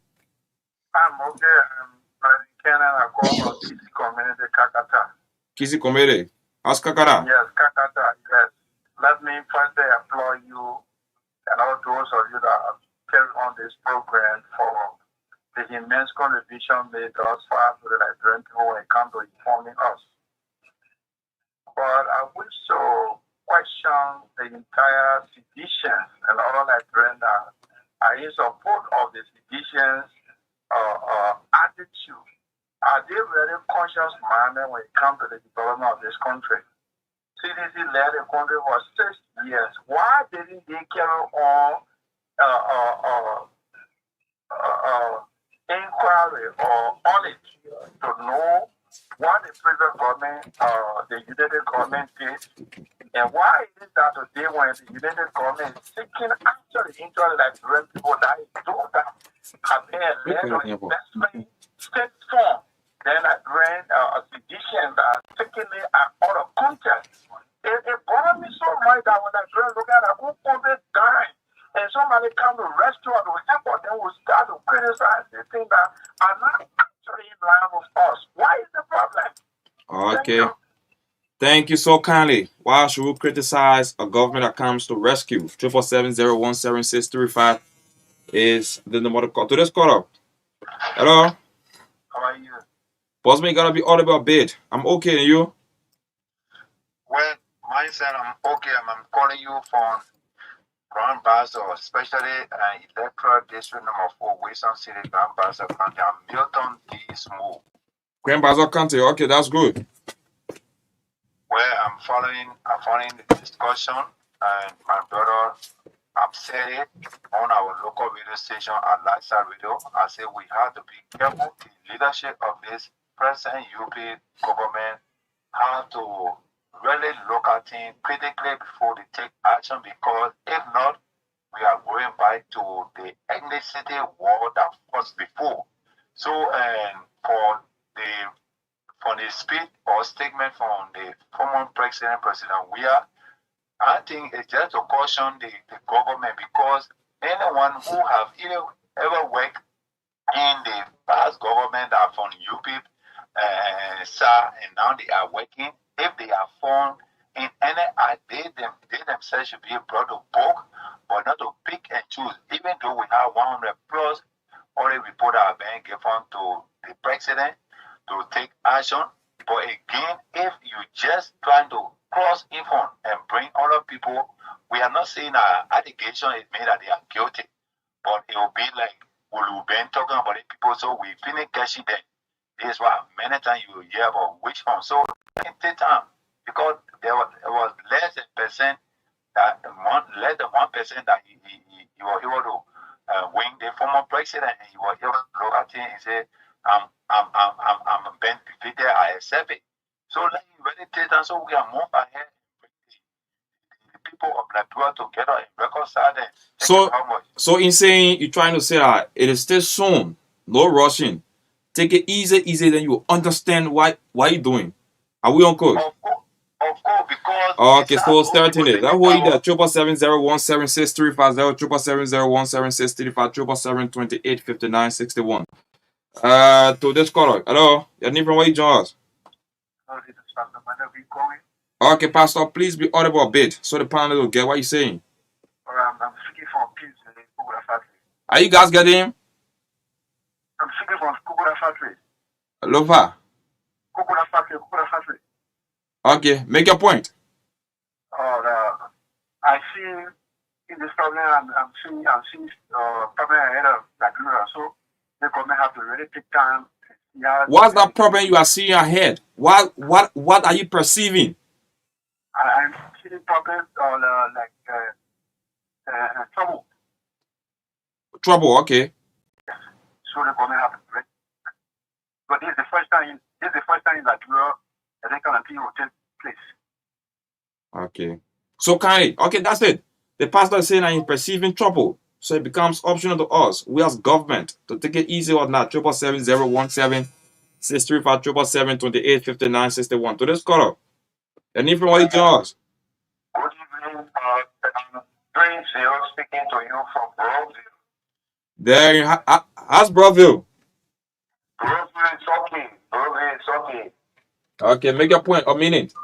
okay. I'm from Canada. I call from Kisi Community, Kakata. Kisi Komere. How's Kakara? Yes, Kakata, yes. Let me first applaud you and all those of you that have carried on this program for the immense contribution made thus far to the Liberian people when it comes to informing us. But I wish to question the entire seditions and all Liberians that are in support of the seditions attitude. Are they very conscious minded when it comes to the development of this country? CDC led the country for 6 years. Why didn't they carry on inquiry or audit to know what the previous government, the United government did, and why is it that today when the United government is seeking after the interest of Liberian people that is those that have been led on investment state form, then Liberian seditions are taking it out of context. It bothers me so much that when Liberians look at who COVID dying, and somebody come to restaurant or airport, then will start to criticize the things that are not actually in line with us. Why is the problem? Okay. Thank you so kindly. Why should we criticize a government that comes to rescue? 777-017-635 is the number to call. To this caller. Hello? How are you? Boss man, gotta be audible a bit. I'm okay, and you? Well, myself, I'm okay. I'm calling you from Grand Bassa, especially electoral district number 4, Wilson City, Grand Bassa County. I'm Milton D. Smooth. Grand Bazaar County. Okay, that's good. Where I'm following the discussion, and my brother, I've said it on our local radio station at Lifestyle Radio. I said we have to be careful. The leadership of this present UP government have to really look at things critically before they take action, because if not, we are going back to the ethnicity war that was before. So, for the speech or statement from the former President Weah, I think it's just to caution the government, because anyone who have ever worked in the past government that are from UP, SAR, and now they are working, if they are found in any act, they themselves should be brought to book, but not to pick and choose. Even though we have 100 plus already reports are being given to the president to take action. But again, if you just trying to cross info and bring other people, we are not saying an allegation is made that they are guilty, but it will be like we've been talking about it, people, so we finish catching them. This is why many times you will hear about which one. So it takes time, because there was less than 1% that that he was able to win the former president, and he was able to look at him and say, I'm been defeated, I accept it. So let me really take time, so we are more ahead. The people of Liberia together and reconcile them. So in saying, you're trying to say that it is still soon, no rushing. Take it easy, then you understand why you're doing. Are we on code? Of course, because okay, so starting it. That way there 777-017-635, 777-017-635, 777-28-59-61. To this caller. Hello, your name from where you join us? Pastor Manavi Kowi. Okay, Pastor, please be audible a bit so the panel will get what you're saying. I'm speaking from Peace in Kukura Factory. Are you guys getting him? I'm speaking from Kukura Factory. Lova. Kukura Factory. Okay, make your point. I see in this problem, I'm seeing problem ahead of Nigeria. So the government have to really take time. What's that problem you are seeing ahead? What are you perceiving? I'm seeing problems trouble. Trouble, okay. So the government have to break. But this is the first time in Nigeria that kind of thing will take place. Okay. So kindly, okay, that's it. The pastor is saying that he's perceiving trouble. So it becomes optional to us, we as government, to take it easy or not. 777-017-635, 777-28-59-61. To this caller. And if you want to join us. Good evening. I'm doing zero speaking to you from Broadview. There, how's Broadview? Broadview is okay. Broadview is okay. Okay, make your point a minute.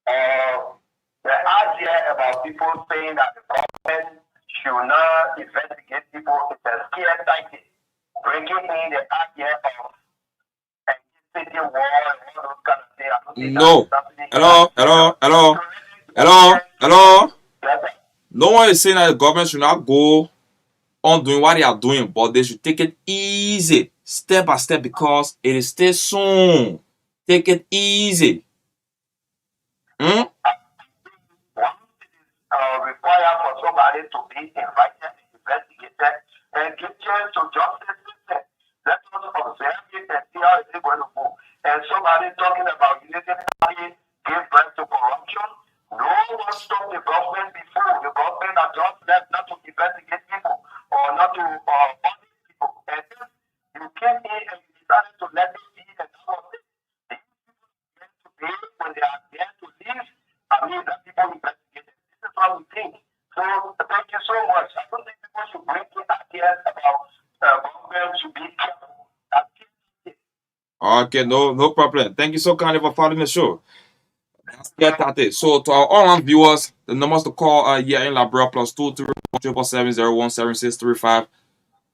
The idea about people saying that the government should not investigate people is a scare tactic. Bringing in the idea of city war and all those kind of things. No. Hello. Yes, sir. No one is saying that the government should not go on doing what they are doing, but they should take it easy, step by step, because it is still soon. Take it easy. Require for somebody to be invited, investigated, and give chance to justice system. Let us observe it and see how it's going to go. And somebody talking about unity party give birth to corruption. No one stopped the government before. The government are just left not to investigate people or not to punish people. And then you came in and you decided to let it be and all of it. Today, when they are there to leave, I mean that people investigate. This is what we think. So thank you so much. I don't think people should bring in ideas about government should be careful. Okay, no problem. Thank you so kindly for following the show. Get at it. So to our online viewers, the numbers to call here in Labra +231-777-017-635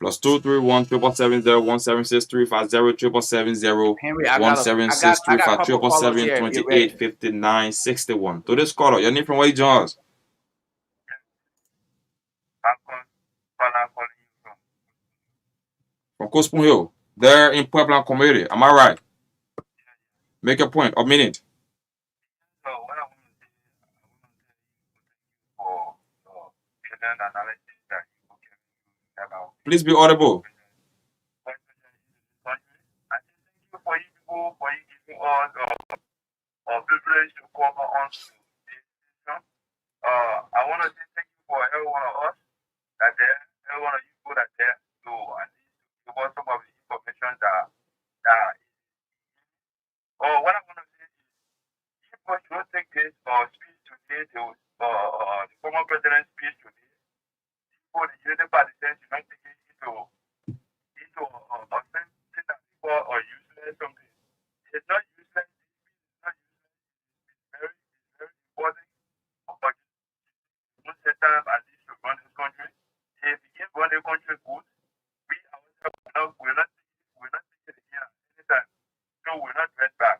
+231-777-017-635 077-017-635 To this caller, your name from where you join us? From Coast Hill. There in Puebla community. Am I right? Make a point. A minute. So what I want to say, for present analysis that you can about. Please be audible. I say thank you for you people for you giving us privilege to come on to this session. I want to say thank you for every one of us that there, every one of you people that there to at least give us some of the information that what I want to say is people should take this speech today, the former president's speech today. People, the unity party says you don't take it into something that people are useless something. It's not useless. It's not useless. It's very important. But most of the time, at least to run this country, if we can run the country good, we ourselves we're not taking it here anytime. So we're not dressed back.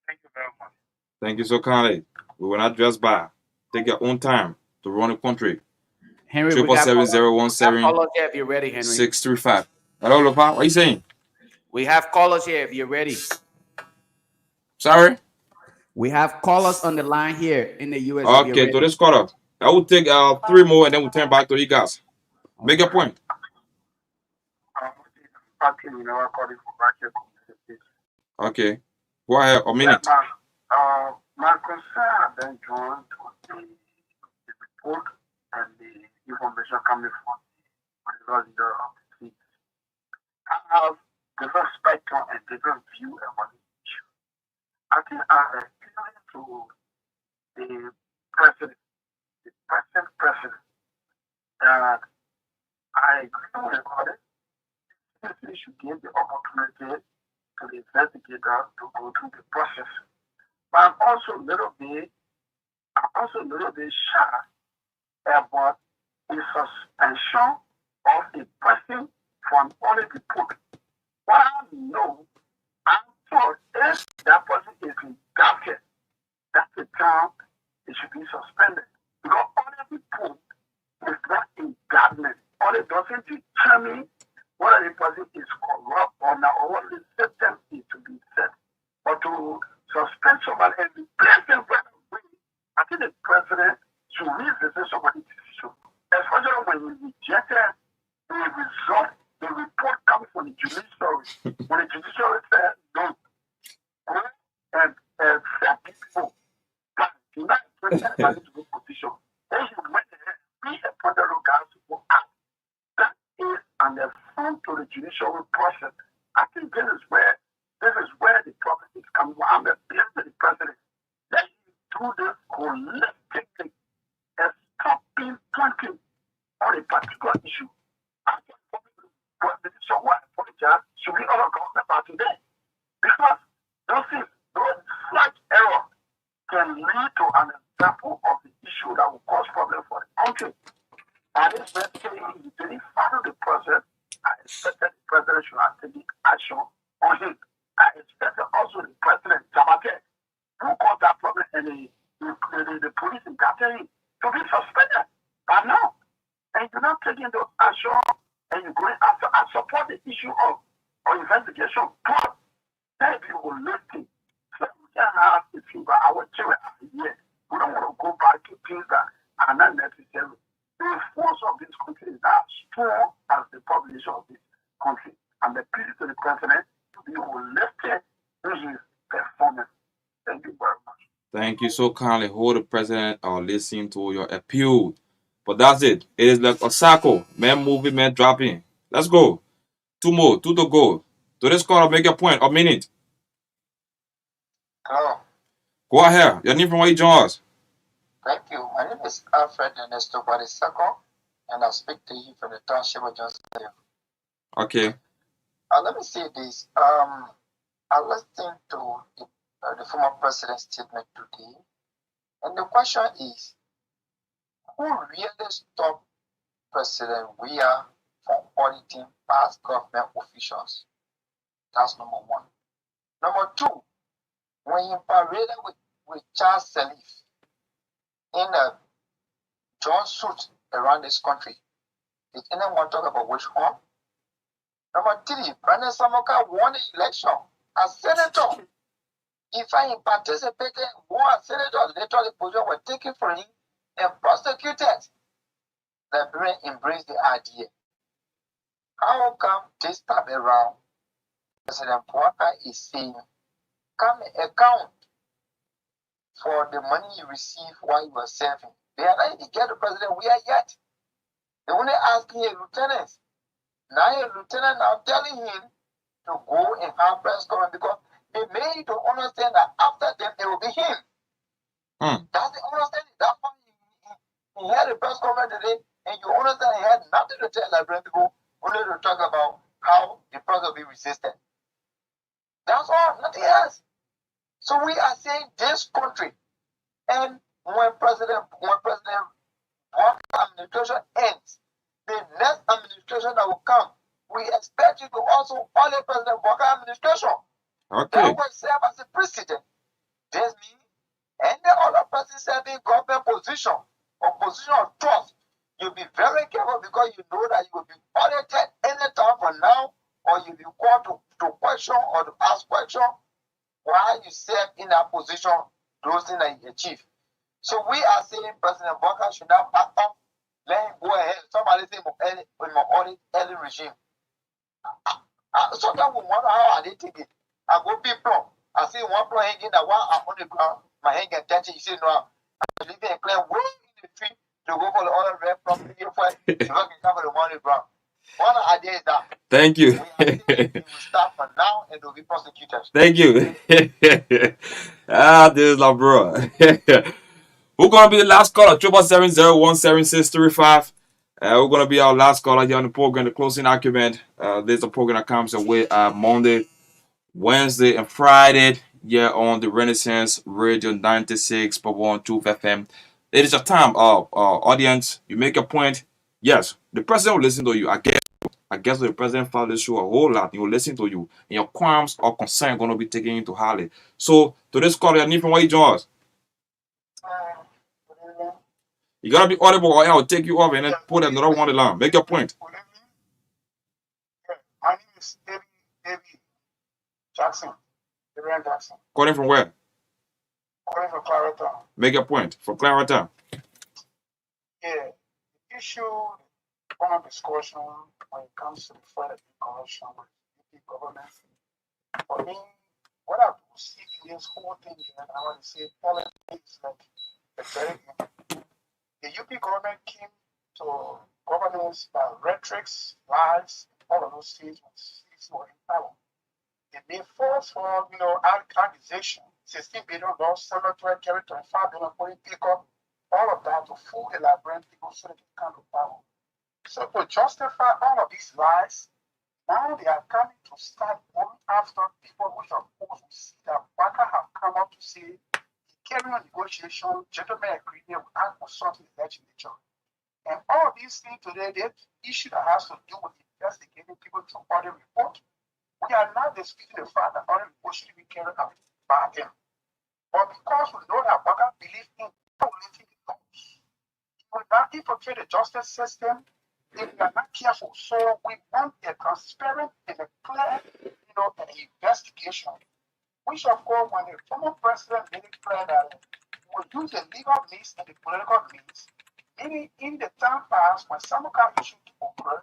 Thank you very much. Thank you so kindly. We will not dress by. Take your own time to run the country. Henry, 777-017-635. if you're ready, Henry. Hello, Lopa. What are you saying? We have callers here if you're ready. Sorry? We have callers on the line here in the US. Okay, to this caller. I will take 3 more and then we'll turn back to you guys. Make your point. Okay. Go ahead. A minute. My concern then drawn to the report and the information coming from the leader of the state. I have different spectrum and different view about the issue. I think I am appealing to the present president, that I agree with it. We should give the opportunity to the investigator to go through the process. But I'm also a little bit shy about the suspension of a person from audit report. What I know, I thought if that person is indicted, that's the time it should be suspended. Because audit report is not indictment. Audit doesn't determine whether the person is corrupt or not, or what the system is to be set. But to suspend somebody and replace them right away, I think the president should revisit somebody's issue. Especially when he rejected the result, the report coming from the judiciary. When the judiciary said, no, go and set people, but do not put anybody to good position. Then he went ahead, reappointed the guys to go out. That is an affront to the judicial process. I think this is where the problem is coming. I'm appealing to the president. Let him do this holistically and stop pinpointing on a particular issue. So what I apologize should be all government about today. Because those slight error can lead to an example of the issue that will cause problem for the country. And this basically he didn't follow the process. I expected the president should have taken action on him. I expected also the president, Tabate, who caused that problem, and the police indicted him to be suspended. But no, and you're not taking those action, and you're going after. I support the issue of investigation, but that be holistic. So we can have the fever, our children are here. We don't want to go back to things that are not necessary. The force of this country is as strong as the population of this country. I'm appealing to the president to be holistic in his performance. Thank you very much. Thank you so kindly. Hold the president or listen to your appeal. But that's it. It is like a cycle. Man moving, man dropping. Let's go. Two more. Two to go. To this call, make your point. A minute. Hello. Go ahead. Your name from where you join us. Thank you. My name is Alfred Ernesto Barisaco, and I speak to you from the township of Johnson. Okay. Let me say this. I listened to the former president's statement today, and the question is, who really stopped President Weah from auditing past government officials? That's number one. Number two, when he paraded with Charles Sirleaf in a jumpsuit around this country, did anyone talk about which one? Number three, Brandon Samoka won the election as senator. If I participated, won as senator, later the position was taken from him and prosecuted. The brain embraced the idea. How come this time around, President Bouaka is saying, come account for the money you received while you were serving? They are not even get the president Weah yet. They only asking a lieutenant. Now a lieutenant now telling him to go and have press conference because they made to understand that after them it will be him. That's the understanding. That's why he had a press conference today, and you understand he had nothing to tell Liberian people, only to talk about how the process will be resisted. That's all, nothing else. So we are saying this country, and when President Bouaka administration ends, the next administration that will come, we expect you to also follow President Bouaka administration. Okay. That will serve as a precedent. This means any other person serving government position or position of trust, you'll be very careful because you know that you will be audited any time from now, or you'll be called to question or to ask question why you serve in that position, those things that you achieve. So we are saying President Bouaka should not back up, let him go ahead. Somebody say in my audit early regime. Sometimes we wonder how are they taking. I go people, I see one plan hanging that one on the ground, my hand get dirty, you say no, I'm leaving a clear way in the tree to go for the other red from here for you can cover the one on the ground. One idea is that. Thank you. We will start from now and will be prosecutors. Thank you. This is my bro. We're gonna be the last caller, 770-17635. We're gonna be our last caller here on the program, the closing argument. There's a program that comes away Monday, Wednesday, and Friday. yeah, on the Renaissance Radio 96.12 FM. It is your time, audience. You make a point. Yes, the president will listen to you. I guess the president found this show a whole lot. He will listen to you, and your qualms or concern are going to be taken into Harley. So, to this call, you need from where you join us. You gotta be audible, or I'll take you off and then put another one alarm. Make your point. My name is David Jackson. David Jackson. Calling from where? Calling from Clarendon. Make your point for Clarendon. Yeah, the issue, one of discussion when it comes to the further corruption with the government. For me, what I do see in this whole thing, and I want to say politics like a very the UP government came to governance by rhetorics, lies, all of those things were in power. They made false for accusation, 16 billion dollars, cemetery, carry 25 billion, putting pick up, all of that to fool the Liberian people so they can come to power. So to justify all of these lies, now they are coming to start going after people which are supposed to see that Waka have come up to say carrying on negotiation, gentlemen agreement with Akosot legislature. And all of these things today, the issue that has to do with investigating people through audit report, we are not disputing the fact that audit report should be carried out by them. But because we know that Waka believes in violating the laws, we will not infiltrate the justice system if we are not careful. So we want a transparent and a clear, an investigation. Which of course, when the former president made it clear that we will use the legal means and the political means, meaning in the time past, when some kind of issue occur,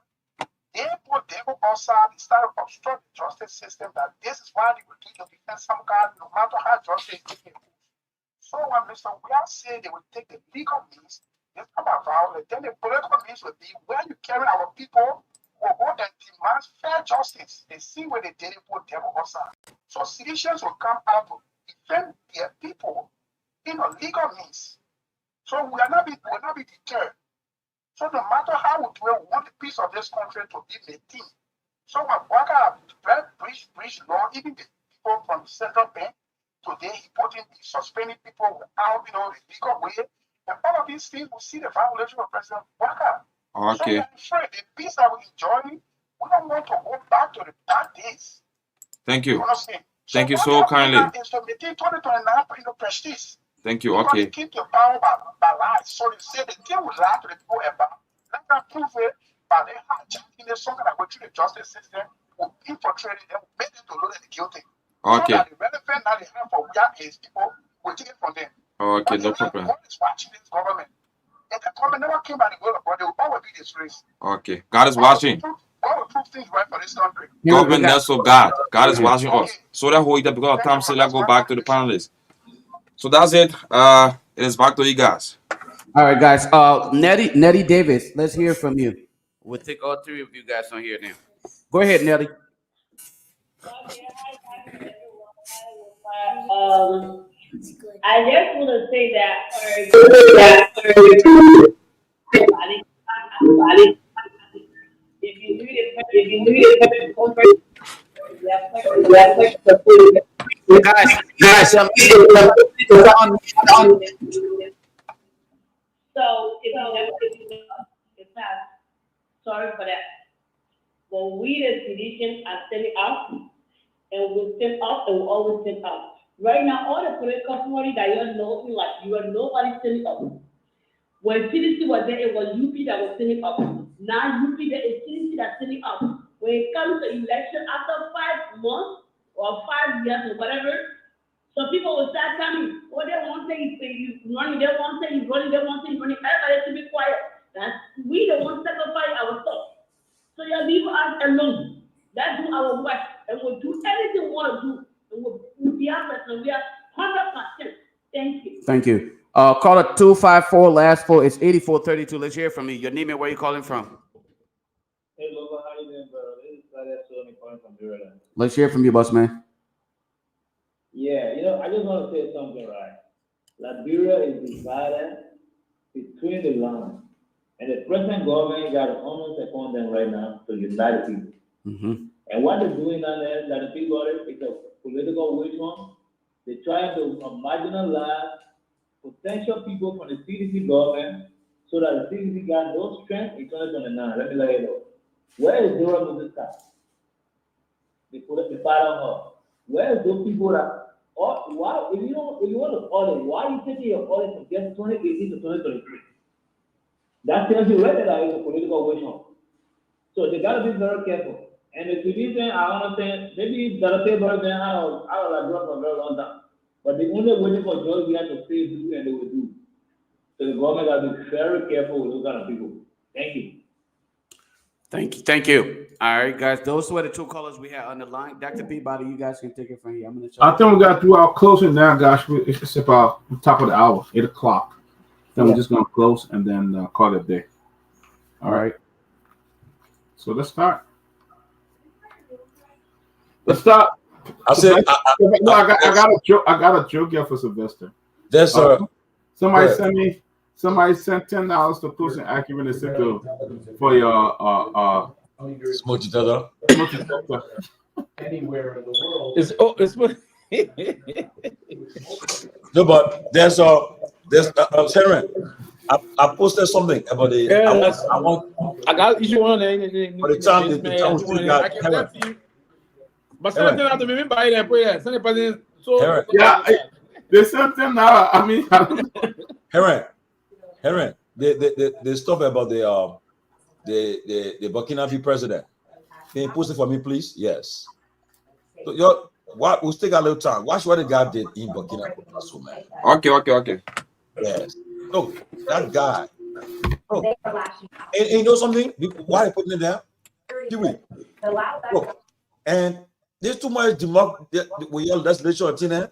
they put devil outside and started to obstruct the justice system, that this is why they will do to defend some kind, no matter how justice is taken. So when Mr. Weah said they will take the legal means, it's about violence, then the political means will be where you carry our people will go and demand fair justice. They see where they didn't put devil outside. So citizens will come out to defend their people in a legal means. So we will not be deterred. So no matter how we do it, we want the peace of this country to be maintained. So when Waka breach law, even the people from the central bank, today he suspending people without the legal way. And all of these things, we see the violation of President Waka. Okay. So I'm afraid the peace that we enjoy, we don't want to go back to the bad days. Thank you. You know what I'm saying? Thank you so kindly. Is to maintain 2029 prestige. Thank you. Because Okay. they keep the power by lies. So they say they deal with lie to the people about. Let them prove it by their hijacking the something that went through the justice system, will infiltrate them, will make them to look at the guilty. Okay. So that the relevant now they have for Weah is people will take it from them. Okay, But no the problem. God is watching this government. If the government never came by the will of God, they will always be disgraced. Okay. God is watching. God will prove things right for this country. Government that's for God. God is Okay. watching us. So that whole because of time, so let's go back to the panelists. So that's it. It is back to you guys. All right, guys. Nettie Davis, let's hear from you. We'll take all three of you guys on here now. Go ahead, Nettie. I just want to say that if you knew the conference, Guys, so if you never it's not sorry for that. But we the citizens are standing up, and we stand up and we always stand up. Right now, all the political party that you know, you are nobody standing up. When CDC was there, it was UP that was standing up. Now UP there is CDC that's standing up. When it comes to election after 5 months or 5 years or whatever, so people will start coming. Oh, they won't say he's running, they won't say he's running, they won't say he's running. Everybody should be quiet. That's we don't want to sacrifice ourselves. So you leave us alone. Let's do our work and we'll do anything we want to do. And we'll be honest and we are 100%. Thank you. Thank you. Caller 254, last four. It's 8432. Let's hear from you. Your name and where you calling from. Hey, Lobo, how you doing, brother? This is Friday Sony calling from Maryland. Let's hear from you, boss man. Yeah, I just want to say something, right? Liberia is divided between the lands, and the present government got almost upon them right now to unite the people. Mm-hmm. And what they're doing down there, that the people is a political witch hunt They're trying to marginalize potential people from the CDC government so that the CDC got no strength in 2029. Let me let you know. Where is Dora Muziska? They put up the fire on her. Where is those people that, or why, if you want to audit, why are you taking your audit from just 2018 to 2023? That tells you right there that it's a political witch hunt. So they gotta be very careful. And the citizen, I understand, maybe that'll take better than I was drunk for a very long time. But the only waiting for George we have to say do and they will do. So the government gotta be very careful with those kind of people. Thank you. Thank you. All right, guys. Those were the two callers we had on the line. Dr. Peabody, you guys can take it from here. I'm gonna. I think we got to do our closing now, guys. It's about the top of the hour, 8 o'clock. Then we're just gonna close and then call it a day. All right. So let's start. Let's start. I said, I got a joke. I got a joke here for Sylvester. there's Somebody Right. sent me. Somebody sent $10 to Close and Accurate and said for your smoke each other. Anywhere in the world. No, but there's Sharon. I posted something about the. I got issue one By the time we still got Sharon. But send it out to me by there, please. Send it so Sharon. Yeah, they sent $10. I mean, Heron, the stuff about the Burkina Faso president. Can you post it for me, please? Yes. So we'll still got a little time. Watch what the guy did in Burkina Faso, man. Okay. Yes. Look, that guy. Oh, and you know something? Why they putting it there? Look, and there's too much democracy with your legislation. They're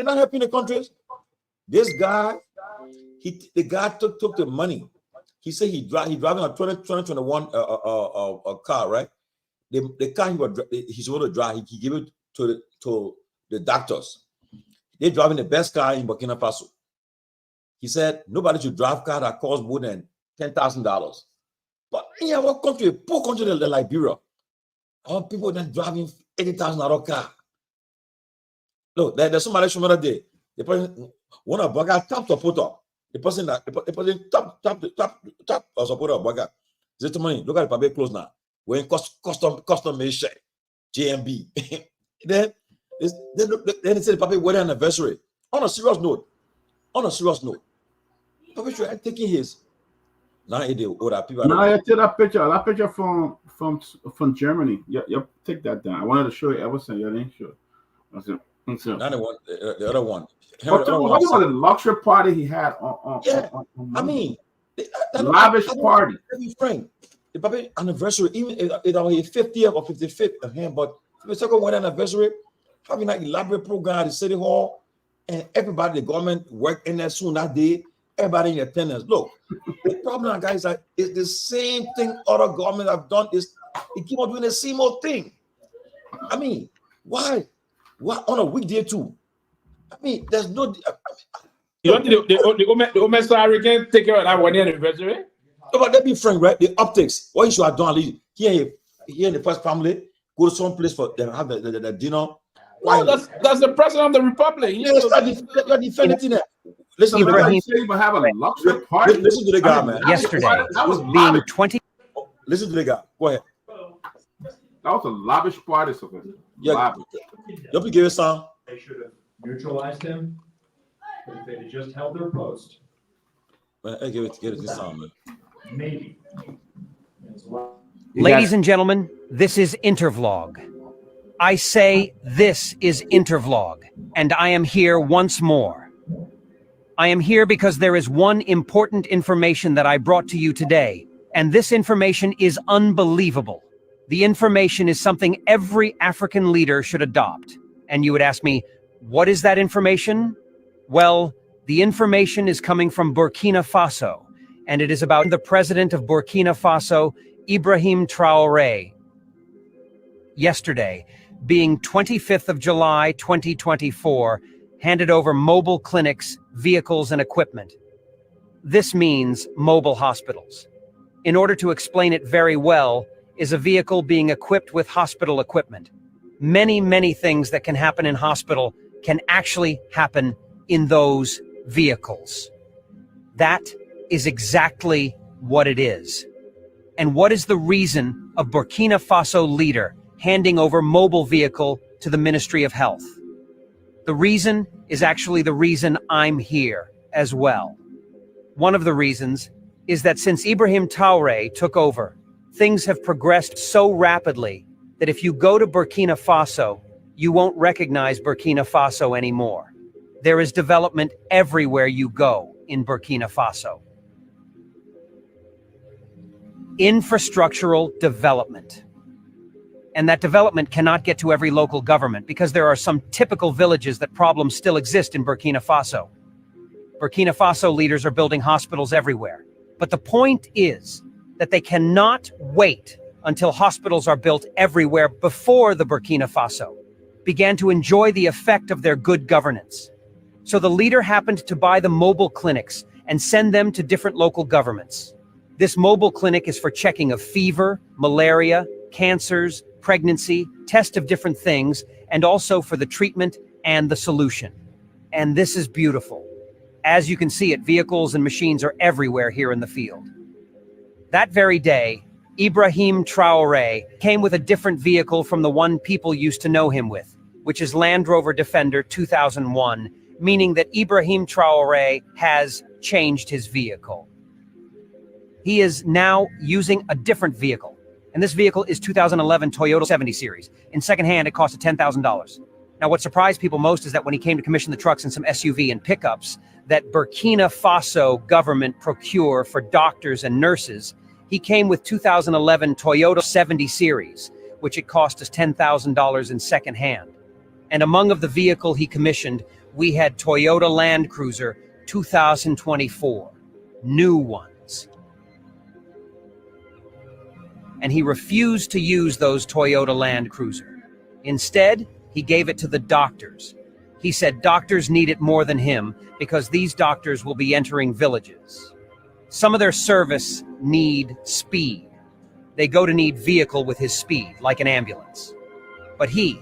not helping the countries. This guy, the guy took the money. He said he's driving a 2021 car, right? The car he's supposed to drive, he gave it to the doctors. They're driving the best car in Burkina Faso. He said nobody should drive car that costs more than $10,000. But in our country, a poor country like Liberia, our people that driving $80,000 car. Look, there's somebody from another day. The person one of Baga tap to put up. The person tap or support of Baga. Say to money, look at the public close now. We're in custom made share, JMB. then they say the public wedding anniversary. On a serious note, public should taking his. Now it is older people. no, I take that picture from Germany. Yep, take that down. I wanted to show you everything. You didn't show. Not the other one. What was the luxury party he had on I mean, lavish party. Let me frank. The public anniversary, even if our 50th or 55th of him, but the second one anniversary, having an elaborate program at the city hall, and everybody, the government worked in there soon that day. Everybody in attendance. Look, the problem, guys, is the same thing other governments have done. Is they keep on doing the same old thing. I mean, why? Why on a weekday too? I mean, there's no. You don't think the Omesari can take care of that 1 year anniversary? No, but let me frank, right? The optics. What you should have done, at least here in the first family, go to some place for them have the dinner. Why? That's the president of the republic. You're defending it. Listen, Ibrahim even have a luxury party. Listen to the guy, man. Yesterday, that was being 20. Listen to the guy. Go ahead. That was a lavish party, Sylvester. Yeah. Lavish. Don't be giving some. They should have neutralized him, but if they had just held their post, Man, hey, give it this sound, man. maybe. Ladies and gentlemen, this is Intervlog. I say this is Intervlog, and I am here once more. I am here because there is one important information that I brought to you today, and this information is unbelievable. The information is something every African leader should adopt. And you would ask me, what is that information? Well, the information is coming from Burkina Faso, and it is about the president of Burkina Faso, Ibrahim Traoré. Yesterday, being 25th of July, 2024, handed over mobile clinics, vehicles, and equipment. This means mobile hospitals. In order to explain it very well, is a vehicle being equipped with hospital equipment. Many, many things that can happen in hospital can actually happen in those vehicles. That is exactly what it is. And what is the reason of Burkina Faso leader handing over mobile vehicle to the Ministry of Health? The reason is actually the reason I'm here as well. One of the reasons is that since Ibrahim Traoré took over, things have progressed so rapidly that if you go to Burkina Faso, you won't recognize Burkina Faso anymore. There is development everywhere you go in Burkina Faso. Infrastructural development. And that development cannot get to every local government because there are some typical villages that problems still exist in Burkina Faso. Burkina Faso leaders are building hospitals everywhere. But the point is that they cannot wait until hospitals are built everywhere before the Burkina Faso began to enjoy the effect of their good governance. So the leader happened to buy the mobile clinics and send them to different local governments. This mobile clinic is for checking of fever, malaria, cancers, pregnancy, test of different things, and also for the treatment and the solution. And this is beautiful. As you can see it, vehicles and machines are everywhere here in the field. That very day, Ibrahim Traoré came with a different vehicle from the one people used to know him with, which is Land Rover Defender 2001, meaning that Ibrahim Traoré has changed his vehicle. He is now using a different vehicle, and this vehicle is 2011 Toyota 70 series. In secondhand, it costed $10,000. Now, what surprised people most is that when he came to commission the trucks and some SUV and pickups that Burkina Faso government procure for doctors and nurses, he came with 2011 Toyota 70 series, which it cost us $10,000 in secondhand. And among of the vehicle he commissioned, we had Toyota Land Cruiser 2024, new ones. And he refused to use those Toyota Land Cruiser. Instead, he gave it to the doctors. He said doctors need it more than him because these doctors will be entering villages. Some of their service need speed. They go to need vehicle with his speed, like an ambulance. But he,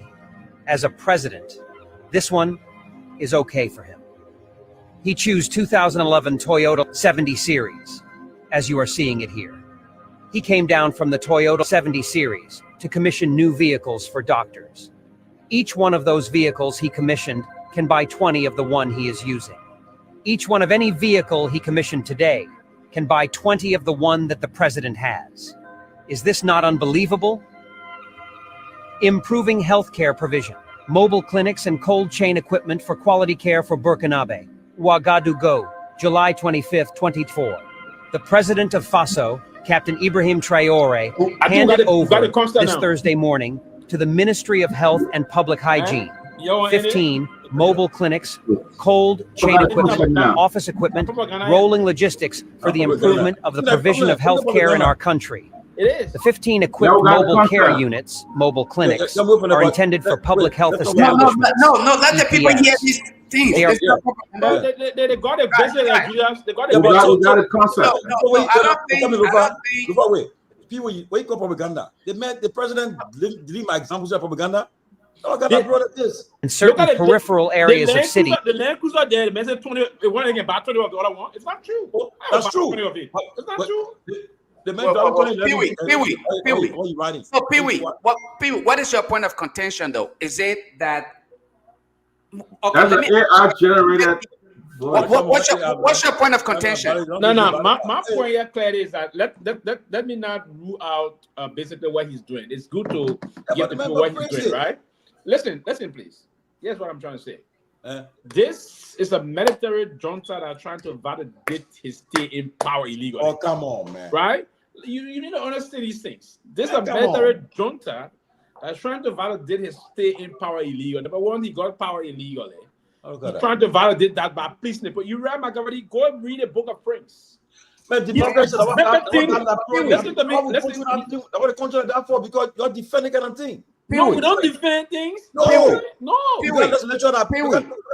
as a president, this one is okay for him. He chose 2011 Toyota 70 series, as you are seeing it here. He came down from the Toyota 70 series to commission new vehicles for doctors. Each one of those vehicles he commissioned can buy 20 of the one he is using. Each one of any vehicle he commissioned today can buy 20 of the one that the president has. Is this not unbelievable? Improving healthcare provision, mobile clinics and cold chain equipment for quality care for Burkinabe, Ouagadougou, July 25th, 2024. The president of Faso, Captain Ibrahim Traoré, handed over this Thursday morning to the Ministry of Health and Public Hygiene 15 mobile clinics, cold chain equipment, office equipment, rolling logistics for the improvement of the provision of health care in our country. The 15 equipped mobile care units, mobile clinics, are intended for public health establishments. No, let the people hear these things. They got a visit. They got a concept. Wait. People wake up propaganda. They met the president. Delete my examples of propaganda. In certain peripheral areas of cities. The Land Cruiser there, the man said 20. They want to get back 20 of the other one. It's not true. That's true. It's not true. Pee-wee. So Pee-wee, what is your point of contention though? Is it that that's an AI generated? What's your point of contention? No. My point here clearly is that let me not rule out basically what he's doing. It's good to give the people what he's doing, right? Listen, please. Here's what I'm trying to say. This is a military junta that are trying to validate his stay in power illegally. Oh, come on, man. Right? You need to understand these things. This is a military junta that's trying to validate his stay in power illegally. Number one, he got power illegally. He's trying to validate that by pleasing. But you read Machiavelli, go and read the Book of Prince. Man, because you're defending kind of thing. No, we don't defend things. No. You got to lecture that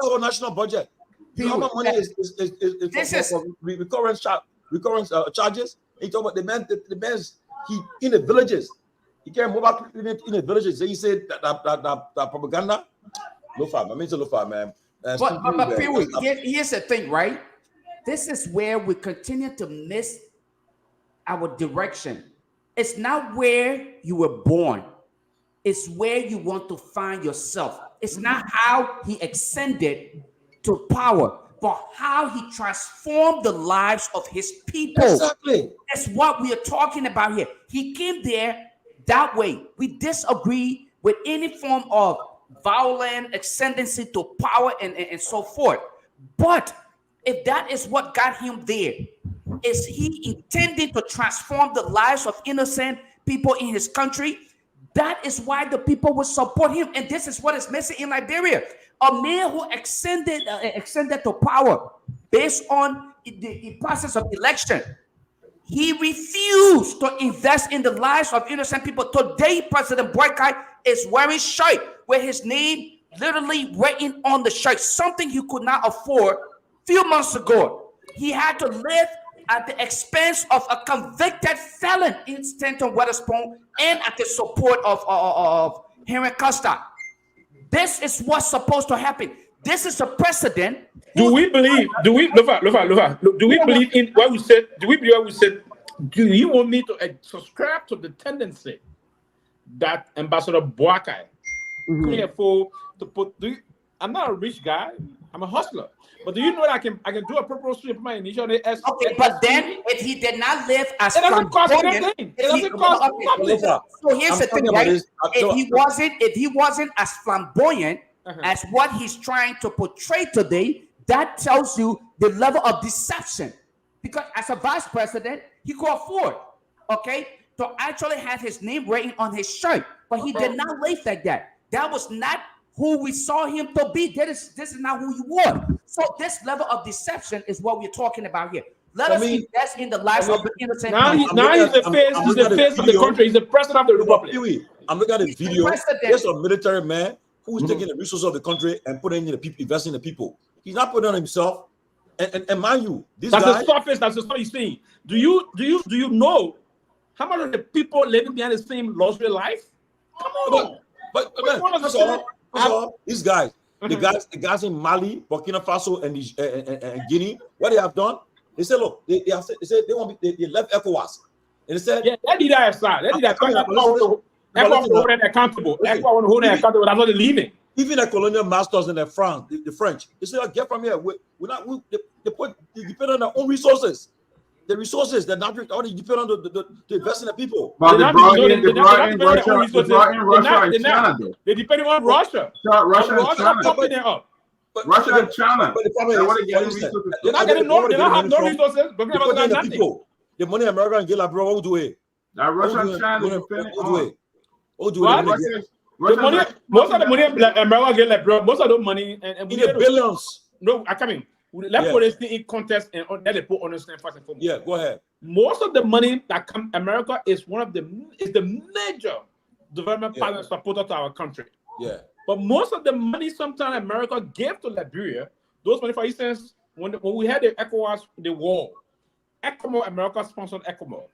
our national budget. How much money is for recurrent charges? He talk about the man he in the villages. He can't move back in the villages. So he said that propaganda. Low five. I mean, it's a low five, man. But Pee-wee, here's the thing, right? This is where we continue to miss our direction. It's not where you were born. It's where you want to find yourself. It's not how he ascended to power, but how he transformed the lives of his people. Exactly. That's what we are talking about here. He came there that way. We disagree with any form of violent ascendancy to power and so forth. But if that is what got him there, is he intending to transform the lives of innocent people in his country? That is why the people will support him. And this is what is missing in Liberia. A man who ascended to power based on the process of election. He refused to invest in the lives of innocent people. Today, President Boykai is wearing shirt with his name literally written on the shirt, something he could not afford a few months ago. He had to live at the expense of a convicted felon in Stanton Weatherspoon and at the support of Henry Costa. This is what's supposed to happen. This is a precedent. Do we believe in what we said? Do we believe what we said? Do you want me to subscribe to the tendency that Ambassador Boakai careful to put? I'm not a rich guy. I'm a hustler. But do you know that I can do a proper sweep my initial S? Okay, but then if he did not live as it doesn't cost anything. It doesn't cost nothing. So here's the thing, right? If he wasn't as flamboyant as what he's trying to portray today, that tells you the level of deception. Because as a vice president, he could afford, to actually have his name written on his shirt, but he did not live like that. That was not who we saw him to be. This is not who you were. So this level of deception is what we're talking about here. Let us invest in the lives of the innocent. Now he's the face of the country. He's the president of the republic. I'm looking at a video. There's a military man who's taking the resources of the country and putting in the people, investing in the people. He's not putting on himself. And mind you, this that's guy, the surface. That's the stuff he's saying. Do you know how much of the people living behind the same luxury life? Come on. But these guys, the guys in Mali, Burkina Faso, and Guinea, what they have done, they said, look, they left ECOWAS, and they said, yeah, that did that side. That did that. ECOWAS hold them accountable. ECOWAS want to hold them accountable. That's what they're leaving. Even the colonial masters in the French, they said, get from here. They depend on their own resources. The resources that not only depend on the invest in the people. But they brought in Russia and China. They depend on Russia. Russia and China. But Russia and China. But the problem is, they're not getting no. They don't have no resources. But the people. The money America and get bro, what do it? Now Russia and China depending on. Most of the money America get like bro. Most of the money and in the billions. No, I come in. Let's put this in contest and let it put understand first and foremost. Yeah, go ahead. Most of the money that come America is the major development partner supporter to our country. Yeah. But most of the money sometimes America gave to Liberia, those money, for instance, when we had the ECOWAS, the war, ECOMO, America sponsored ECOMO.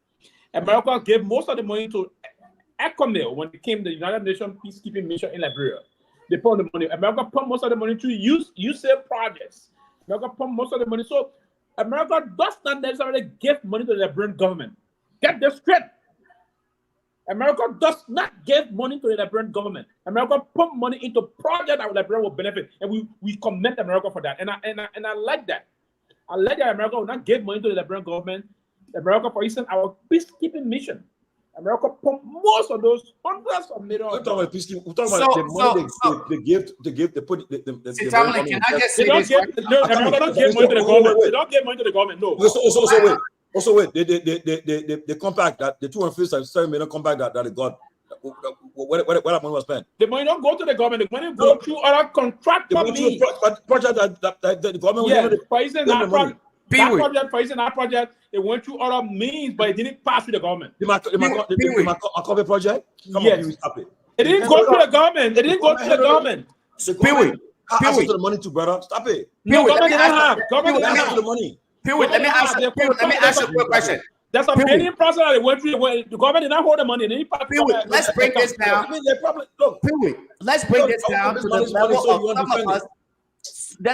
America gave most of the money to ECOMIL when it came to the United Nations peacekeeping mission in Liberia. They put the money. America put most of the money to USAID projects. America pump most of the money. So America does not necessarily give money to the Liberian government. Get this straight. America does not give money to the Liberian government. America pump money into projects that Liberia will benefit. And we commend America for that. And I like that. I like that America will not give money to the Liberian government. America, for instance, our peacekeeping mission. America pump most of those hundreds of millions. We're talking about peacekeeping. We're talking about the money they give. They put the money. Can I just say this? America don't give money to the government. They don't give money to the government. No. Also wait. The compact that the $257 million compact that they got. Where that money was spent? The money don't go to the government. The money go through other contractor means. Project that the government. Yeah, for instance, that project, it went through other means, but it didn't pass through the government. The Makobe project? Come on, stop it. It didn't go through the government. It didn't go through the government. Access to the money to brother. Stop it. No, government didn't have. Government didn't have the money. Let me ask you a quick question. There's a bidding process that they went through. The government did not hold the money. Let's break this down. I mean, the problem. Look, Let's break this down to the level so of some of us.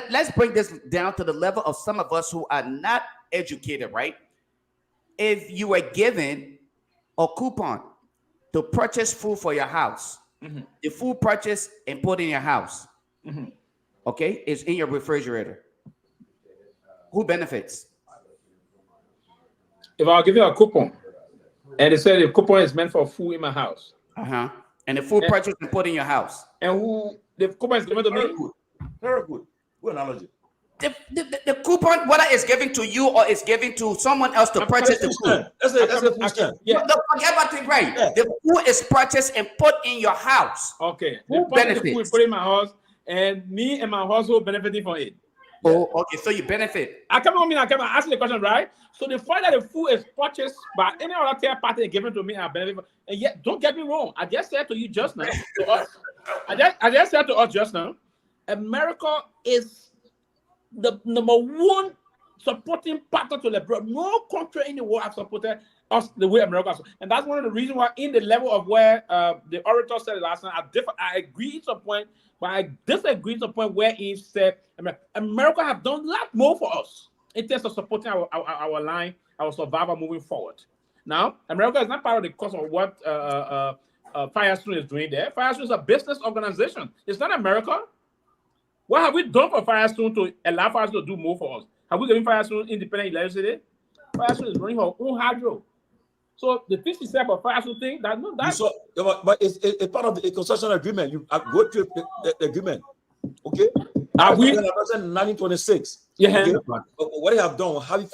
Let's break this down to the level of some of us who are not educated, right? If you were given a coupon to purchase food for your house, the food purchased and put in your house, okay, is in your refrigerator. Who benefits? If I'll give you a coupon, and they said the coupon is meant for food in my house, and the food purchased and put in your house, and who the coupon is given to me? Very good. Good analogy. The coupon, whether it's given to you or it's given to someone else to purchase the food. That's a food stand. Yeah. No, forget about it, right? Yeah. The food is purchased and put in your house. Okay. Who benefits? The food put in my house, and me and my household benefiting from it. Oh, okay. So you benefit. I come asking the question, right? So the fact that the food is purchased by any other third party and given to me, I benefit from, and yet, don't get me wrong. I just said to you just now, to us, I just said to us just now, America is the number one supporting partner to LeBron. No country in the world has supported us the way America has. And that's one of the reasons why, in the level of where the orator said it last night, I agree to a point, but I disagree to a point where he said America have done a lot more for us in terms of supporting our line, our survival moving forward. Now, America is not part of the cost of what Firestone is doing there. Firestone is a business organization. It's not America. What have we done for Firestone to allow Firestone to do more for us? Have we given Firestone independent electricity? Firestone is running her own hydro. So the things he said about Firestone thing, but it's part of the concession agreement. You go to the agreement. Okay? Are we? 1926. Yeah. Okay? What they have done, have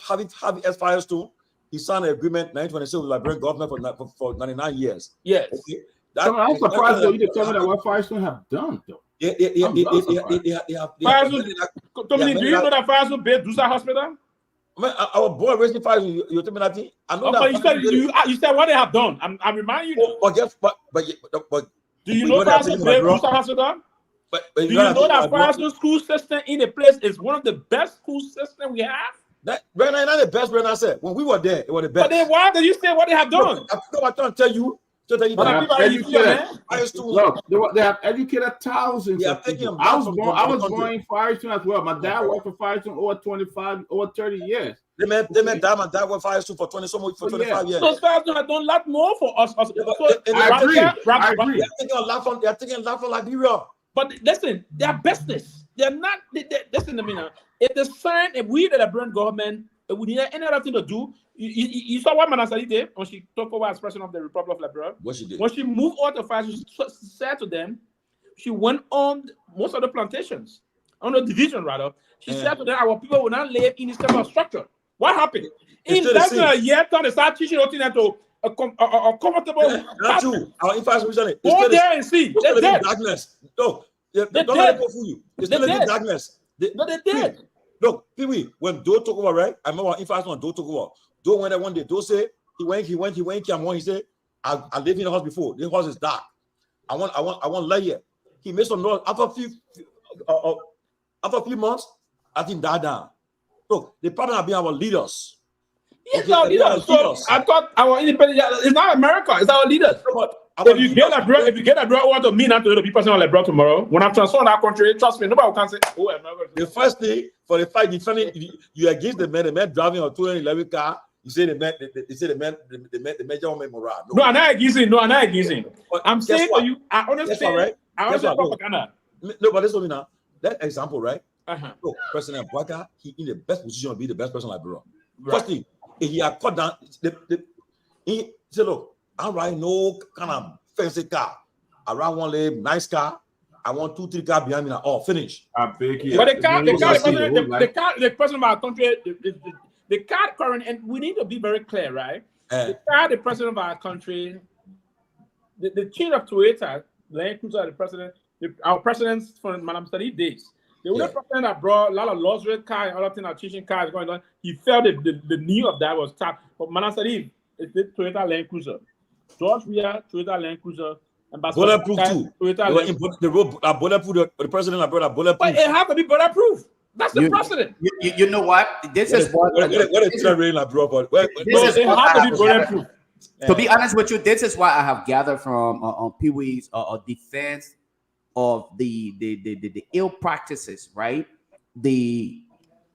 as Firestone, he signed an agreement 1926 with the Liberian government for 99 years. Yes. Okay? I'm surprised though you didn't tell me that what Firestone have done though. Yeah. Do you know that Firestone built Dusa Hospital? Man, our boy raising Firestone, you tell me that thing? I know that. You said what they have done. I'm reminding you. But do you know Firestone built Dusa Hospital? But do you know that Firestone school system in the place is one of the best school systems we have? That Brennan, not the best. Brennan said when we were there, it was the best. But then why did you say what they have done? I'm trying to tell you. They have educated thousands of people. I was born in Firestone as well. My dad worked for Firestone over 30 years. They met dad worked for Firestone for 25 years. So Firestone has done a lot more for us. I agree. They're taking a lot from Liberia. But listen, they're business. They're not. Listen to me now. If the sign, if we, the Liberian government, if we need any other thing to do, you saw what Manasari did when she took over as president of the Republic of Liberia. What she did? When she moved out of Firestone, she said to them, she went on most of the plantations, on the division rather. She said to them, our people will not live in this type of structure. What happened? In less than a year, they start teaching them to a comfortable. Not true. Our infrastructure. Go there and see. They did. Darkness. No, don't let it go for you. They still in darkness. No, they did. Look, Pee-wee, when Doe took over, right? I remember infrastructure when Doe took over. Doe went there one day. Doe said he went. He said, I lived in the house before. This house is dark. I want light here. He made some noise. After a few months, I think died down. Look, the problem have been our leaders. Yes, okay, our leaders. So I thought our independent. It's not America. It's our leaders. If you get a bro, want to me not to the people saying like bro tomorrow. When I transform that country, trust me, nobody can say, oh, America. The first thing for the fight, defending you against the man driving a 211 car. You say the major woman morale. No, I'm not accusing. I'm saying to you, I understand. Right? I understand propaganda. No, but listen to me now. That example, right? So President Bouaga, he in the best position to be the best person like bro. Right. First thing, he had cut down. He said, look, I'm riding no kind of fancy car. I ride one leg, nice car. I want 2-3 cars behind me now. Oh, finish. But the president of our country, the car current, and we need to be very clear, right? The president of our country, the chief of Toyota, Land Cruiser, the president, our presidents from Madam Sadi days. The only president that brought a lot of luxury cars and other things, teaching cars going on, he felt the need of that was tough. But Madam Sadi is the Toyota Land Cruiser. George Weah, Toyota Land Cruiser. Bulletproof too. The president brought a bulletproof. But it has to be bulletproof. That's the precedent. You know what? This is what. What is really like, bro? But This is what I have bulletproof. To be honest with you, this is what I have gathered from Pee Wee's defense of the ill practices, right? The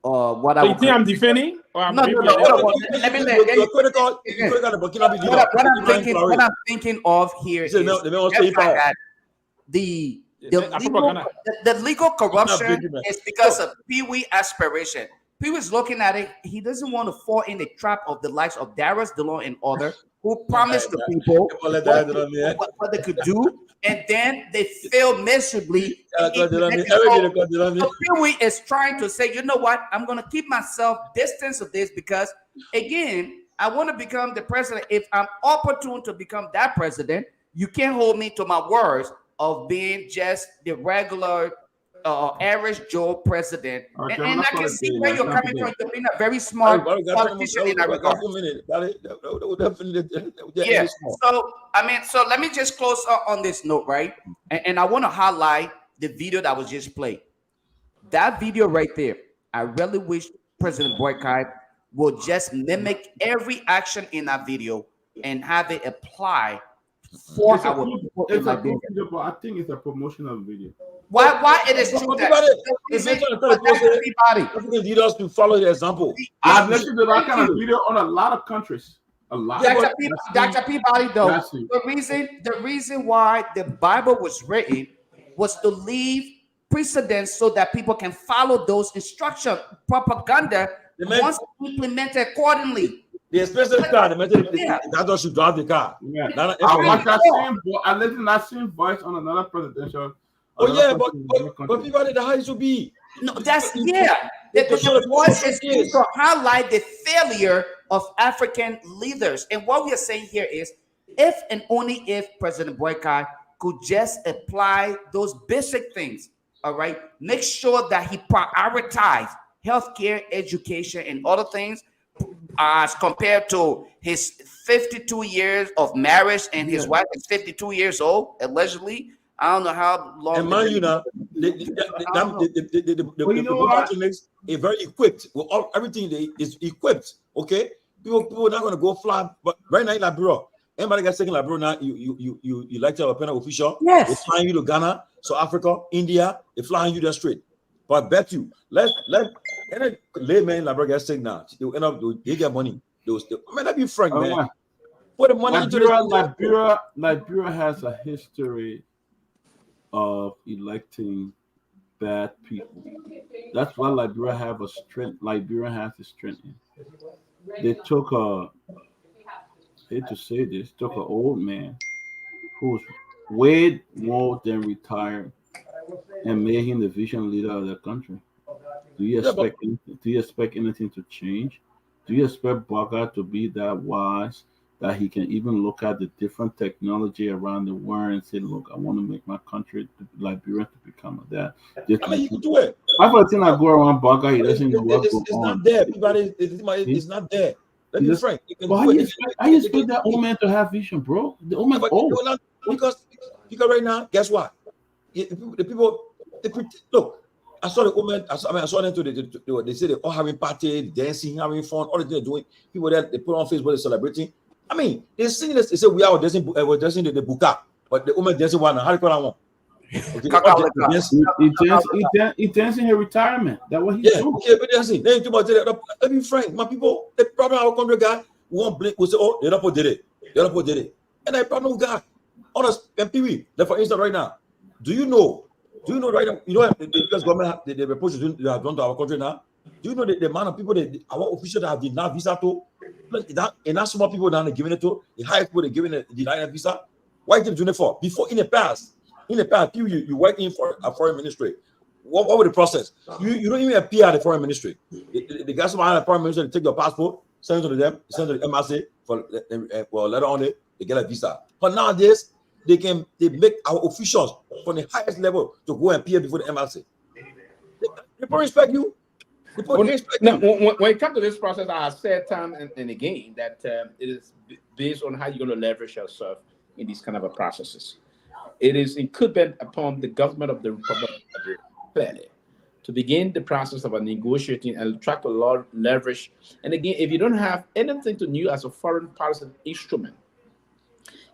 what So you think I'm defending? Or I'm no. Let me what I'm thinking of here is the legal corruption is because of Pee Wee aspiration. Pee Wee's looking at it. He doesn't want to fall in the trap of the likes of Darius DeLong and others who promised the people what they could do, and then they fail miserably. So Pee Wee is trying to say, you know what? I'm going to keep myself distance of this because, again, I want to become the president. If I'm opportune to become that president, you can't hold me to my words of being just the regular average Joe president. And I can see where you're coming from. You're being a very smart politician in that regard. Yeah. So let me just close on this note, right? And I want to highlight the video that was just played. That video right there, I really wish President Boycott would just mimic every action in that video and have it apply for our people in Liberia. I think it's a promotional video. Why it is true that everybody leaders to follow the example. I've listened to that kind of video on a lot of countries. A lot. Dr. Peabody, though, the reason why the Bible was written was to leave precedents so that people can follow those instructions. Propaganda once implemented accordingly. The expensive car, that does should drive the car. Yeah. I listened to that same voice on another presidential. But people are the highest to be. No, that's The voice is to highlight the failure of African leaders. And what we are saying here is, if and only if President Boycott could just apply those basic things, all right, make sure that he prioritizes healthcare, education, and other things, as compared to his 52 years of marriage, and his wife is 52 years old, allegedly. I don't know how long. And mind you, now the is very equipped with everything. Is equipped. Okay, people are not going to go fly. But right now in Liberia, anybody got taken Liberia now? You like to have a penal official? Yes. They're flying you to Ghana, South Africa, India. They're flying you there straight. But I bet you, let any layman in Liberia get sick now. They will end up they get money. Let be frank, man. Put the money into Liberia. Liberia has a history of electing bad people. That's why Liberia have a strength. Liberia has a strength. They took I hate to say this, took an old man who's way more than retired and made him the vision leader of the country. Do you expect anything to change? Do you expect Boycott to be that wise that he can even look at the different technology around the world and say, look, I want to make my country, Liberia, to become that. I mean, you can do it. I think I go around Boycott, he doesn't know what's going on. Not there. Everybody, it's not there. Let me frank. But how you expect that old man to have vision, bro? The old man's old. Because right now, guess what? The people, look. I saw the old man. I saw them to they say they're all having party, dancing, having fun, all the things they're doing. People there, they put on Facebook, they're celebrating. I mean, they sing this. They say we are dancing the buka, but the woman dancing one. How do you call that one? He dancing in retirement. That's what he's doing. Okay, but dancing. Then you let me frank, my people. The problem our country guy, we won't blink. We say, oh, the other did it. The other did it. And the problem we got, honest, MPV. For instance, right now, do you know right now? You know the US government the reproach they have done to our country now. Do you know the amount of people our officials that have denied visa to? And not small people now they're giving it to, the high people they're giving it denied visa. Why are they doing it for? Before in the past, you work in for a foreign ministry. What was the process? You don't even appear at the foreign ministry. The guys from the foreign ministry, they take your passport, send it to them, send it to the MRC for letter on it, they get a visa. But nowadays, they make our officials from the highest level to go and appear before the MRC. People respect you. When it comes to this process, I have said time and again that it is based on how you're going to leverage yourself in these kind of processes. It is incumbent upon the government of the Republic of Liberia, clearly, to begin the process of a negotiating and try to leverage. And again, if you don't have anything to use as a foreign policy instrument,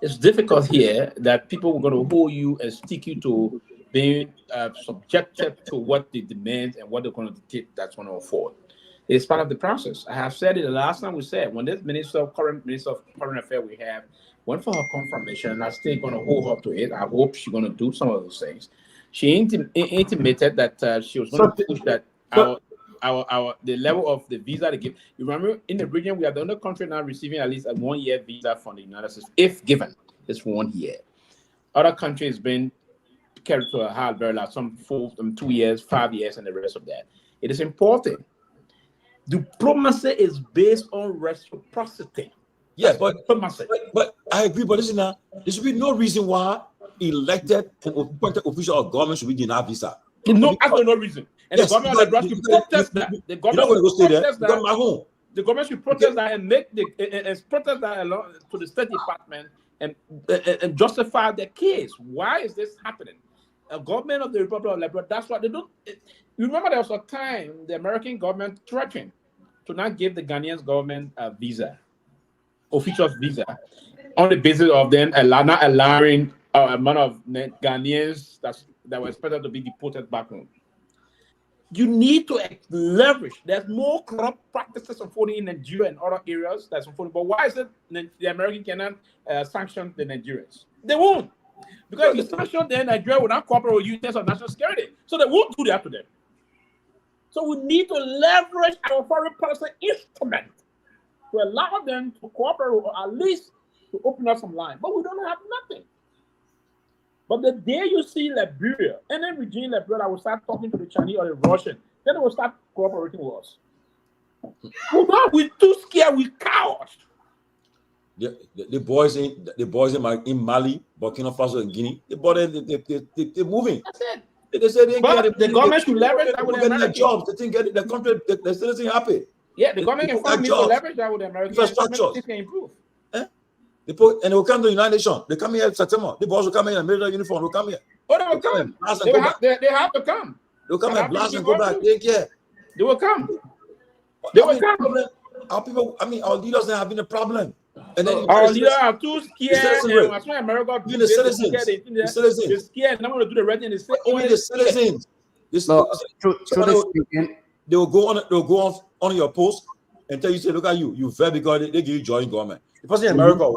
it's difficult here that people are going to hold you and stick you to being subjected to what they demand and what they're going to dictate that's going to afford. It's part of the process. I have said it the last time we said, when this current Minister of Foreign Affairs we have went for her confirmation, and I'm still going to hold her to it. I hope she's going to do some of those things. She intimated that she was going to push that the level of the visa they give. You remember, in the region, we are the only country now receiving at least a 1-year visa from the United States, if given. It's 1 year. Other countries been carried to a hard very large, some 2 years, 5 years, and the rest of that. It is important. Diplomacy is based on reciprocity. Yeah, but I agree. But listen now, there should be no reason why elected appointed official of government should be denied visa. No, absolutely no reason. And yes, the government should protest that. The government should protest that and make protest that along to the State Department and justify their case. Why is this happening? A government of the Republic of Liberia, that's what they do. You remember there was a time the American government threatened to not give the Ghanaian government a visa, official visa, on the basis of them not allowing amount of Ghanaians that were expected to be deported back home. You need to leverage. There's more corrupt practices unfolding in Nigeria and other areas that's unfolding. But why is it the American cannot sanction the Nigerians? They won't. Because if you sanction them, Nigeria will not cooperate with you in terms of national security. So they won't do that to them. So we need to leverage our foreign policy instrument to allow them to cooperate or at least to open up some line. But we don't have nothing. But the day you see Liberia, and then regime Liberia will start talking to the Chinese or the Russian, then they will start cooperating with us. We're too scared, we're cowards. The boys in Mali, Burkina Faso, and Guinea, they're moving. That's it. They say the government should leverage that with the Americans. Jobs. They think the country, the citizens happy. Yeah, the government can find to leverage that with the Americans. Infrastructure can improve. They will come to the United Nations. They come here in September. The boys will come here in a military uniform. They'll come here. Oh, they will come. They have to come. They'll come and blast and go back. Take care. They will come. They will come. Our people, our leaders are having a problem. And then our leaders are too scared. And that's why America the citizens. They're scared. They're not going to do the right thing. They say, the citizens. They will go on your post and tell you, say, look at you, you very because they give you joy in government. The person in America,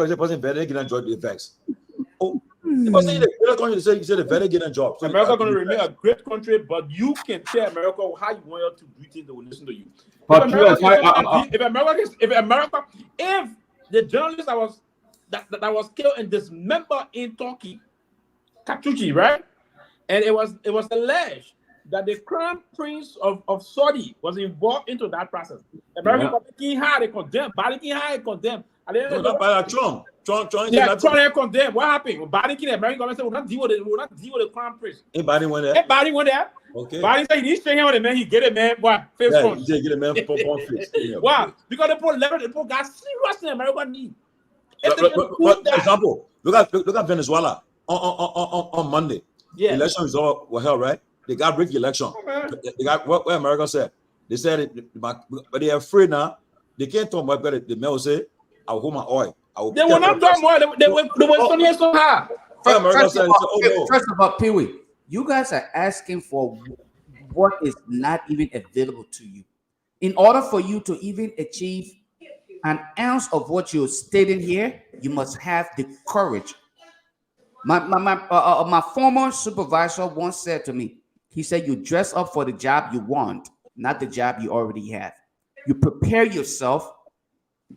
is the person better get a job the effects. Oh, the person in the greater country say the better get a job. So America going to remain a great country, but you can tell America how you want to do things. They will listen to you. If the journalist that was killed and dismembered in Turkey, Khashoggi, right, and it was alleged that the crown prince of Saudi was involved into that process. American they condemned. Biden condemned. Trump condemned. What happened? Biden, the American government said, we'll not deal with the crown prince. Biden went there. Biden went there. Okay. Biden said he didn't stay here with the man. He get a man. What? Face front. He get a man for face. Why? Because the people got serious in America need. For example, look at Venezuela on Monday. Yeah. The election result were held, right? They got rigged the election. They got what America said. They said but they're afraid now. They can't talk about it. The man will say, I will hold my oil. They will not talk more. They were so hard. First of all, Pee Wee, you guys are asking for what is not even available to you. In order for you to even achieve an ounce of what you're stating here, you must have the courage. My former supervisor once said to me, he said, you dress up for the job you want, not the job you already have. You prepare yourself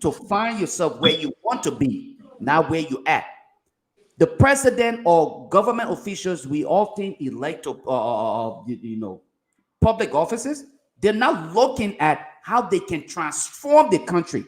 to find yourself where you want to be, not where you're at. The president or government officials we often elect to, public offices, they're not looking at how they can transform the country.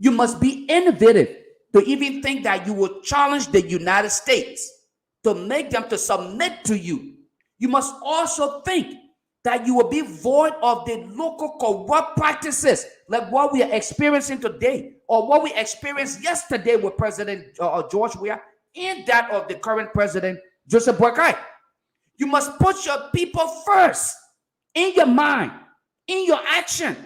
You must be innovative to even think that you will challenge the United States to make them to submit to you. You must also think that you will be void of the local corrupt practices like what we are experiencing today or what we experienced yesterday with President George Weah and that of the current president, Joseph Boakai. You must put your people first in your mind, in your action.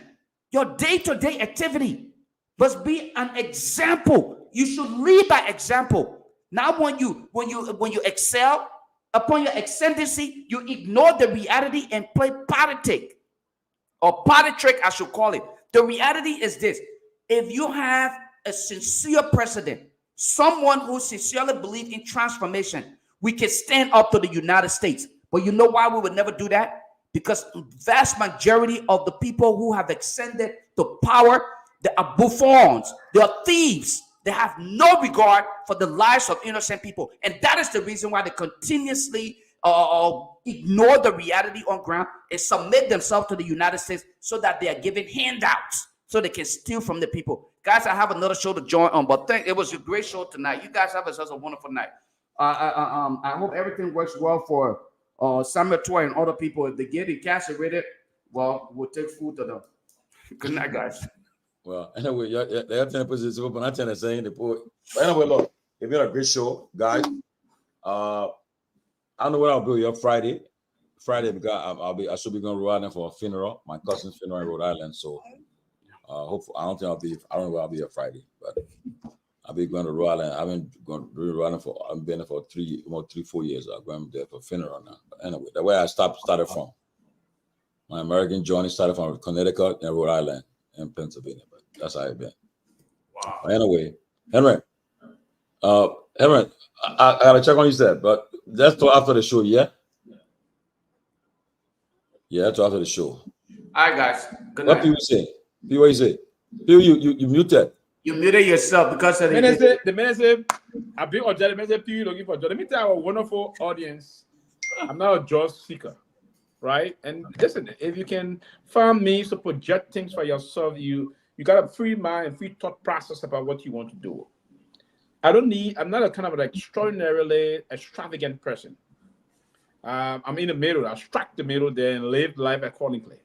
Your day-to-day activity must be an example. You should lead by example. Now, when you excel upon your ascendancy, you ignore the reality and play politic or party trick, I should call it. The reality is this: if you have a sincere president, someone who sincerely believes in transformation, we can stand up to the United States. But you know why we would never do that? Because vast majority of the people who have ascended to power, they are buffoons, they are thieves, they have no regard for the lives of innocent people. And that is the reason why they continuously ignore the reality on ground and submit themselves to the United States so that they are given handouts so they can steal from the people. Guys, I have another show to join on, but it was a great show tonight. You guys have such a wonderful night. I hope everything works well for Samuel Toy and other people. If they get incarcerated, well, we'll take food to them. Good night, guys. Well, anyway, they have 10 positions open. I'm trying to say in the port. But anyway, look, it's been a great show, guys. I don't know what I'll do here Friday. Because I should be going to Rhode Island for a funeral, my cousin's funeral in Rhode Island. So hopefully, I don't know where I'll be here Friday, but I'll be going to Rhode Island. I've been going to Rhode Island I've been there for 4 years. I'm going there for a funeral now. But anyway, the way I started from. My American journey started from Connecticut and Rhode Island and Pennsylvania. But that's how it's been. Wow. But anyway, Henry, I gotta check on you, said, but that's till after the show, yeah? Yeah, that's after the show. All right, guys. Good What night. do you say? What you say? You muted. You muted yourself because of The minister, I've been on the minister looking for job. Let me tell our wonderful audience, I'm not a job seeker, right? And listen, if you can find means to project things for yourself, you got a free mind and free thought process about what you want to do. I'm not a kind of an extraordinarily extravagant person. I'm in the middle. I strike the middle there and live life accordingly.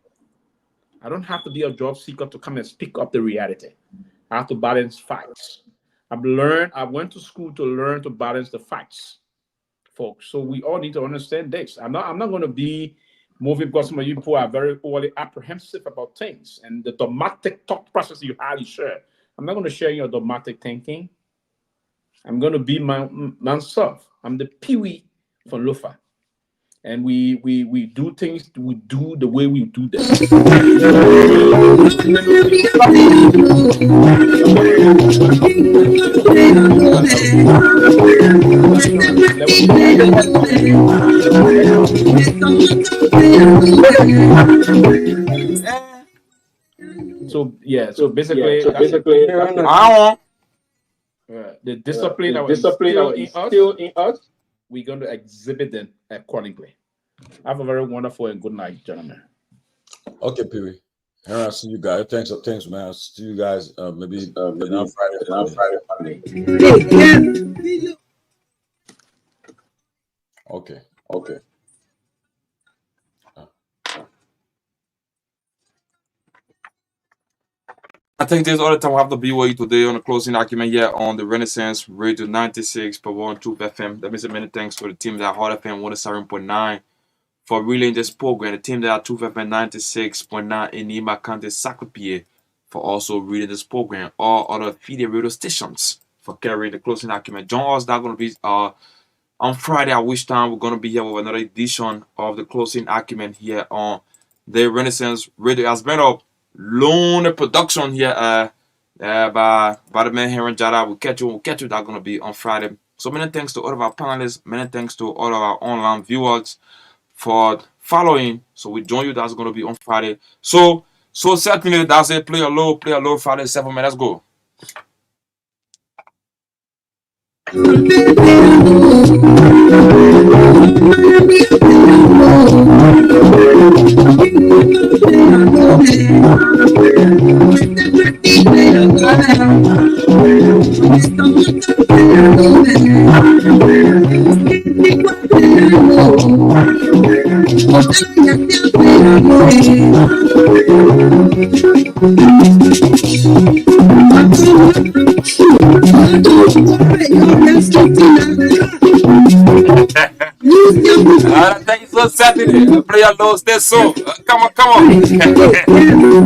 I don't have to be a job seeker to come and speak up the reality. I have to balance facts. I went to school to learn to balance the facts, folks. So we all need to understand this. I'm not going to be moving because some of you people are very overly apprehensive about things. And the dogmatic thought process you highly share. I'm not going to share your dogmatic thinking. I'm going to be myself. I'm the Pee-wee from Lufa. And we do things, we do the way we do them. So basically, the discipline that was still in us, we're going to exhibit them accordingly. Have a very wonderful and good night, gentlemen. Okay, Pee-wee. Here, I'll see you guys. Thanks, man. I'll see you guys maybe on Friday. Okay. I think there's all the time we have to be with you today on the closing argument here on the Renaissance Radio 96.1 Truth FM. That means many thanks to the team that Hot FM 107.9 for relaying this program. The team that Truth FM 96.9 in Nima County, Sakopie for also reading this program. All other affiliate radio stations for carrying the closing argument. Join us. That's going to be on Friday, at which time we're going to be here with another edition of the closing argument here on the Renaissance Radio. Has been up. Lone production here by the man here in Jada. We'll catch you. That's going to be on Friday. So many thanks to all of our panelists. Many thanks to all of our online viewers for following. So we join you. That's going to be on Friday. So certainly that's it. Play a low Friday 7 minutes. Let's go. Thank you. on Saturday. I play a lost that song. Come on, come on.